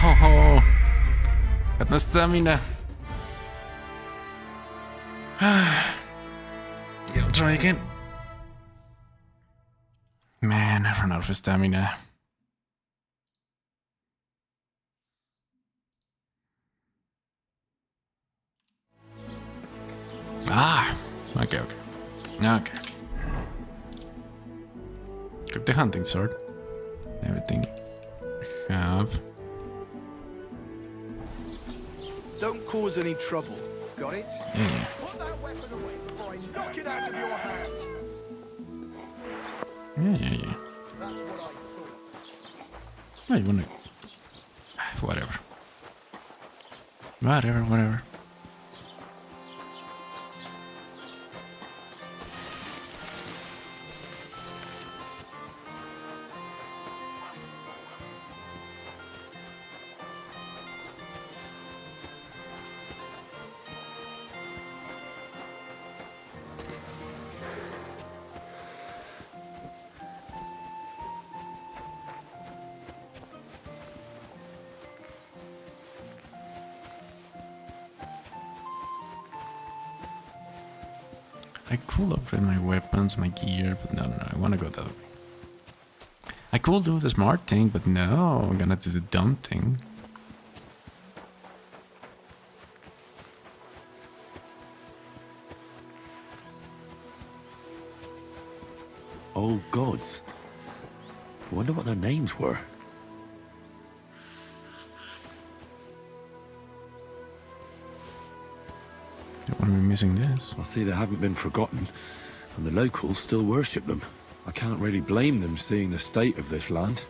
Got no stamina. Yeah, I'll try again. Man, I run out of stamina. Ah! Okay. Keep the hunting sword. Everything I have. Don't cause any trouble. Got it? Yeah. Put that weapon away before I knock it out of your hand. Yeah. That's what I thought. No, you wanna... Whatever. Whatever. I could upgrade my weapons, my gear, but no, I want to go that way. I could do the smart thing, but no, I'm gonna do the dumb thing. Oh, gods. I wonder what their names were. Don't want to be missing this. I see they haven't been forgotten, and the locals still worship them. I can't really blame them seeing the state of this land.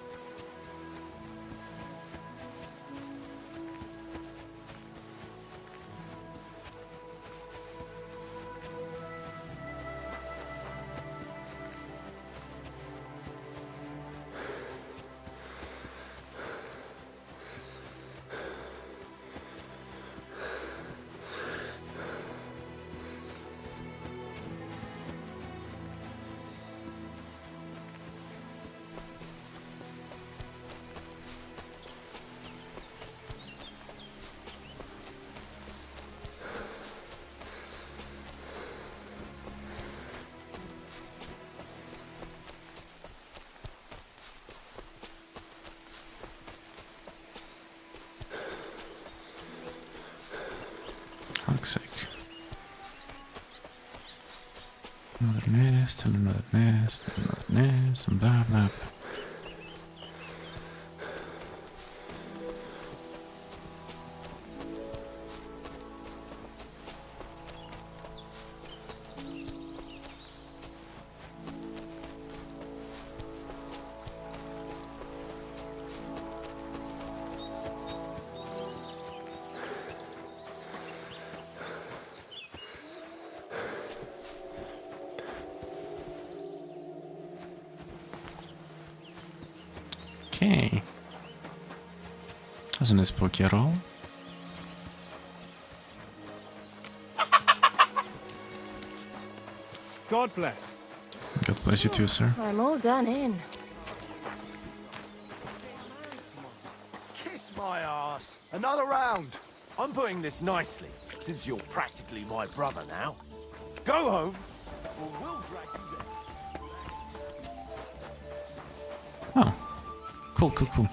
Fuck's sake. Another nest, and another nest, and another nest, and blah blah blah. Okay. Doesn't this poke you at all? God bless. God bless you too, sir. I'm all done in. Kiss my ass. Another round. I'm putting this nicely, since you're practically my brother now. Go home, or we'll drag you there. Oh. Cool.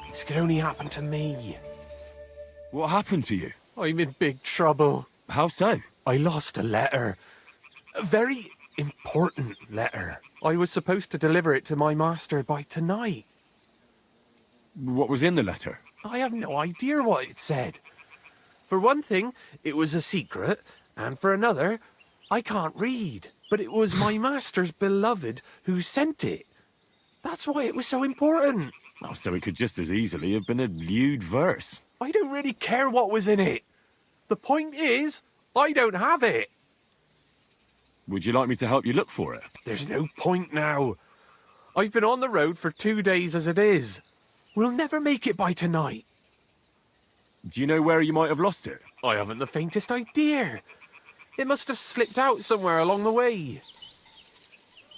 This could only happen to me. What happened to you? I'm in big trouble. How so? I lost a letter. A very important letter. I was supposed to deliver it to my master by tonight. What was in the letter? I have no idea what it said. For one thing, it was a secret, and for another, I can't read. But it was my master's beloved who sent it. That's why it was so important. Oh, so it could just as easily have been a lewd verse. I don't really care what was in it. The point is, I don't have it. Would you like me to help you look for it? There's no point now. I've been on the road for 2 days as it is. We'll never make it by tonight. Do you know where you might have lost it? I haven't the faintest idea. It must have slipped out somewhere along the way.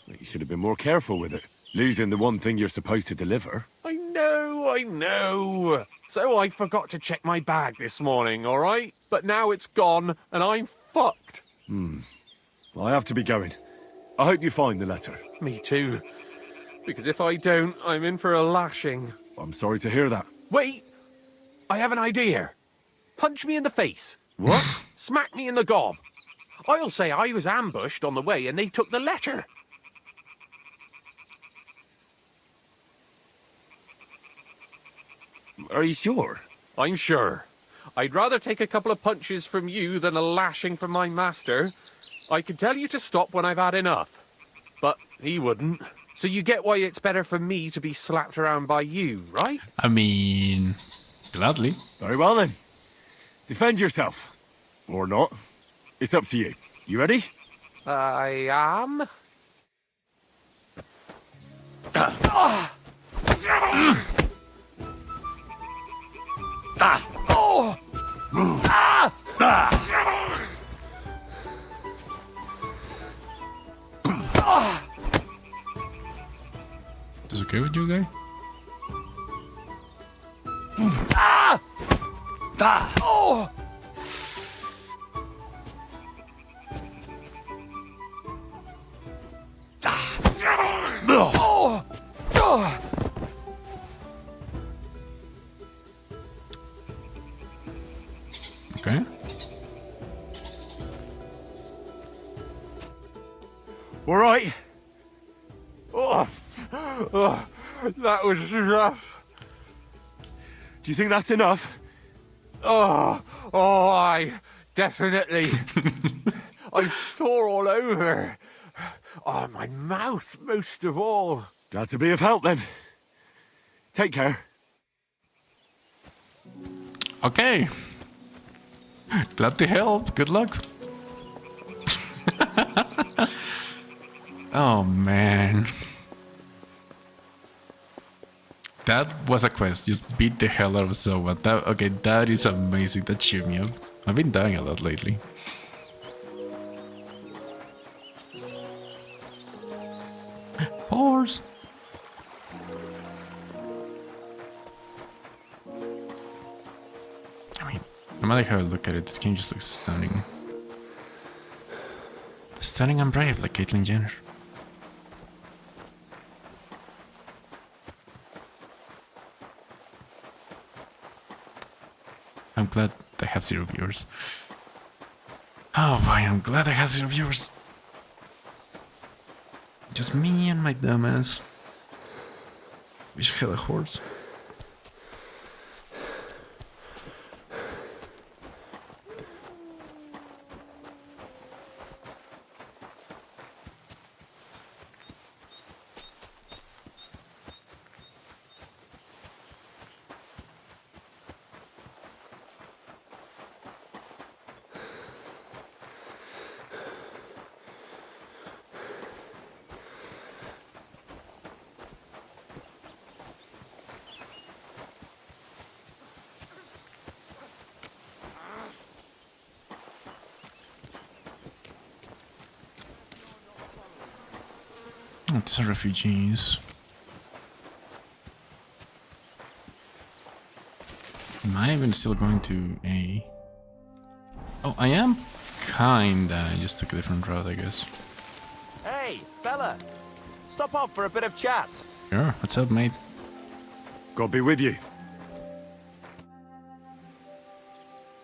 You should have been more careful with it. Losing the one thing you're supposed to deliver. I know. So I forgot to check my bag this morning, all right? But now it's gone, and I'm fucked. I have to be going. I hope you find the letter. Me too. Because if I don't, I'm in for a lashing. I'm sorry to hear that. Wait! I have an idea. Punch me in the face. What? Smack me in the gob. I'll say I was ambushed on the way and they took the letter. Are you sure? I'm sure. I'd rather take a couple of punches from you than a lashing from my master. I can tell you to stop when I've had enough. But he wouldn't. So you get why it's better for me to be slapped around by you, right? I mean, gladly. Very well then. Defend yourself. Or not. It's up to you. You ready? I am. Is this okay with you, guy? Okay. All right. That was rough. Do you think that's enough? I definitely. I'm sore all over. Oh, my mouth most of all. Glad to be of help then. Take care. Okay. Glad to help. Good luck. Oh man. That was a quest. Just beat the hell out of someone. That is amazing. That cheered me up. I've been dying a lot lately. Horse. I mean, no matter how I look at it, this game just looks stunning. Stunning and brave, like Caitlyn Jenner. I'm glad I have 0 viewers. Oh boy, I'm glad I have 0 viewers. Just me and my dumbass. Wish I had a horse. Oh, these are refugees. Am I even still going to A? Oh, I am kinda. I just took a different route, I guess. Hey, fella! Stop off for a bit of chat. Sure, what's up, mate? God be with you.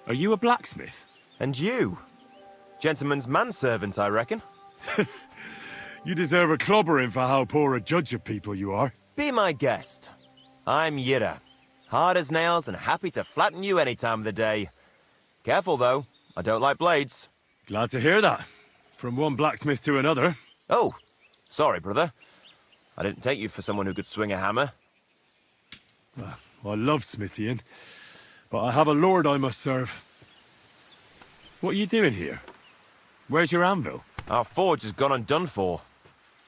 Are you a blacksmith? And you? Gentleman's manservant, I reckon. You deserve a clobbering for how poor a judge of people you are. Be my guest. I'm Yira. Hard as nails and happy to flatten you any time of the day. Careful, though. I don't like blades. Glad to hear that. From one blacksmith to another. Oh, sorry, brother. I didn't take you for someone who could swing a hammer. I love smithying, but I have a lord I must serve. What are you doing here? Where's your anvil? Our forge has gone undone for.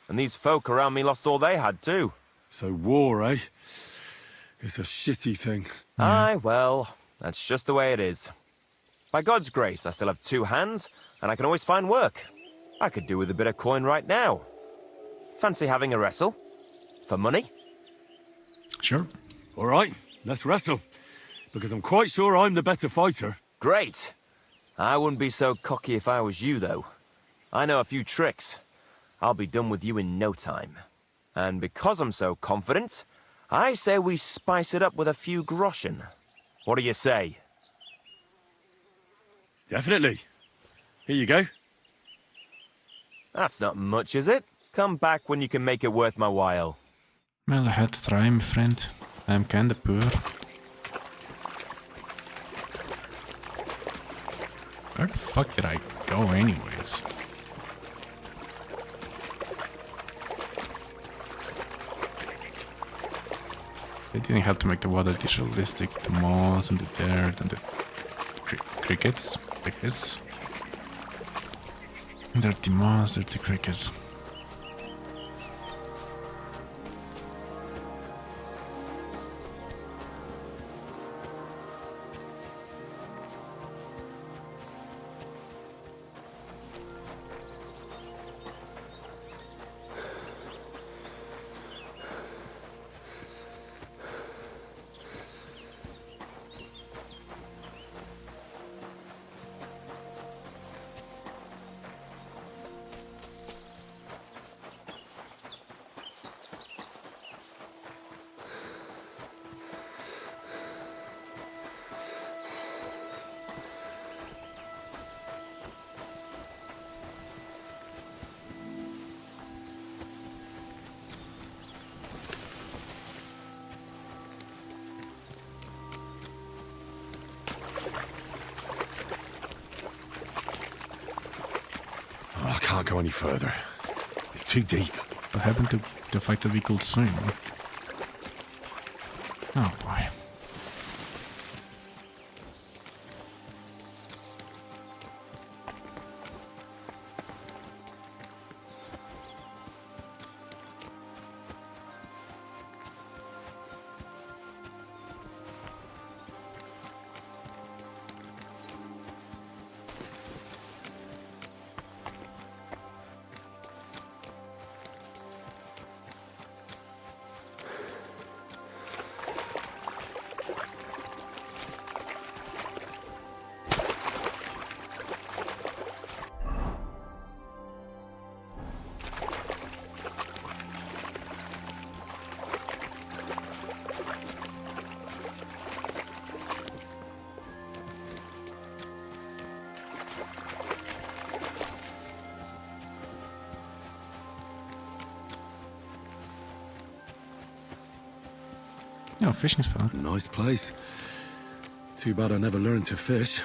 And these folk around me lost all they had, too. So war, eh? It's a shitty thing. Aye, well, that's just the way it is. By God's grace, I still have 2 hands, and I can always find work. I could do with a bit of coin right now. Fancy having a wrestle? For money? Sure. All right, let's wrestle. Because I'm quite sure I'm the better fighter. Great. I wouldn't be so cocky if I was you, though. I know a few tricks. I'll be done with you in no time. And because I'm so confident, I say we spice it up with a few groschen. What do you say? Definitely. Here you go. That's not much, is it? Come back when you can make it worth my while. Well, I had to try, my friend. I'm kinda poor. Where the fuck did I go anyways? They didn't have to make the water dish realistic. The moss and the dirt and the crickets, like this. Dirty moss, dirty crickets. I can't go any further. It's too deep. What happened to the fact that we could swim? Oh boy. Oh, fishing spot. Nice place. Too bad I never learned to fish.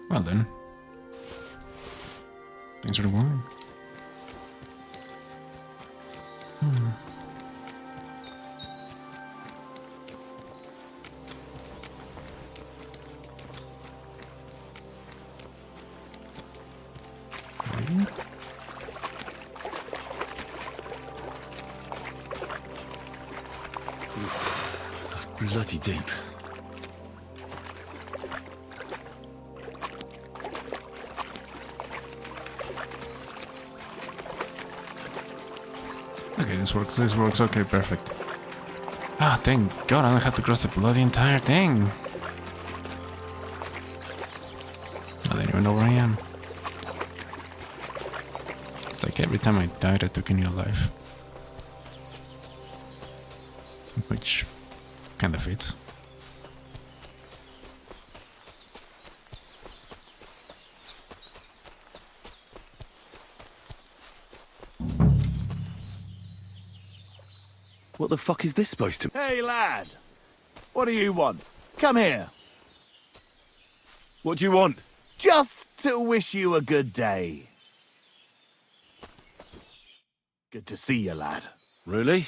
Well then. Thanks for the warning. Bloody deep. Okay, this works, okay, perfect. Ah, thank God I don't have to cross the bloody entire thing. I don't even know where I am. It's like every time I died I took a new life. Which kinda fits. What the fuck is this supposed to... Hey, lad! What do you want? Come here. What do you want? Just to wish you a good day. Good to see you, lad. Really?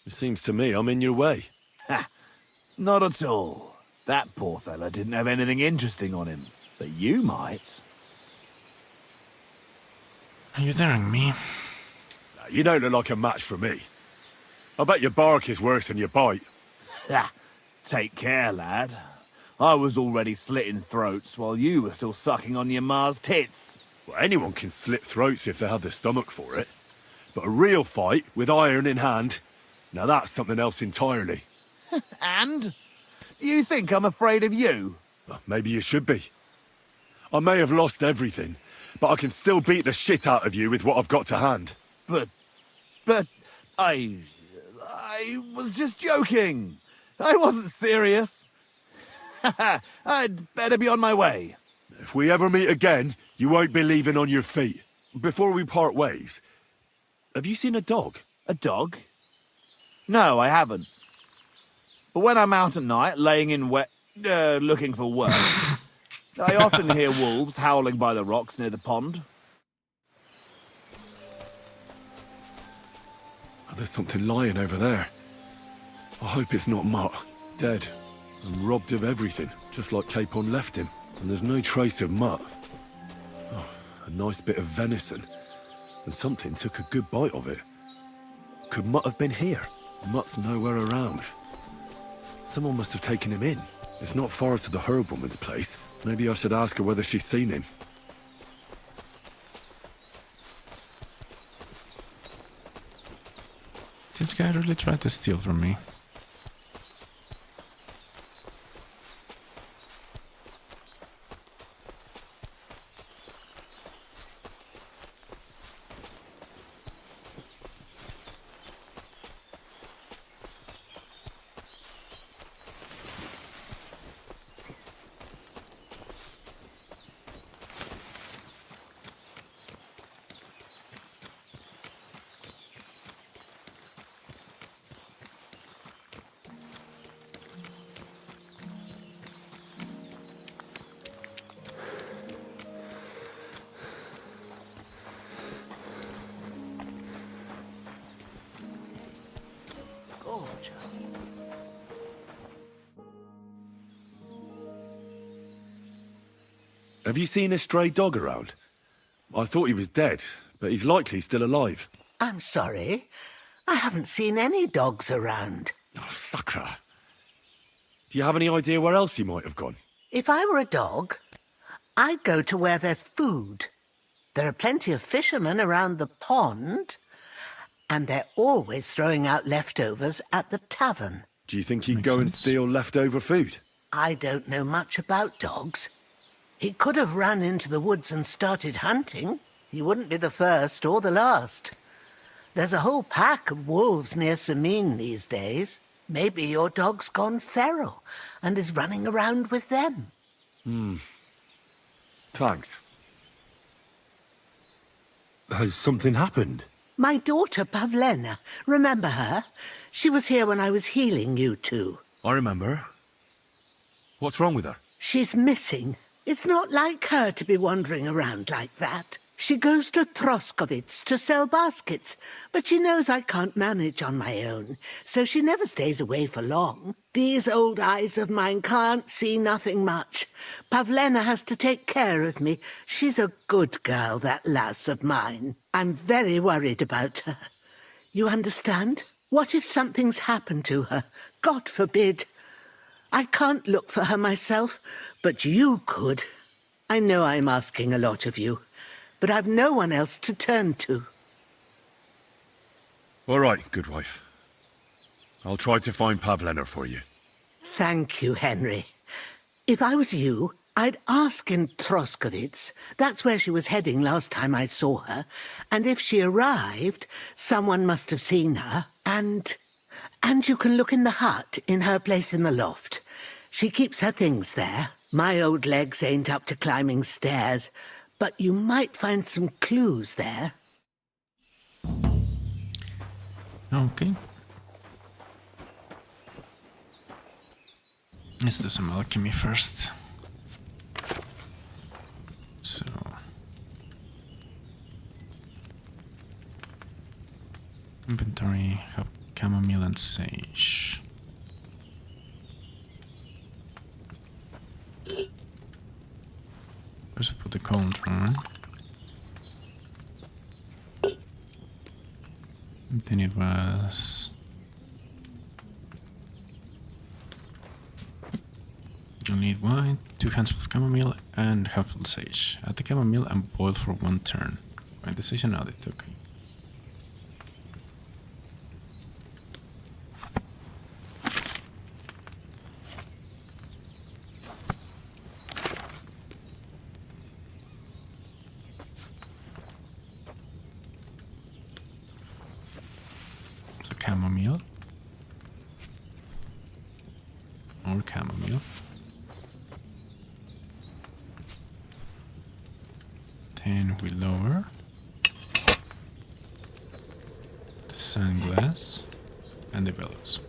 It seems to me I'm in your way. Ha! Not at all. That poor fella didn't have anything interesting on him. But you might. Are you daring me? Now, you don't look like a match for me. I bet your bark is worse than your bite. Ha! Take care, lad. I was already slitting throats while you were still sucking on your ma's tits. Well, anyone can slit throats if they have the stomach for it. But a real fight, with iron in hand, now that's something else entirely. And? You think I'm afraid of you? Well, maybe you should be. I may have lost everything, but I can still beat the shit out of you with what I've got to hand. But I was just joking. I wasn't serious. I'd better be on my way. If we ever meet again, you won't be leaving on your feet. Before we part ways, have you seen a dog? A dog? No, I haven't. But when I'm out at night, laying in looking for work, I often hear wolves howling by the rocks near the pond. Oh, there's something lying over there. I hope it's not Mutt. Dead. And robbed of everything, just like Capon left him. And there's no trace of Mutt. Oh, a nice bit of venison. And something took a good bite of it. Could Mutt have been here? Mutt's nowhere around. Someone must have taken him in. It's not far to the herb woman's place. Maybe I should ask her whether she's seen him. This guy really tried to steal from me. Have you seen a stray dog around? I thought he was dead, but he's likely still alive. I'm sorry. I haven't seen any dogs around. Oh, Sakra. Do you have any idea where else he might have gone? If I were a dog, I'd go to where there's food. There are plenty of fishermen around the pond, and they're always throwing out leftovers at the tavern. Do you think he'd go and steal leftover food? I don't know much about dogs. He could have run into the woods and started hunting. He wouldn't be the first or the last. There's a whole pack of wolves near Sameen these days. Maybe your dog's gone feral and is running around with them. Thanks. Has something happened? My daughter, Pavlena. Remember her? She was here when I was healing you two. I remember. What's wrong with her? She's missing. It's not like her to be wandering around like that. She goes to Troskovitz to sell baskets, but she knows I can't manage on my own, so she never stays away for long. These old eyes of mine can't see nothing much. Pavlena has to take care of me. She's a good girl, that lass of mine. I'm very worried about her. You understand? What if something's happened to her? God forbid. I can't look for her myself, but you could. I know I'm asking a lot of you, but I've no one else to turn to. All right, good wife. I'll try to find Pavlena for you. Thank you, Henry. If I was you, I'd ask in Troskovitz. That's where she was heading last time I saw her. And if she arrived, someone must have seen her. And you can look in the hut in her place in the loft. She keeps her things there. My old legs ain't up to climbing stairs, but you might find some clues there. Okay. Let's do some alchemy first. So... inventory, have chamomile and sage. First put the cauldron. And then it was... you'll need wine, 2 handfuls of chamomile and half full sage. Add the chamomile and boil for 1 turn. My decision added, okay. chamomile. More chamomile. Then we lower the sunglass and the bellows.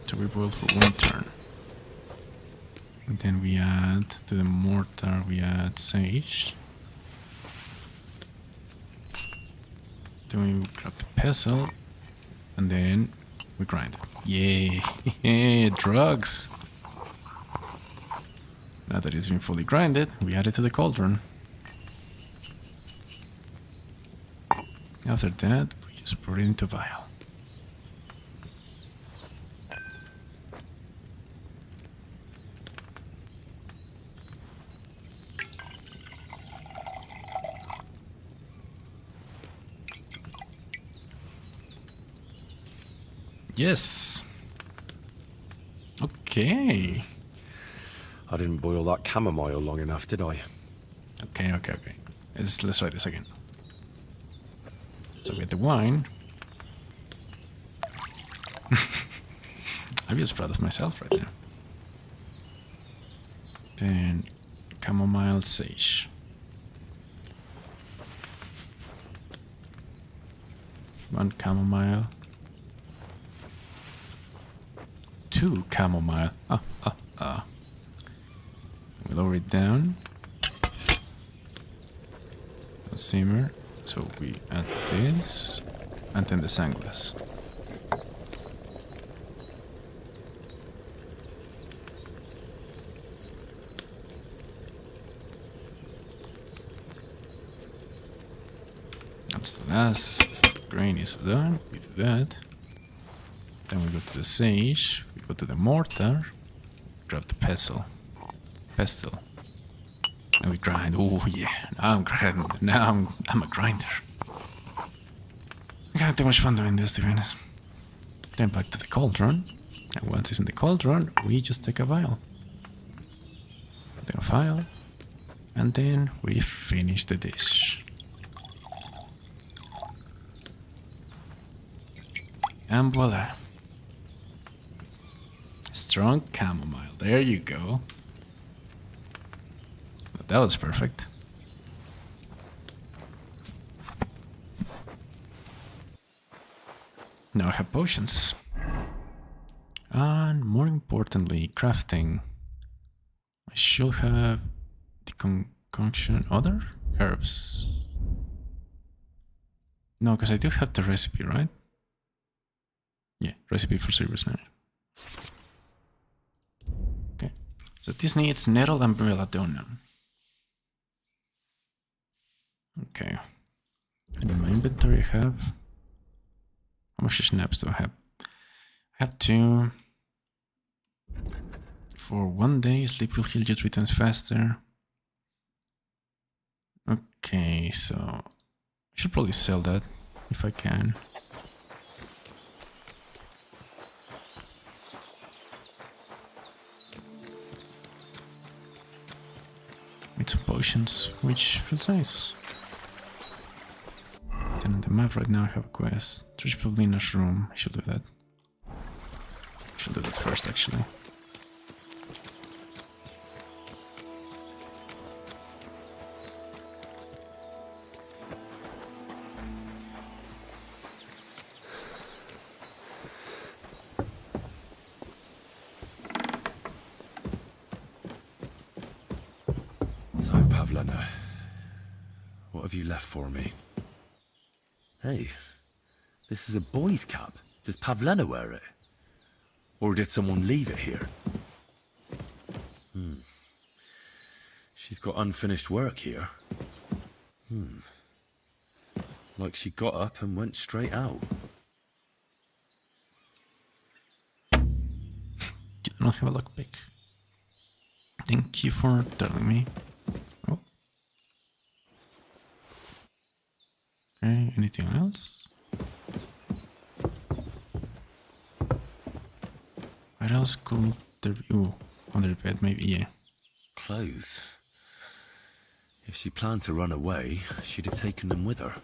So we boil for 1 turn. And then we add to the mortar, we add sage. Then we grab the pestle and then we grind. Yay! Drugs! Now that it's been fully grinded, we add it to the cauldron. After that, we just pour it into a vial. Yes. Okay. I didn't boil that chamomile long enough, did I? Okay. Let's try this again. So with the wine, I'm just proud of myself right now. Then chamomile sage. One chamomile. 2 chamomile. We lower it down. Simmer. So we add this, and then the sunglass. That's the last grain is done. We do that. Then we go to the sage. We go to the mortar. Grab the pestle. And we grind. Oh yeah, now I'm grinding. Now I'm a grinder. I had too much fun doing this, to be honest. Then back to the cauldron. And once it's in the cauldron, we just take a vial. Take a vial. And then we finish the dish. And voila. Strong chamomile. There you go. That was perfect. Now I have potions. And more importantly, crafting. I should have the concoction other herbs. No, because I do have the recipe, right? Yeah, recipe for silver snare. Okay. So this needs nettle and belladonna. Okay. And in my inventory I have... How much snaps do I have? I have 2. For 1 day, sleep will heal you 3 times faster. Okay, so... I should probably sell that, if I can. Need some potions, which feels nice. Then on the map right now I have a quest. Search Paulina's room. I should do that. I should do that first, actually. So, Pavlena, what have you left for me? Hey, this is a boy's cap. Does Pavlena wear it? Or did someone leave it here? She's got unfinished work here. Like she got up and went straight out. You don't have a lockpick. Thank you for telling me. Oh. Okay, anything else? What else could there be? Ooh, under the bed, maybe, yeah. Clothes. If she planned to run away, she'd have taken them with her.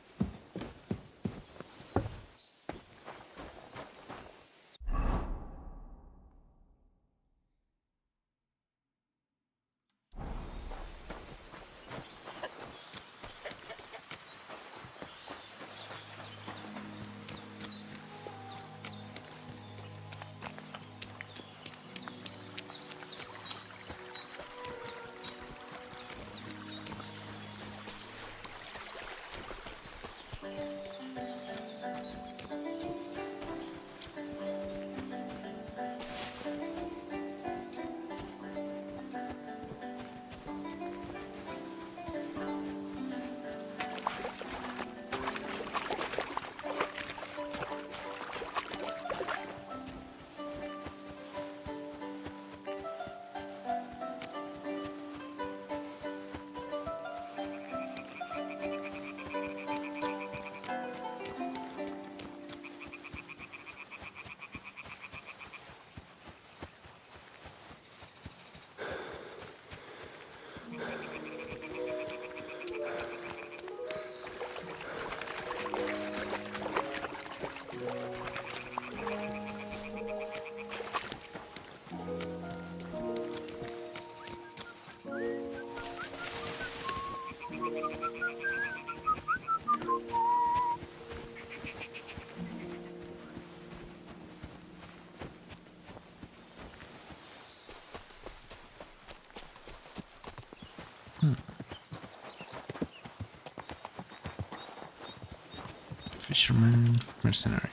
Fisherman, mercenary.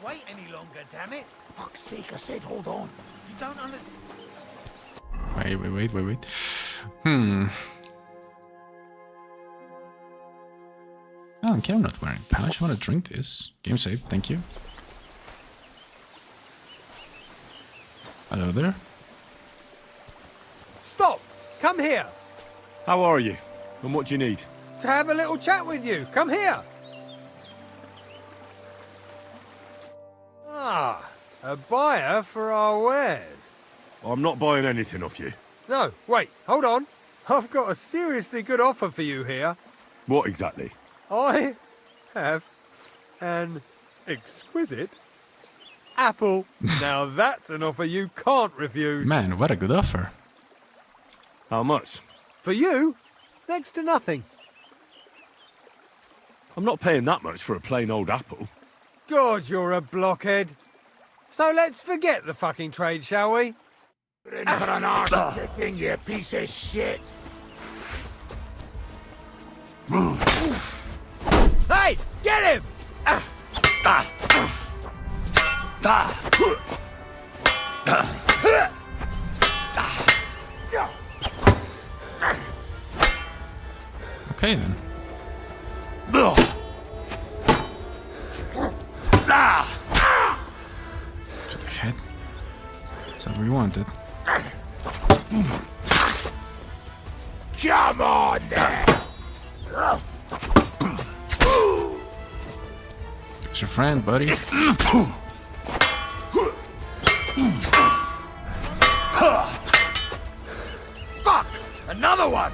Wait any longer, damn it! Fuck's sake, I said hold on. You don't understand. Wait. I don't care, I'm not wearing pouch. I want to drink this. Game saved, thank you. Hello there. Stop! Come here! How are you? And what do you need? To have a little chat with you. Come here! Ah, a buyer for our wares. I'm not buying anything off you. No, wait, hold on. I've got a seriously good offer for you here. What exactly? I have an exquisite apple. Now that's an offer you can't refuse. Man, what a good offer. How much? For you, next to nothing. I'm not paying that much for a plain old apple. God, you're a blockhead. So let's forget the fucking trade, shall we? In for an arse kicking, you piece of shit! Hey, get him! Okay then. To the head. Is that what you wanted? Come on then! It's your friend, buddy. Fuck! Another one!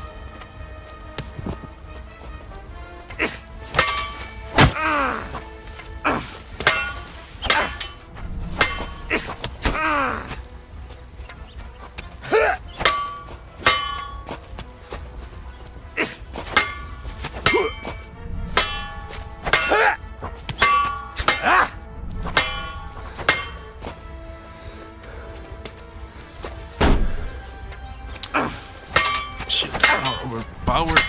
Shit, overpowered.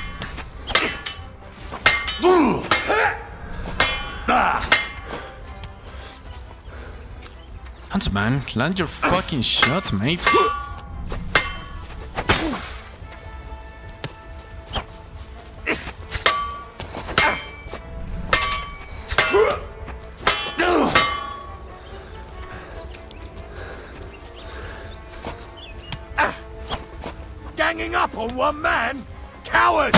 Huntsman, land your fucking shots, mate. Ganging up on one man? Coward!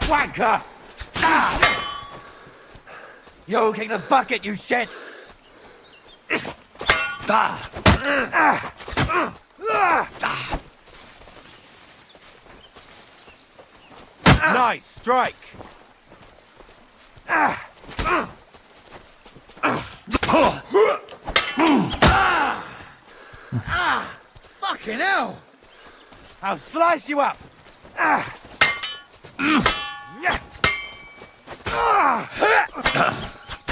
Wanker! You kick the bucket, you shits! Nice strike! Fucking hell! I'll slice you up!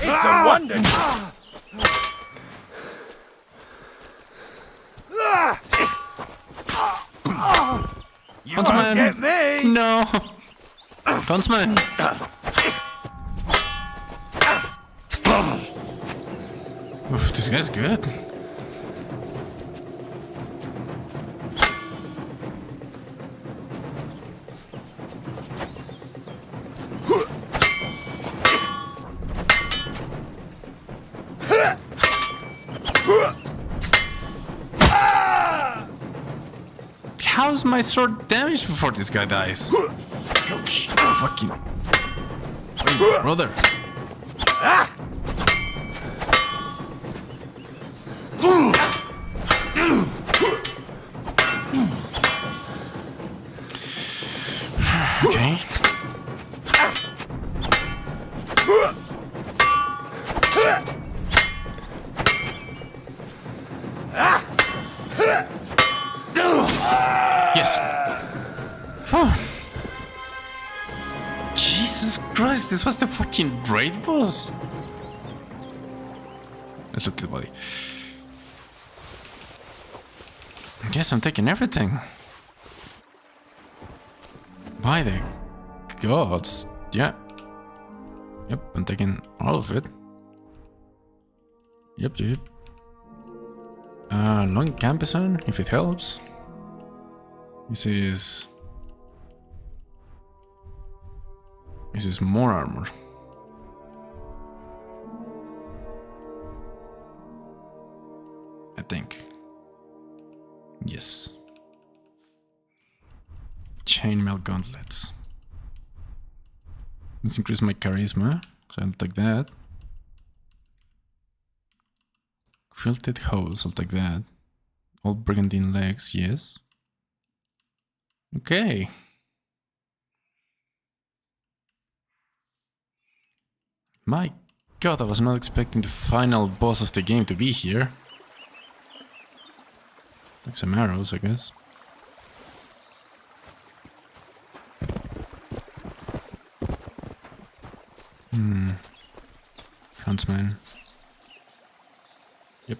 It's a wonder! You won't Huntsman! get me! No! Huntsman! Oof, this guy's good. How's my sword damaged before this guy dies? Fucking brother. Okay. Yes. Phew. Jesus Christ, this was the fucking raid boss. Let's look at the body. I guess I'm taking everything. By the gods. Yeah. Yep, I'm taking all of it. Yep. Long campison, if it helps. This is more armor. I think. Yes. Chainmail gauntlets. Let's increase my charisma, so I'll take that. Quilted hose, I'll take that. Old brigandine legs, yes. Okay. My god, I was not expecting the final boss of the game to be here. Like some arrows, I guess. Huntsman. Yep.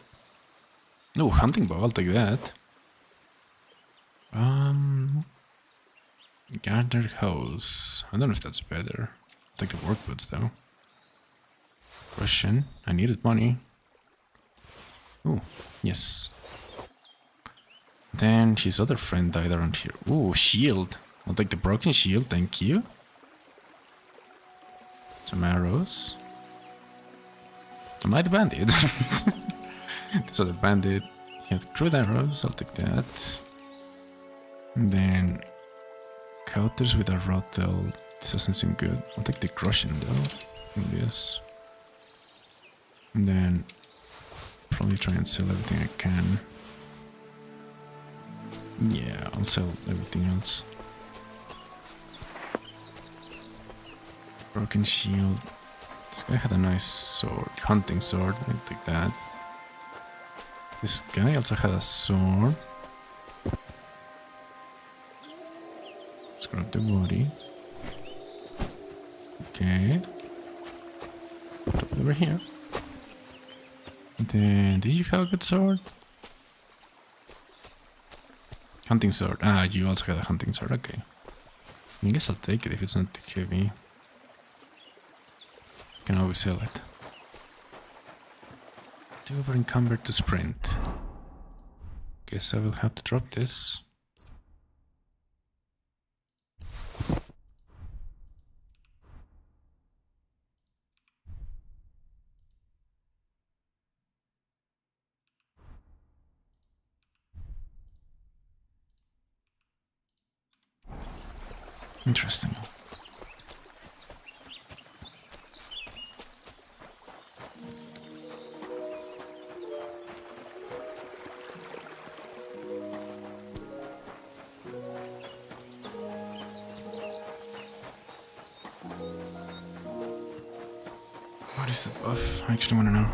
Oh, hunting bow, I'll take that. Garter hose. I don't know if that's better. I'll take the work boots though. Question. I needed money. Oh, yes. Then his other friend died around here. Oh, shield. I'll take the broken shield, thank you. Some arrows. Am I the bandit? This other bandit. He had crude arrows, I'll take that. And then counters with a rotel. This doesn't seem good. I'll take the crushing though. And this. And then probably try and sell everything I can. Yeah, I'll sell everything else. Broken shield. This guy had a nice sword, hunting sword. I'll take that. This guy also had a sword. Let's grab the body. Okay. Drop it over here. And then, did you have a good sword? Hunting sword. Ah, you also had a hunting sword. Okay. I guess I'll take it if it's not too heavy. Can always sell it. Too over encumbered to sprint. Guess I will have to drop this. Interesting. What is the buff? I actually want to know.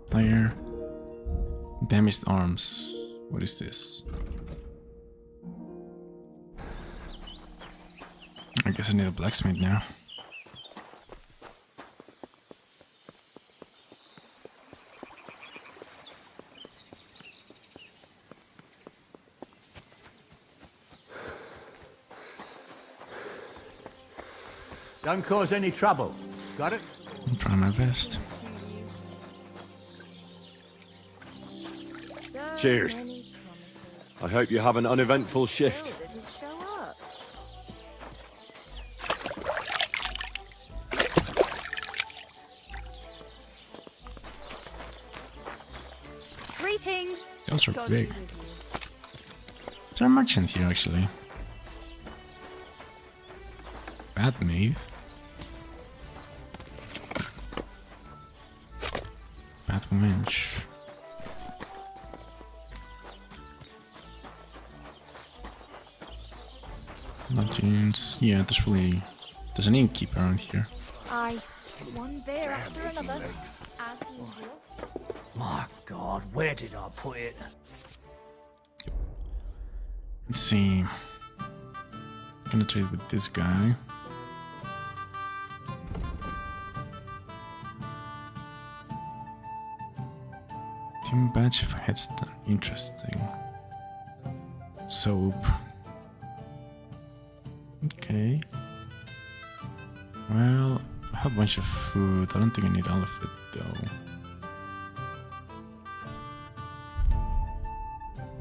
Player. Damaged arms. What is this? I guess I need a blacksmith now. Don't cause any trouble. Got it? I'm trying my best. Cheers. I hope you have an uneventful shift. Greetings. Those are big. Is there a merchant here actually? Bad maid. Bad wench. Legends. Yeah, there's an innkeeper around here. Aye. One beer after another. As usual. My God, where did I put it? Let's see. Gonna trade with this guy. Team badge for headstone. Interesting. Soap. Okay. Well, I have a bunch of food. I don't think I need all of it though.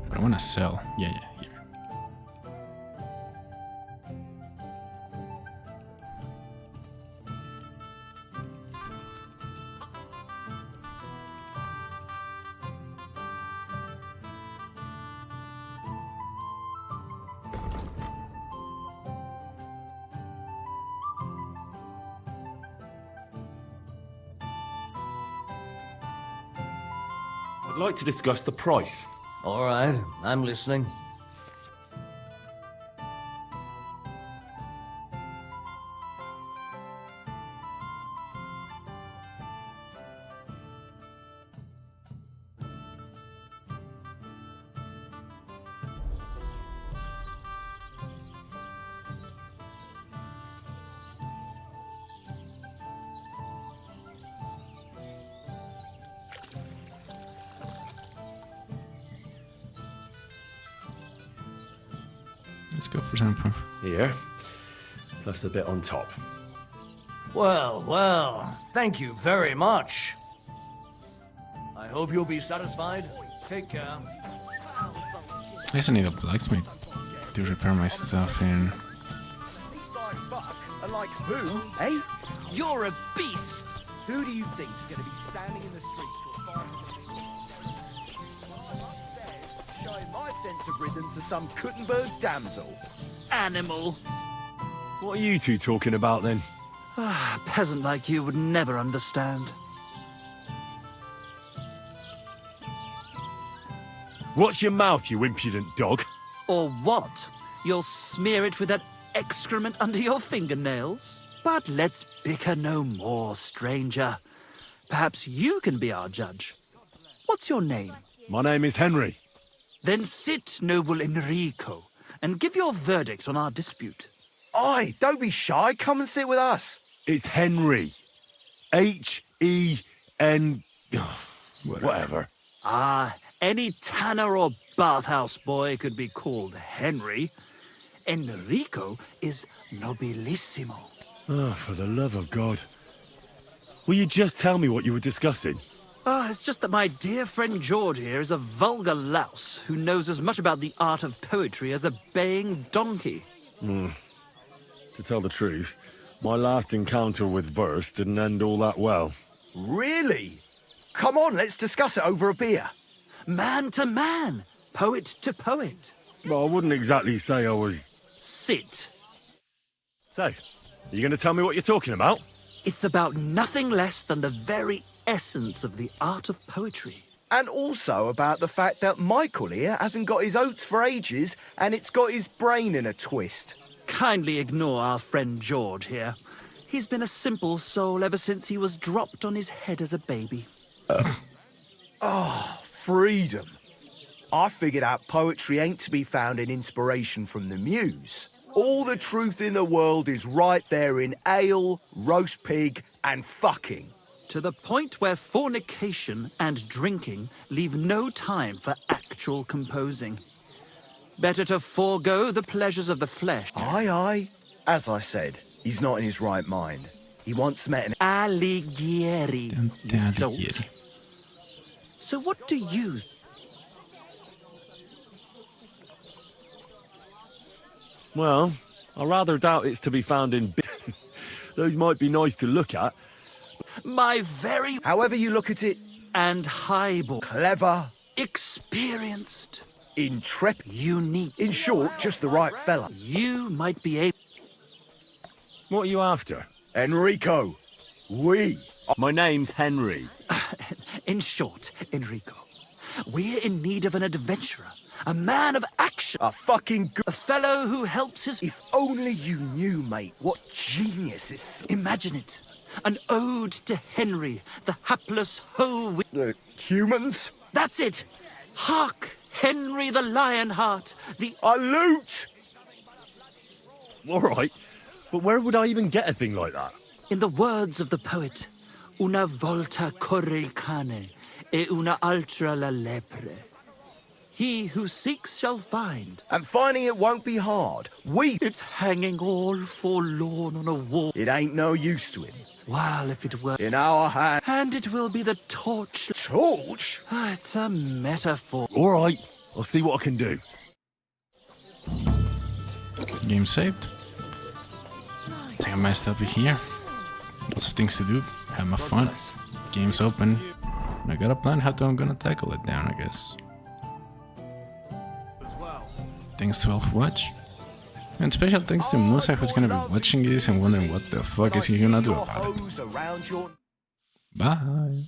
But I want to sell. Yeah, here. I'd like to discuss the price. All right, I'm listening. Let's go for something. Here, plus a bit on top. Well, well, thank you very much. I hope you'll be satisfied. Take care. I guess I need a blacksmith to repair my stuff in. Like who? Hey? You're a beast! Who do you think's gonna be standing in the street till 5 upstairs, showing my sense of rhythm to some Kuttenberg damsel? Animal! What are you two talking about then? A peasant like you would never understand. Watch your mouth, you impudent dog. Or what? You'll smear it with that excrement under your fingernails? But let's bicker no more, stranger. Perhaps you can be our judge. What's your name? My name is Henry. Then sit, noble Enrico, and give your verdict on our dispute. Aye, don't be shy. Come and sit with us. It's Henry. H-E-N... Whatever. Ah, any tanner or bathhouse boy could be called Henry. Enrico is nobilissimo. Oh, for the love of God. Will you just tell me what you were discussing? It's just that my dear friend George here is a vulgar louse who knows as much about the art of poetry as a baying donkey. To tell the truth, my last encounter with verse didn't end all that well. Really? Come on, let's discuss it over a beer. Man to man, poet to poet. Well, I wouldn't exactly say I was... Sit. So, are you going to tell me what you're talking about? It's about nothing less than the very essence of the art of poetry. And also about the fact that Michael here hasn't got his oats for ages and it's got his brain in a twist. Kindly ignore our friend George here. He's been a simple soul ever since he was dropped on his head as a baby. Freedom. I figured out poetry ain't to be found in inspiration from the muse. All the truth in the world is right there in ale, roast pig, and fucking. To the point where fornication and drinking leave no time for actual composing. Better to forego the pleasures of the flesh. Aye. As I said, he's not in his right mind. He once met an Alighieri, you dolt. So what do you... Well, I rather doubt it's to be found in... Those might be nice to look at. My very... However you look at it... And highball. Clever. Experienced. Intrepid. Unique. In short, just the right fella. You might be able... What are you after? Enrico. We. My name's Henry. In short, Enrico, we're in need of an adventurer. A man of action. A fucking a fellow who helps his... If only you knew, mate, what genius is... Imagine it. An ode to Henry, the hapless hoe... The humans? That's it. Hark, Henry the Lionheart, the... A loot! All right, but where would I even get a thing like that? In the words of the poet, una volta corre il cane, e una altra la lepre. He who seeks shall find. And finding it won't be hard. It's hanging all forlorn on a wall. It ain't no use to him. While if it were... In our hand... And it will be the torch... Torch? It's a metaphor. All right, I'll see what I can do. Game saved. I think I might still be here. Lots of things to do. Have my fun. Game's open. I got a plan how I'm gonna tackle it down, I guess. Thanks to all who watch. And special thanks to Musa, who's gonna be watching this and wondering what the fuck is he gonna do about it. Bye!